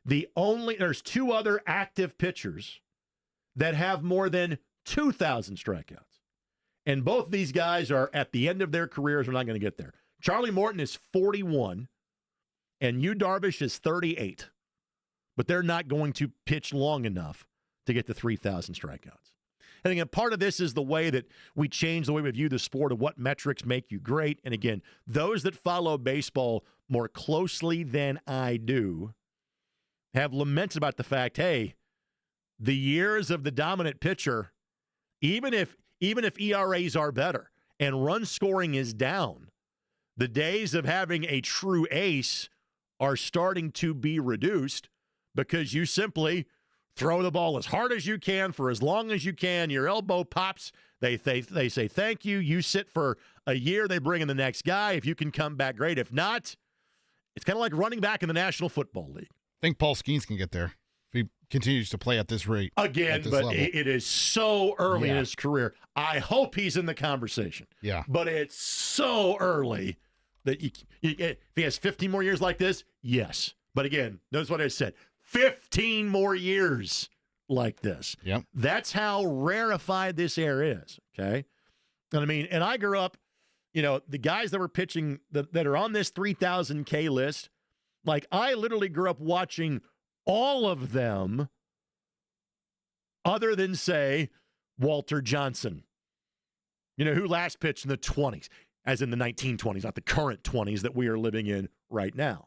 There's 2 other active pitchers that have more than 2,000 strikeouts. And both these guys are at the end of their careers. We're not going to get there. Charlie Morton is 41, and Yu Darvish is 38. But they're not going to pitch long enough to get to 3,000 strikeouts. And again, part of this is the way that we change the way we view the sport of what metrics make you great. And again, those that follow baseball more closely than I do have lamented about the fact, hey, the years of the dominant pitcher, even if ERAs are better and run scoring is down, the days of having a true ace are starting to be reduced because you simply Throw the ball as hard as you can for as long as you can. Your elbow pops. They say thank you. You sit for a year. They bring in the next guy. If you can come back, great. If not, it's kind of like running back in the National Football League. I think Paul Skeens can get there if he continues to play at this rate. Again, this but level. it is so early in his career. I hope he's in the conversation. Yeah. But it's so early that if he has 15 more years like this, yes. But again, notice what I said. 15 more years like this. Yep. That's how rarefied this air is, okay? And I mean, and I grew up, the guys that were pitching that are on this 3,000K list, like I literally grew up watching all of them other than, say, Walter Johnson, who last pitched in the 20s, as in the 1920s, not the current 20s that we are living in right now.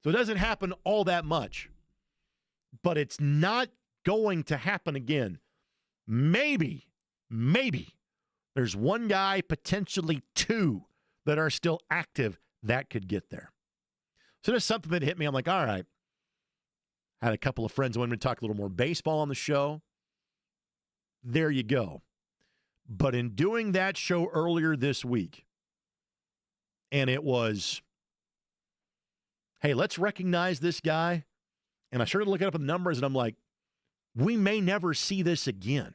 So it doesn't happen all that much, but it's not going to happen again. Maybe there's one guy, potentially two, that are still active that could get there. So there's something that hit me. I'm like, all right. Had a couple of friends who wanted me to talk a little more baseball on the show. There you go. But in doing that show earlier this week, and it was, hey, let's recognize this guy. And I started looking up the numbers, and I'm like, we may never see this again.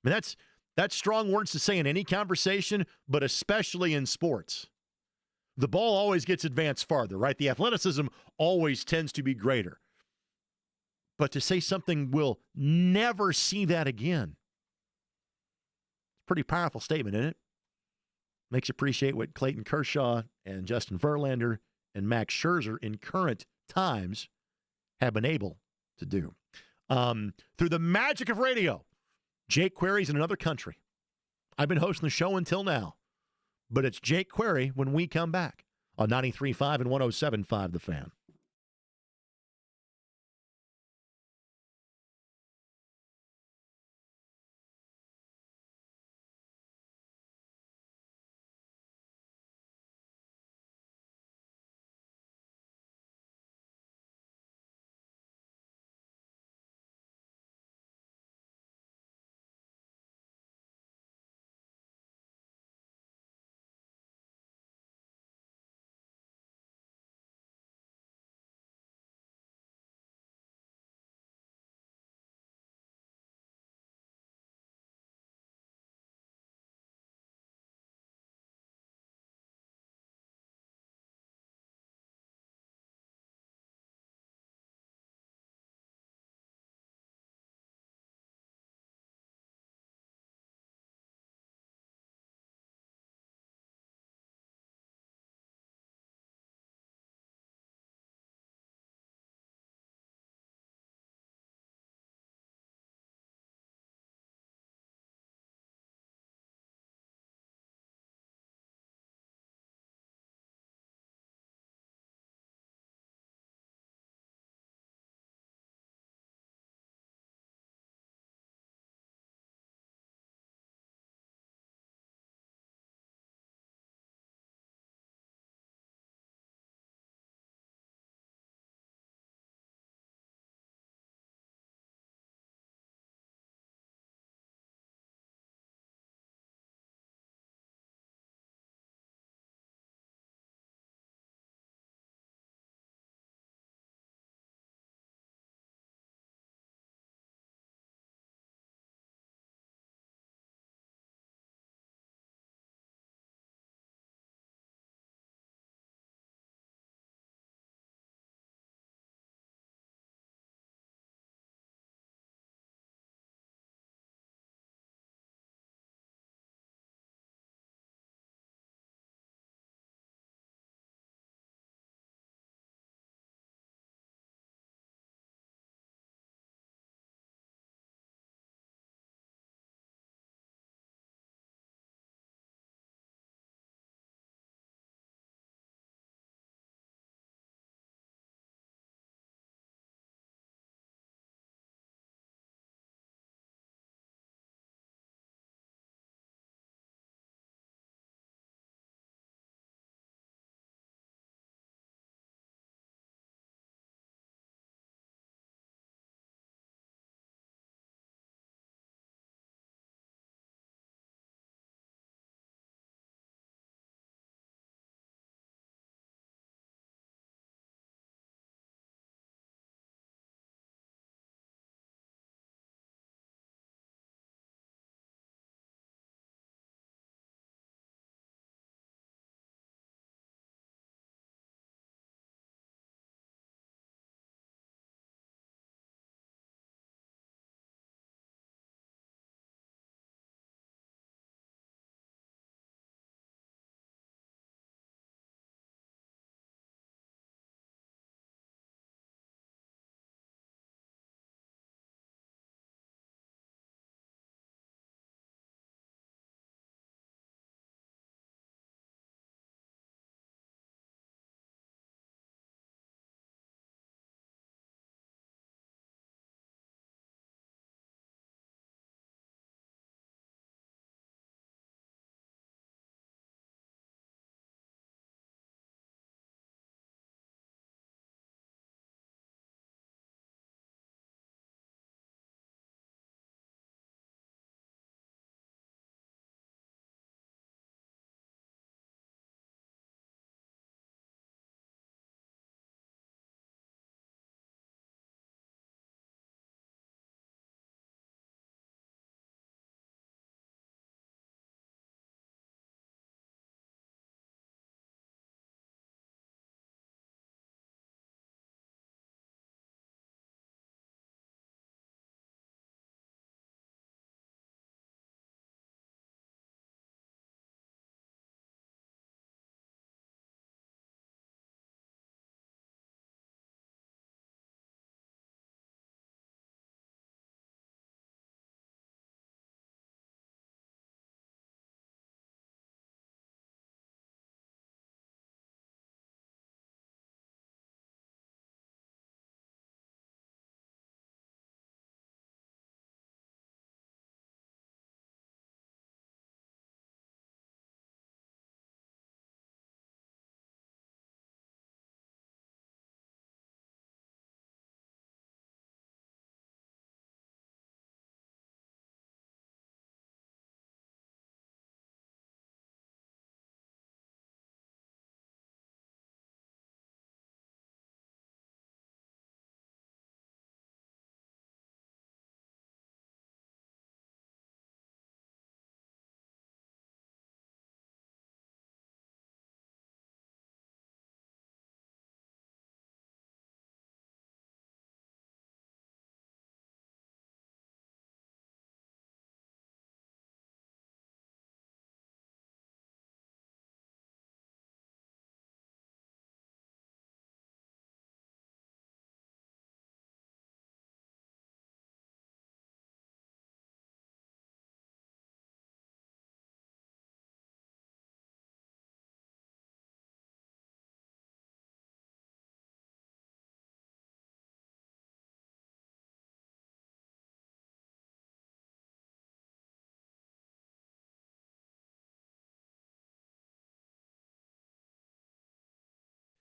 I mean, that's strong words to say in any conversation, but especially in sports. The ball always gets advanced farther, right? The athleticism always tends to be greater. But to say something we'll never see that again, it's a pretty powerful statement, isn't it? Makes you appreciate what Clayton Kershaw and Justin Verlander and Max Scherzer in current times have been able to do. Through the magic of radio, Jake Query's in another country. I've been hosting the show until now, but it's Jake Query when we come back on 93.5 and 107.5 The Fan.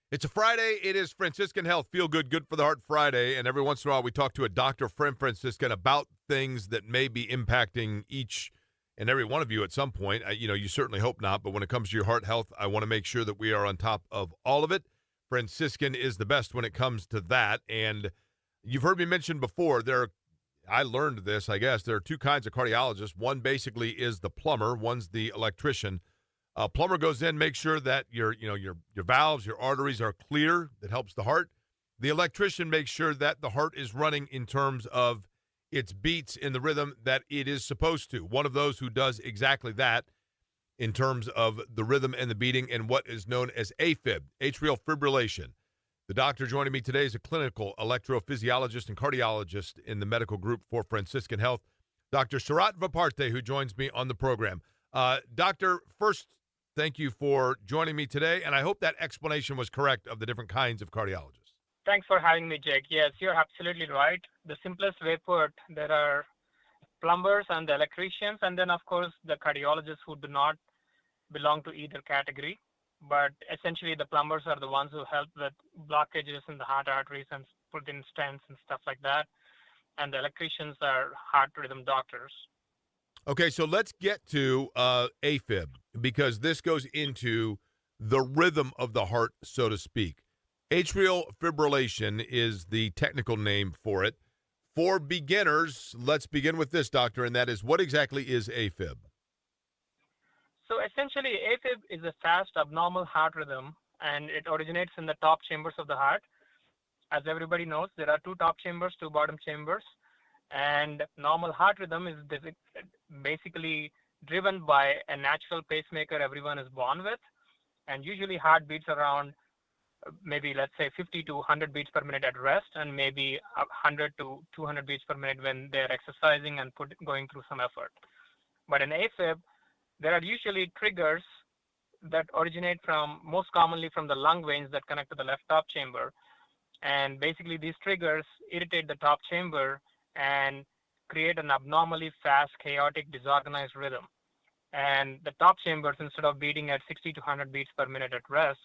It's a Friday. It is Franciscan Health Feel Good, Good for the Heart Friday. And every once in a while, we talk to a doctor from Franciscan about things that may be impacting each and every one of you at some point. You certainly hope not. But when it comes to your heart health, I want to make sure that we are on top of all of it. Franciscan is the best when it comes to that. And you've heard me mention before, I learned this, I guess. There are two kinds of cardiologists. One basically is the plumber. One's the electrician. Plumber goes in, makes sure that your valves, your arteries are clear. That helps the heart. The electrician makes sure that the heart is running in terms of its beats in the rhythm that it is supposed to. One of those who does exactly that in terms of the rhythm and the beating and what is known as AFib, atrial fibrillation. The doctor joining me today is a clinical electrophysiologist and cardiologist in the medical group for Franciscan Health, Dr. Sharat Vaparte, who joins me on the program. Doctor, first, thank you for joining me today, and I hope that explanation was correct of the different kinds of cardiologists. Thanks for having me, Jake. Yes, you're absolutely right. The simplest way put, there are plumbers and the electricians, and then, of course, the cardiologists who do not belong to either category. But essentially, the plumbers are the ones who help with blockages in the heart arteries and put in stents and stuff like that. And the electricians are heart rhythm doctors. Okay, so let's get to AFib, because this goes into the rhythm of the heart, so to speak. Atrial fibrillation is the technical name for it. For beginners, let's begin with this, doctor, and that is, what exactly is AFib? So essentially, AFib is a fast abnormal heart rhythm, and it originates in the top chambers of the heart. As everybody knows, there are two top chambers, two bottom chambers. And normal heart rhythm is basically driven by a natural pacemaker everyone is born with. And usually heart beats around maybe, let's say, 50 to 100 beats per minute at rest, and maybe 100 to 200 beats per minute when they're exercising and going through some effort. But in AFib, there are usually triggers that originate most commonly from the lung veins that connect to the left top chamber. And basically these triggers irritate the top chamber and create an abnormally fast, chaotic, disorganized rhythm. And the top chambers, instead of beating at 60 to 100 beats per minute at rest,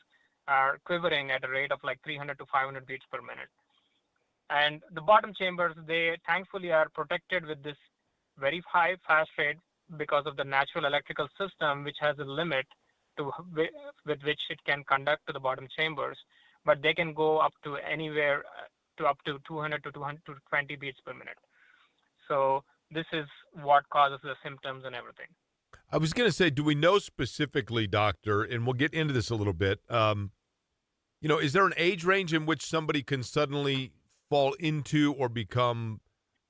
are quivering at a rate of like 300 to 500 beats per minute. And the bottom chambers, they thankfully are protected with this very high, fast rate because of the natural electrical system, which has a limit with which it can conduct to the bottom chambers. But they can go up to anywhere to up to 200 to 220 beats per minute. So this is what causes the symptoms and everything. I was going to say, do we know specifically, doctor, and we'll get into this a little bit, is there an age range in which somebody can suddenly fall into or become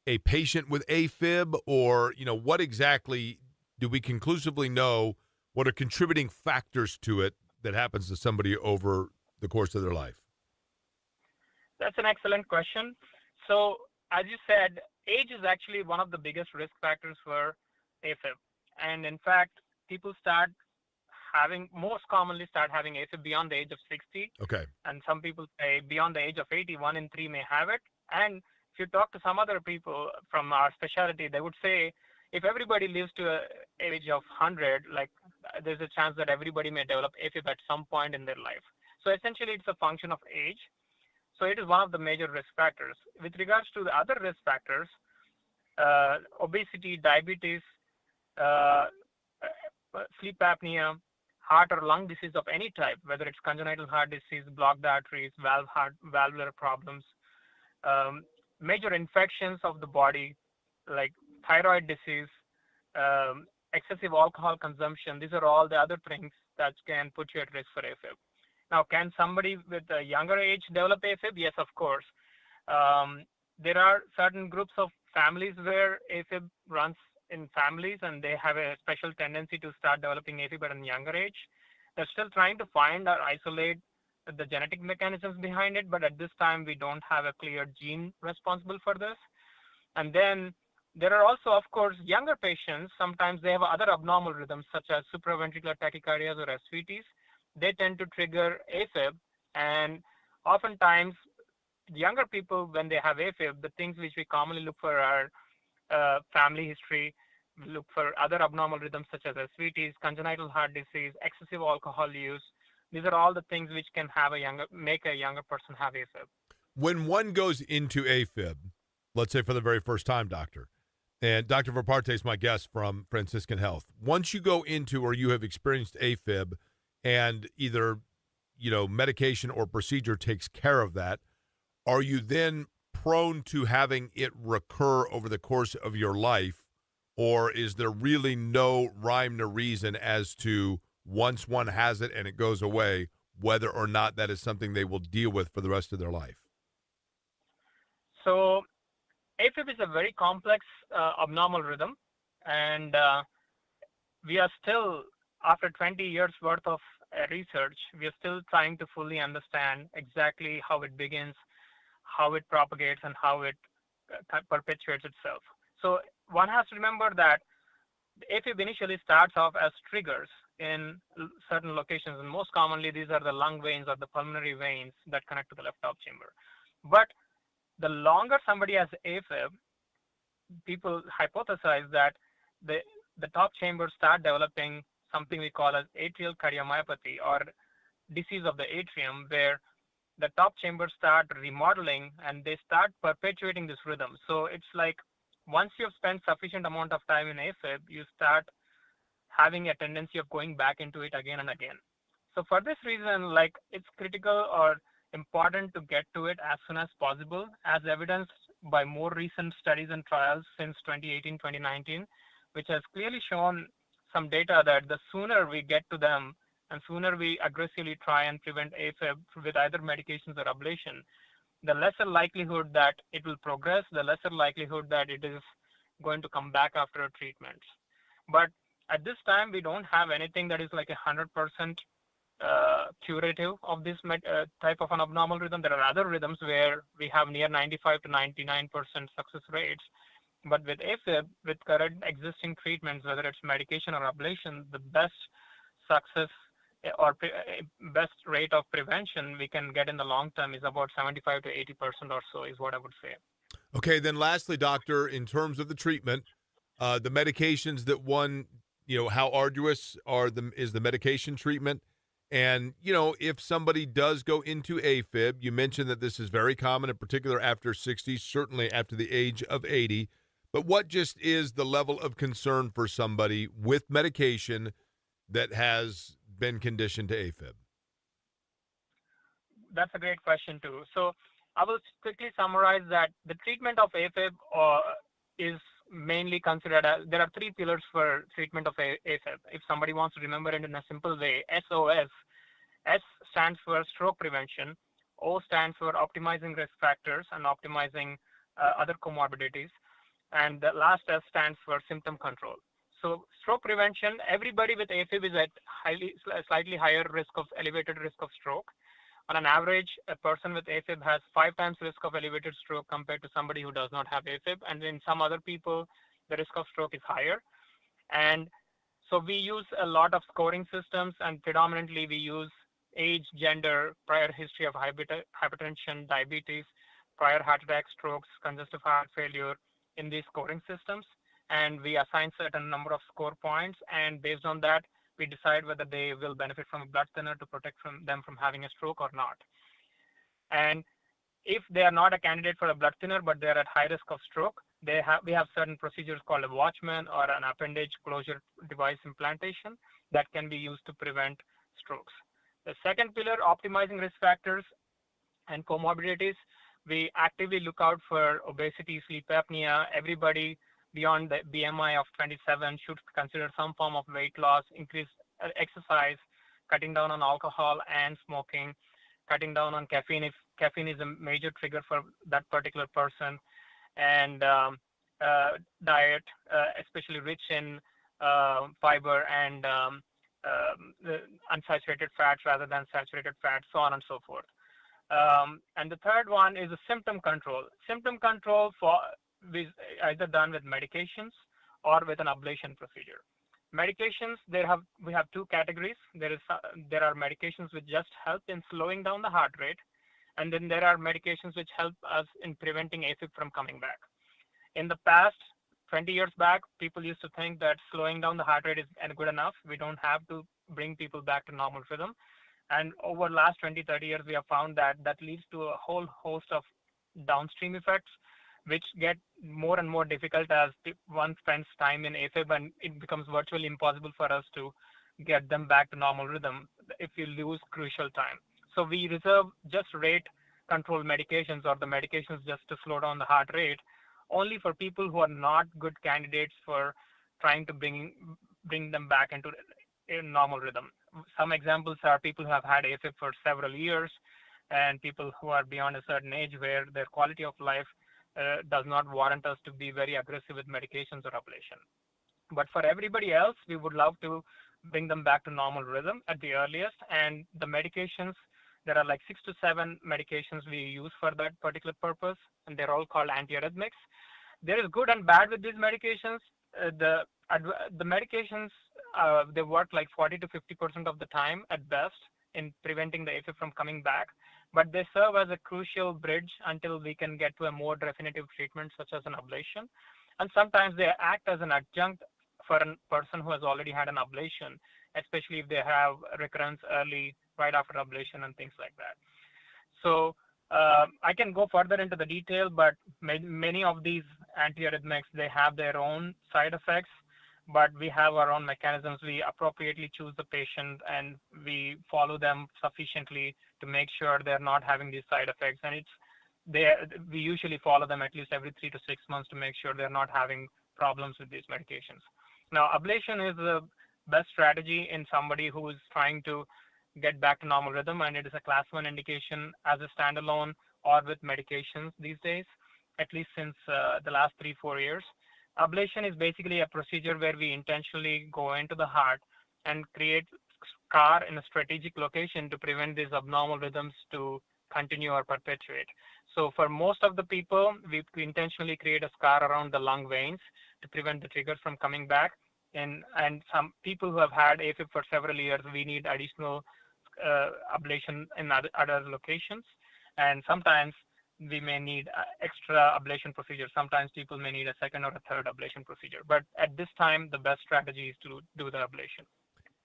a patient with AFib? Or, what exactly do we conclusively know what are contributing factors to it that happens to somebody over the course of their life? That's an excellent question. So as you said, age is actually one of the biggest risk factors for AFib. And in fact, people most commonly start having AFib beyond the age of 60. Okay. And some people say beyond the age of 80, 1 in 3 may have it. And if you talk to some other people from our specialty, they would say if everybody lives to an age of 100, like there's a chance that everybody may develop AFib at some point in their life. So essentially, it's a function of age. So it is one of the major risk factors. With regards to the other risk factors, obesity, diabetes, sleep apnea, heart or lung disease of any type, whether it's congenital heart disease, blocked arteries, valvular problems, major infections of the body, like thyroid disease, excessive alcohol consumption. These are all the other things that can put you at risk for AFib. Now, can somebody with a younger age develop AFib? Yes, of course. There are certain groups of families where AFib runs in families, and they have a special tendency to start developing AFib at a younger age. They're still trying to find or isolate the genetic mechanisms behind it, but at this time, we don't have a clear gene responsible for this. And then there are also, of course, younger patients. Sometimes they have other abnormal rhythms, such as supraventricular tachycardias or SVTs. They tend to trigger AFib, and oftentimes younger people, when they have AFib, the things which we commonly look for are family history, look for other abnormal rhythms such as SVTs, congenital heart disease, excessive alcohol use, These are all the things which can make a younger person have AFib. When one goes into AFib, let's say for the very first time, doctor, and Dr. Verparte is my guest from Franciscan Health. Once you go into or you have experienced AFib and either, medication or procedure takes care of that, are you then prone to having it recur over the course of your life, or is there really no rhyme or reason as to once one has it and it goes away, whether or not that is something they will deal with for the rest of their life? So AFib is a very complex abnormal rhythm, and we are still, after 20 years worth of research, we are still trying to fully understand exactly how it begins, how it propagates, and how it perpetuates itself. So one has to remember that AFib initially starts off as triggers in certain locations, and most commonly these are the lung veins or the pulmonary veins that connect to the left top chamber. But the longer somebody has AFib, people hypothesize that the top chambers start developing something we call as atrial cardiomyopathy, or disease of the atrium, where the top chambers start remodeling and they start perpetuating this rhythm. So it's like once you've spent sufficient amount of time in AFib, you start having a tendency of going back into it again and again. So for this reason, like, it's critical or important to get to it as soon as possible, as evidenced by more recent studies and trials since 2018, 2019, which has clearly shown some data that the sooner we get to them and sooner we aggressively try and prevent AFib with either medications or ablation, the lesser likelihood that it will progress, the lesser likelihood that it is going to come back after a treatment. But at this time, we don't have anything that is like 100% curative of this type of an abnormal rhythm. There are other rhythms where we have near 95 to 99% success rates. But with AFib, with current existing treatments, whether it's medication or ablation, the best success or best rate of prevention we can get in the long term is about 75 to 80% or so, is what I would say. Okay, then lastly, doctor, in terms of the treatment, the medications that one, how arduous is the medication treatment? And, if somebody does go into AFib, you mentioned that this is very common, in particular after 60, certainly after the age of 80. But what just is the level of concern for somebody with medication that has been conditioned to AFib? That's a great question, too. So I will quickly summarize that the treatment of AFib is mainly considered as, there are three pillars for treatment of AFib. If somebody wants to remember it in a simple way, SOS. S stands for stroke prevention. O stands for optimizing risk factors and optimizing other comorbidities. And the last S stands for symptom control. So stroke prevention, everybody with AFib is at slightly higher elevated risk of stroke. On an average, a person with AFib has 5 times risk of elevated stroke compared to somebody who does not have AFib. And in some other people, the risk of stroke is higher. And so we use a lot of scoring systems, and predominantly we use age, gender, prior history of hypertension, diabetes, prior heart attack, strokes, congestive heart failure in these scoring systems. And we assign certain number of score points, and based on that, we decide whether they will benefit from a blood thinner to protect them from having a stroke or not. And if they are not a candidate for a blood thinner, but they're at high risk of stroke, we have certain procedures called a Watchman or an appendage closure device implantation that can be used to prevent strokes. The second pillar, optimizing risk factors and comorbidities. We actively look out for obesity, sleep apnea. Everybody beyond the BMI of 27 should consider some form of weight loss, increase exercise, cutting down on alcohol and smoking, cutting down on caffeine if caffeine is a major trigger for that particular person, and diet, especially rich in fiber and unsaturated fats rather than saturated fats, so on and so forth. And the third one is a symptom control. Symptom control is either done with medications or with an ablation procedure. Medications, we have two categories. There are medications which just help in slowing down the heart rate, and then there are medications which help us in preventing AFib from coming back. In the past, 20 years back, people used to think that slowing down the heart rate is good enough. We don't have to bring people back to normal rhythm. And over the last 20, 30 years, we have found that leads to a whole host of downstream effects, which get more and more difficult as one spends time in AFib, and it becomes virtually impossible for us to get them back to normal rhythm if you lose crucial time. So we reserve just rate control medications, or the medications just to slow down the heart rate, only for people who are not good candidates for trying to bring them back into a normal rhythm. Some examples are people who have had AFib for several years, and people who are beyond a certain age where their quality of life does not warrant us to be very aggressive with medications or ablation. But for everybody else, we would love to bring them back to normal rhythm at the earliest. And the medications, there are like 6 to 7 medications we use for that particular purpose, and they're all called antiarrhythmics. There is good and bad with these medications. The medications, they work like 40 to 50% of the time at best in preventing the AFib from coming back, but they serve as a crucial bridge until we can get to a more definitive treatment such as an ablation. And sometimes they act as an adjunct for a person who has already had an ablation, especially if they have recurrence early, right after ablation and things like that. So I can go further into the detail, but many of these antiarrhythmics, they have their own side effects, but we have our own mechanisms. We appropriately choose the patient and we follow them sufficiently to make sure they're not having these side effects. And we usually follow them at least every 3 to 6 months to make sure they're not having problems with these medications. Now, ablation is the best strategy in somebody who is trying to get back to normal rhythm, and it is a class 1 indication as a standalone or with medications these days, at least since the last 3-4 years. Ablation is basically a procedure where we intentionally go into the heart and create scar in a strategic location to prevent these abnormal rhythms to continue or perpetuate. So for most of the people, we intentionally create a scar around the lung veins to prevent the triggers from coming back. And some people who have had AFib for several years, we need additional ablation in other locations. And sometimes we may need extra ablation procedure. Sometimes people may need a second or a third ablation procedure. But at this time, the best strategy is to do the ablation.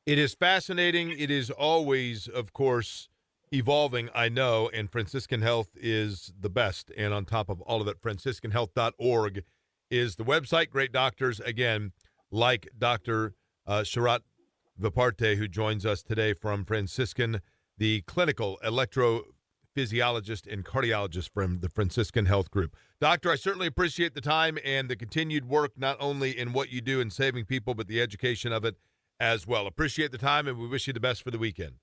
It is fascinating. It is always, of course, evolving, I know, and Franciscan Health is the best. And on top of all of it, franciscanhealth.org is the website. Great doctors, again, like Dr. Sharat Viparte, who joins us today from Franciscan, the clinical electrophysiologist and cardiologist from the Franciscan Health Group. Doctor, I certainly appreciate the time and the continued work, not only in what you do in saving people, but the education of it as well. Appreciate the time, and we wish you the best for the weekend.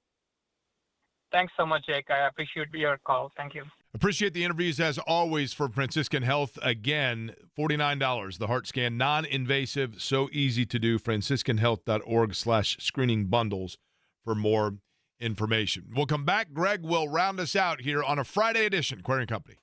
Thanks so much, Jake. I appreciate your call. Thank you. Appreciate the interviews as always for Franciscan Health. Again, $49, the heart scan, non-invasive, so easy to do. franciscanhealth.org/screening bundles for more information. We'll come back. Greg will round us out here on a Friday edition, Query & Company.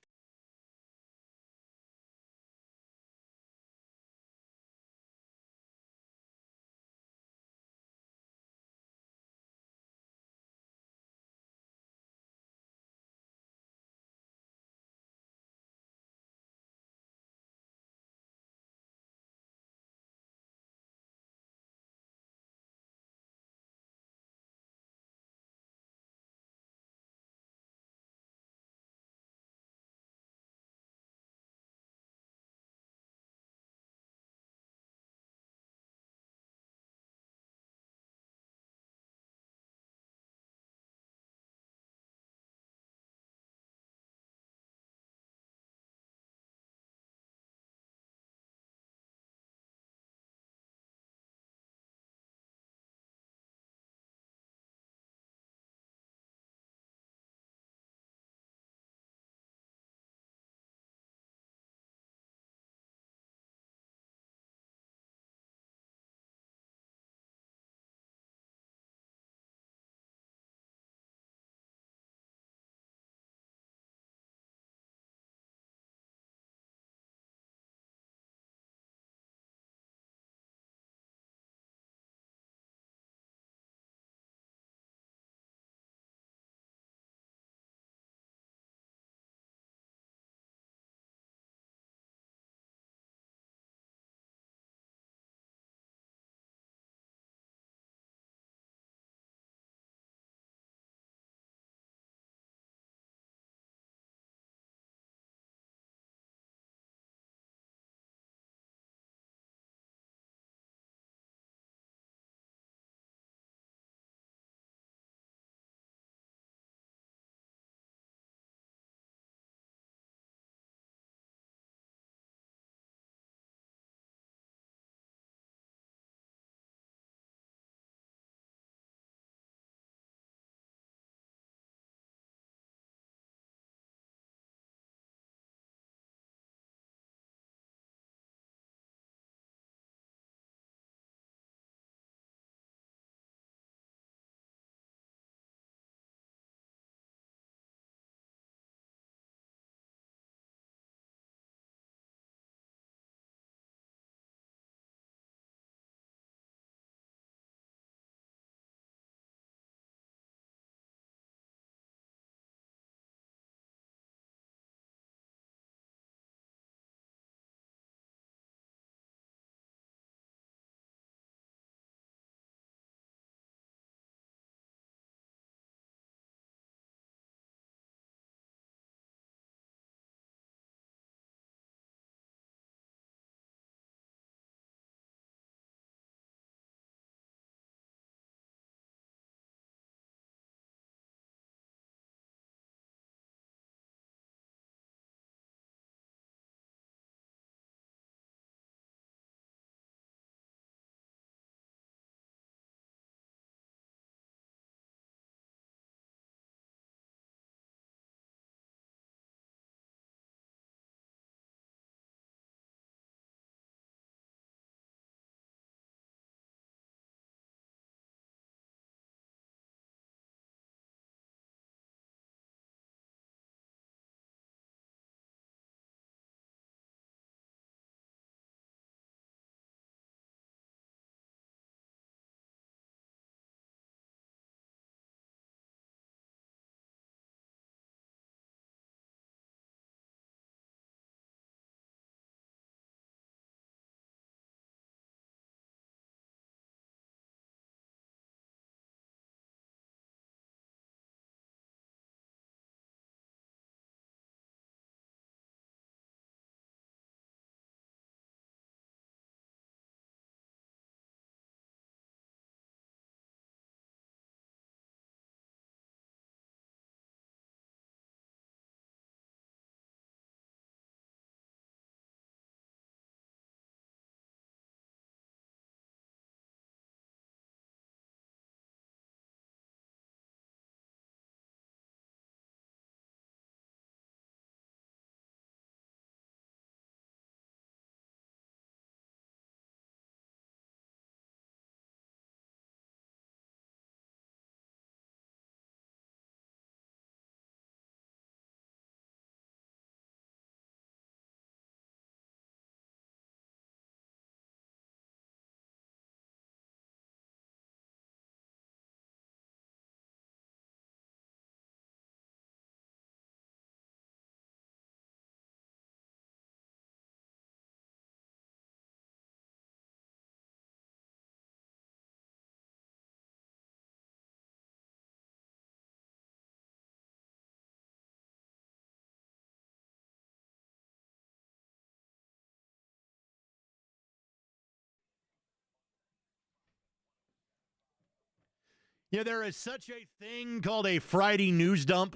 Yeah, there is such a thing called a Friday news dump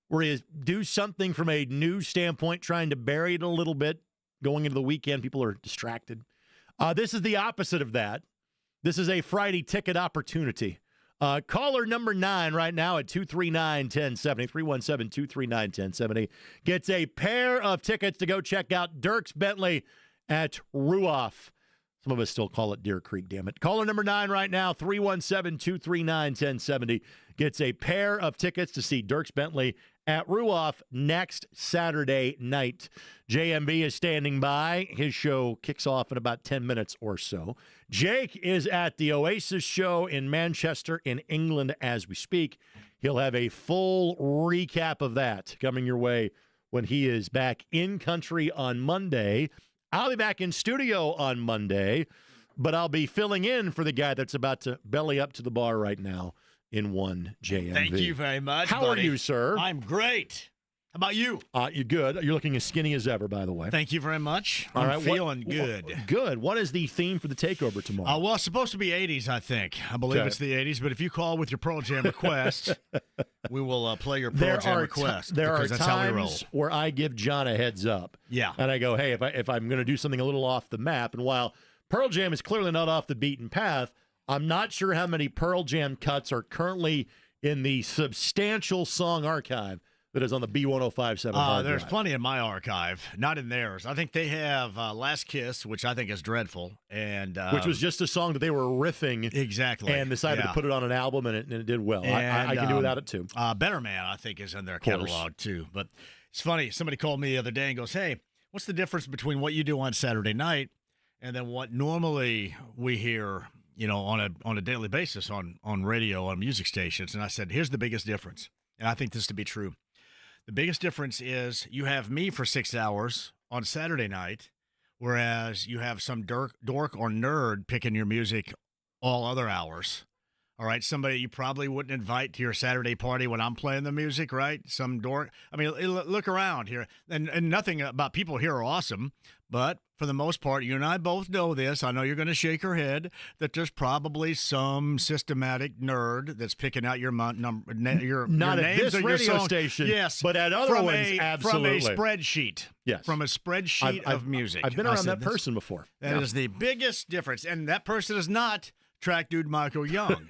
where you do something from a news standpoint, trying to bury it a little bit. Going into the weekend, people are distracted. This is the opposite of that. This is a Friday ticket opportunity. Caller number 9 right now at 239-1070, 317-239-1070, gets a pair of tickets to go check out Dierks Bentley at Ruoff. Some of us still call it Deer Creek, damn it. Caller number 9 right now, 317-239-1070, gets a pair of tickets to see Dierks Bentley at Ruoff next Saturday night. JMV is standing by. His show kicks off in about 10 minutes or so. Jake is at the Oasis show in Manchester in England as we speak. He'll have a full recap of that coming your way when he is back in country on Monday. I'll be back in studio on Monday, but I'll be filling in for the guy that's about to belly up to the bar right now in one JMV. Thank you very much, How buddy. are you, sir? I'm great. How about you? You're good. You're looking as skinny as ever, by the way. Thank you very much. All I'm right, feeling good. Good. What is the theme for the takeover tomorrow? Well, it's supposed to be 80s, I think. I believe Okay. it's the 80s, but if you call with your Pearl Jam request, we will play your Pearl Jam request. There are because that's how we roll. times where I give John a heads up. Yeah. And I go, hey, if I'm going to do something a little off the map, and while Pearl Jam is clearly not off the beaten path, I'm not sure how many Pearl Jam cuts are currently in the substantial song archive that is on the B1057 hard There's drive. plenty in my archive, not in theirs. I think they have Last Kiss, which I think is dreadful, and which was just a song that they were riffing exactly and decided to put it on an album, and it did well. I can do without it, too. Better Man, I think, is in their course. catalog, too. But it's funny. Somebody called me the other day and goes, hey, what's the difference between what you do on Saturday night and then what normally we hear, on a daily basis on radio, on music stations? And I said, here's the biggest difference, and I think this to be true. The biggest difference is you have me for 6 hours on Saturday night, whereas you have some dork or nerd picking your music all other hours. All right, somebody you probably wouldn't invite to your Saturday party when I'm playing the music, right? Some dork. I mean, look around here, and nothing about people here are awesome, but for the most part, you and I both know this. I know you're going to shake your head that there's probably some systematic nerd that's picking out your Not your at names this of your radio song. station, yes, but at other ones, absolutely. From a spreadsheet. Yes. From a spreadsheet of music. I've been I around said that person before. That is the biggest difference, and that person is not track dude Michael Young,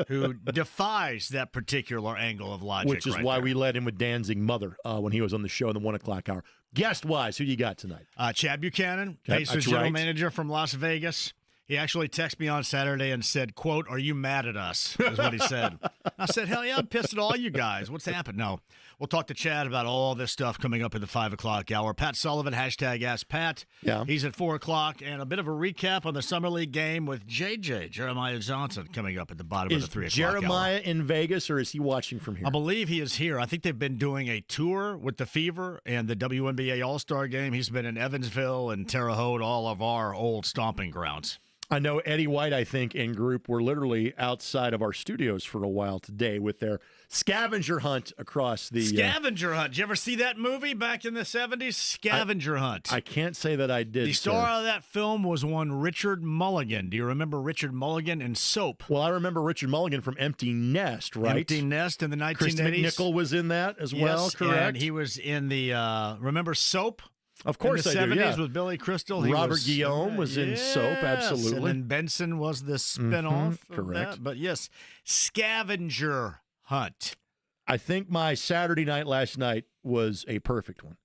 who defies that particular angle of logic. Which is right why there. we led him with Danzig Mother when he was on the show in the 1 o'clock hour. Guest-wise, who you got tonight? Chad Buchanan, Okay, Pacers that's general right. manager from Las Vegas. He actually texted me on Saturday and said, quote, "Are you mad at us?" is what he said. I said, hell yeah, I'm pissed at all you guys. What's happened? No. We'll talk to Chad about all this stuff coming up in the 5 o'clock hour. Pat Sullivan, hashtag Ask Pat. Yeah. He's at 4 o'clock, and a bit of a recap on the Summer League game with Jeremiah Johnson, coming up at the bottom Is of the 3 o'clock hour. Jeremiah in Vegas, or is he watching from here? I believe he is here. I think they've been doing a tour with the Fever and the WNBA All-Star Game. He's been in Evansville and Terre Haute, all of our old stomping grounds. I know Eddie White, I think, and group were literally outside of our studios for a while today with their scavenger hunt across the... Scavenger Hunt. Did you ever see that movie back in the 70s? Scavenger Hunt. I can't say that I did. The star of that film was one Richard Mulligan. Do you remember Richard Mulligan in Soap? Well, I remember Richard Mulligan from Empty Nest, right? Empty Nest in the 1980s. Chris McNichol was in that as well, Yes, correct? And he was in the, remember Soap? Of course in the I 70s do, yeah. with Billy Crystal. Robert Guillaume was in Soap, absolutely. And then Benson was the spinoff. of correct. that. But yes, Scavenger Hunt. I think my Saturday night last night was a perfect one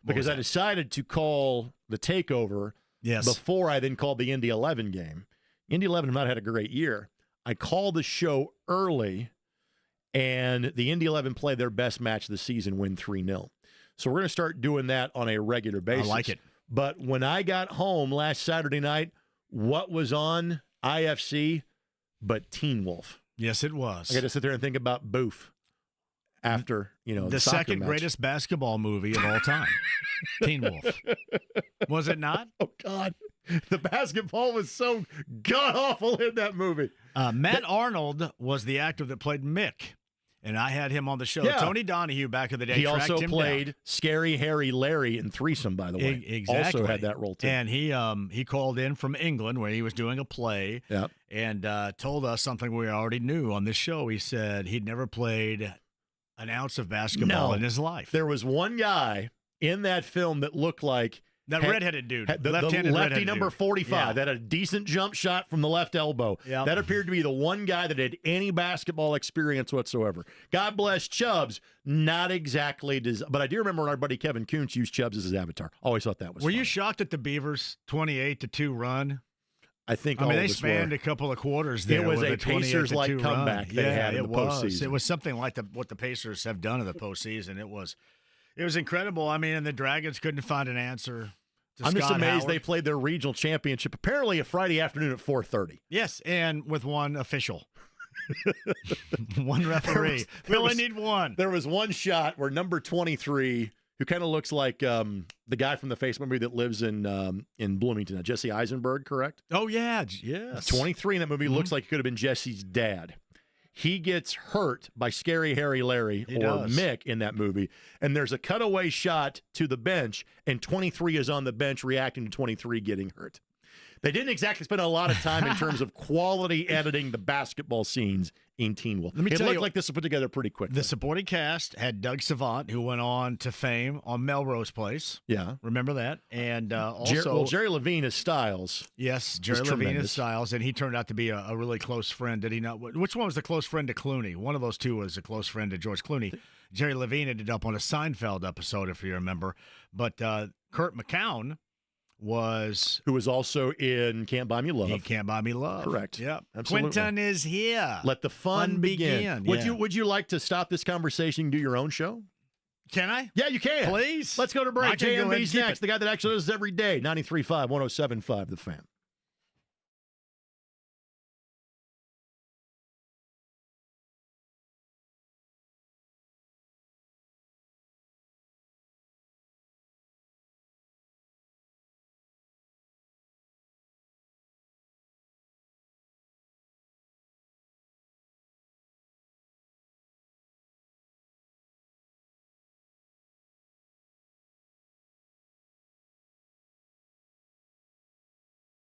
because I decided to call the takeover before I then called the Indy 11 game. Indy 11 have not had a great year. I called the show early, and the Indy 11 played their best match of the season, win 3-0. So we're going to start doing that on a regular basis. I like it. But when I got home last Saturday night, what was on IFC but Teen Wolf? Yes, it was. I got to sit there and think about Boof after, the soccer second match. greatest basketball movie of all time. Teen Wolf. Was it not? Oh, God. The basketball was so god-awful in that movie. Matt Arnold was the actor that played Mick. And I had him on the show. Yeah. Tony Donahue back in the day. He tracked also him played down. Scary Harry Larry in Threesome, by the way. Exactly. Also had that role, too. And he called in from England where he was doing a play and told us something we already knew on this show. He said he'd never played an ounce of basketball in his life. There was one guy in that film that looked like that redheaded dude, the left-handed lefty redheaded number dude. 45 that had a decent jump shot from the left elbow. Yep. That appeared to be the one guy that had any basketball experience whatsoever. God bless Chubbs. Not exactly, but I do remember when our buddy Kevin Kuntz used Chubbs as his avatar. Always thought that was Were funny. you shocked at the Beavers' 28-2 run? I think I mean, all they of us spanned were. a couple of quarters there. It was with a Pacers-like 28-2 comeback run. they had in it the was. postseason. It was something like what the Pacers have done in the postseason. It was incredible. I mean, and the Dragons couldn't find an answer. I'm just Scott amazed Howard. they played their regional championship apparently a Friday afternoon at 4:30. Yes, and with one official. One referee. We only need one. There was one shot where number 23, who kind of looks like the guy from the Facebook movie that lives in Bloomington, Jesse Eisenberg, correct? Oh, yeah. Yes. 23 in that movie looks like he could have been Jesse's dad. He gets hurt by Scary Harry Larry Mick in that movie, and there's a cutaway shot to the bench, and 23 is on the bench reacting to 23 getting hurt. They didn't exactly spend a lot of time in terms of quality editing the basketball scenes in Teen Wolf. It looked like this was put together pretty quick. The supporting cast had Doug Savant, who went on to fame on Melrose Place. Yeah. Remember that? And also... Jerry Levine is Styles. Yes, Jerry Levine is Styles, and he turned out to be a really close friend, did he not? Which one was the close friend to Clooney? One of those two was a close friend to George Clooney. Jerry Levine ended up on a Seinfeld episode, if you remember. But Kurt McCown who was also in Can't Buy Me Love. He Can't Buy Me Love. Correct. Yep. Absolutely. Quentin is here. Let the fun begin. Yeah. Would you like to stop this conversation and do your own show? Can I? Yeah, you can. Please. Let's go to break. I can go ahead and JMB's keep next. it. The guy that actually does this every day. 93.5, 107.5, The Fan.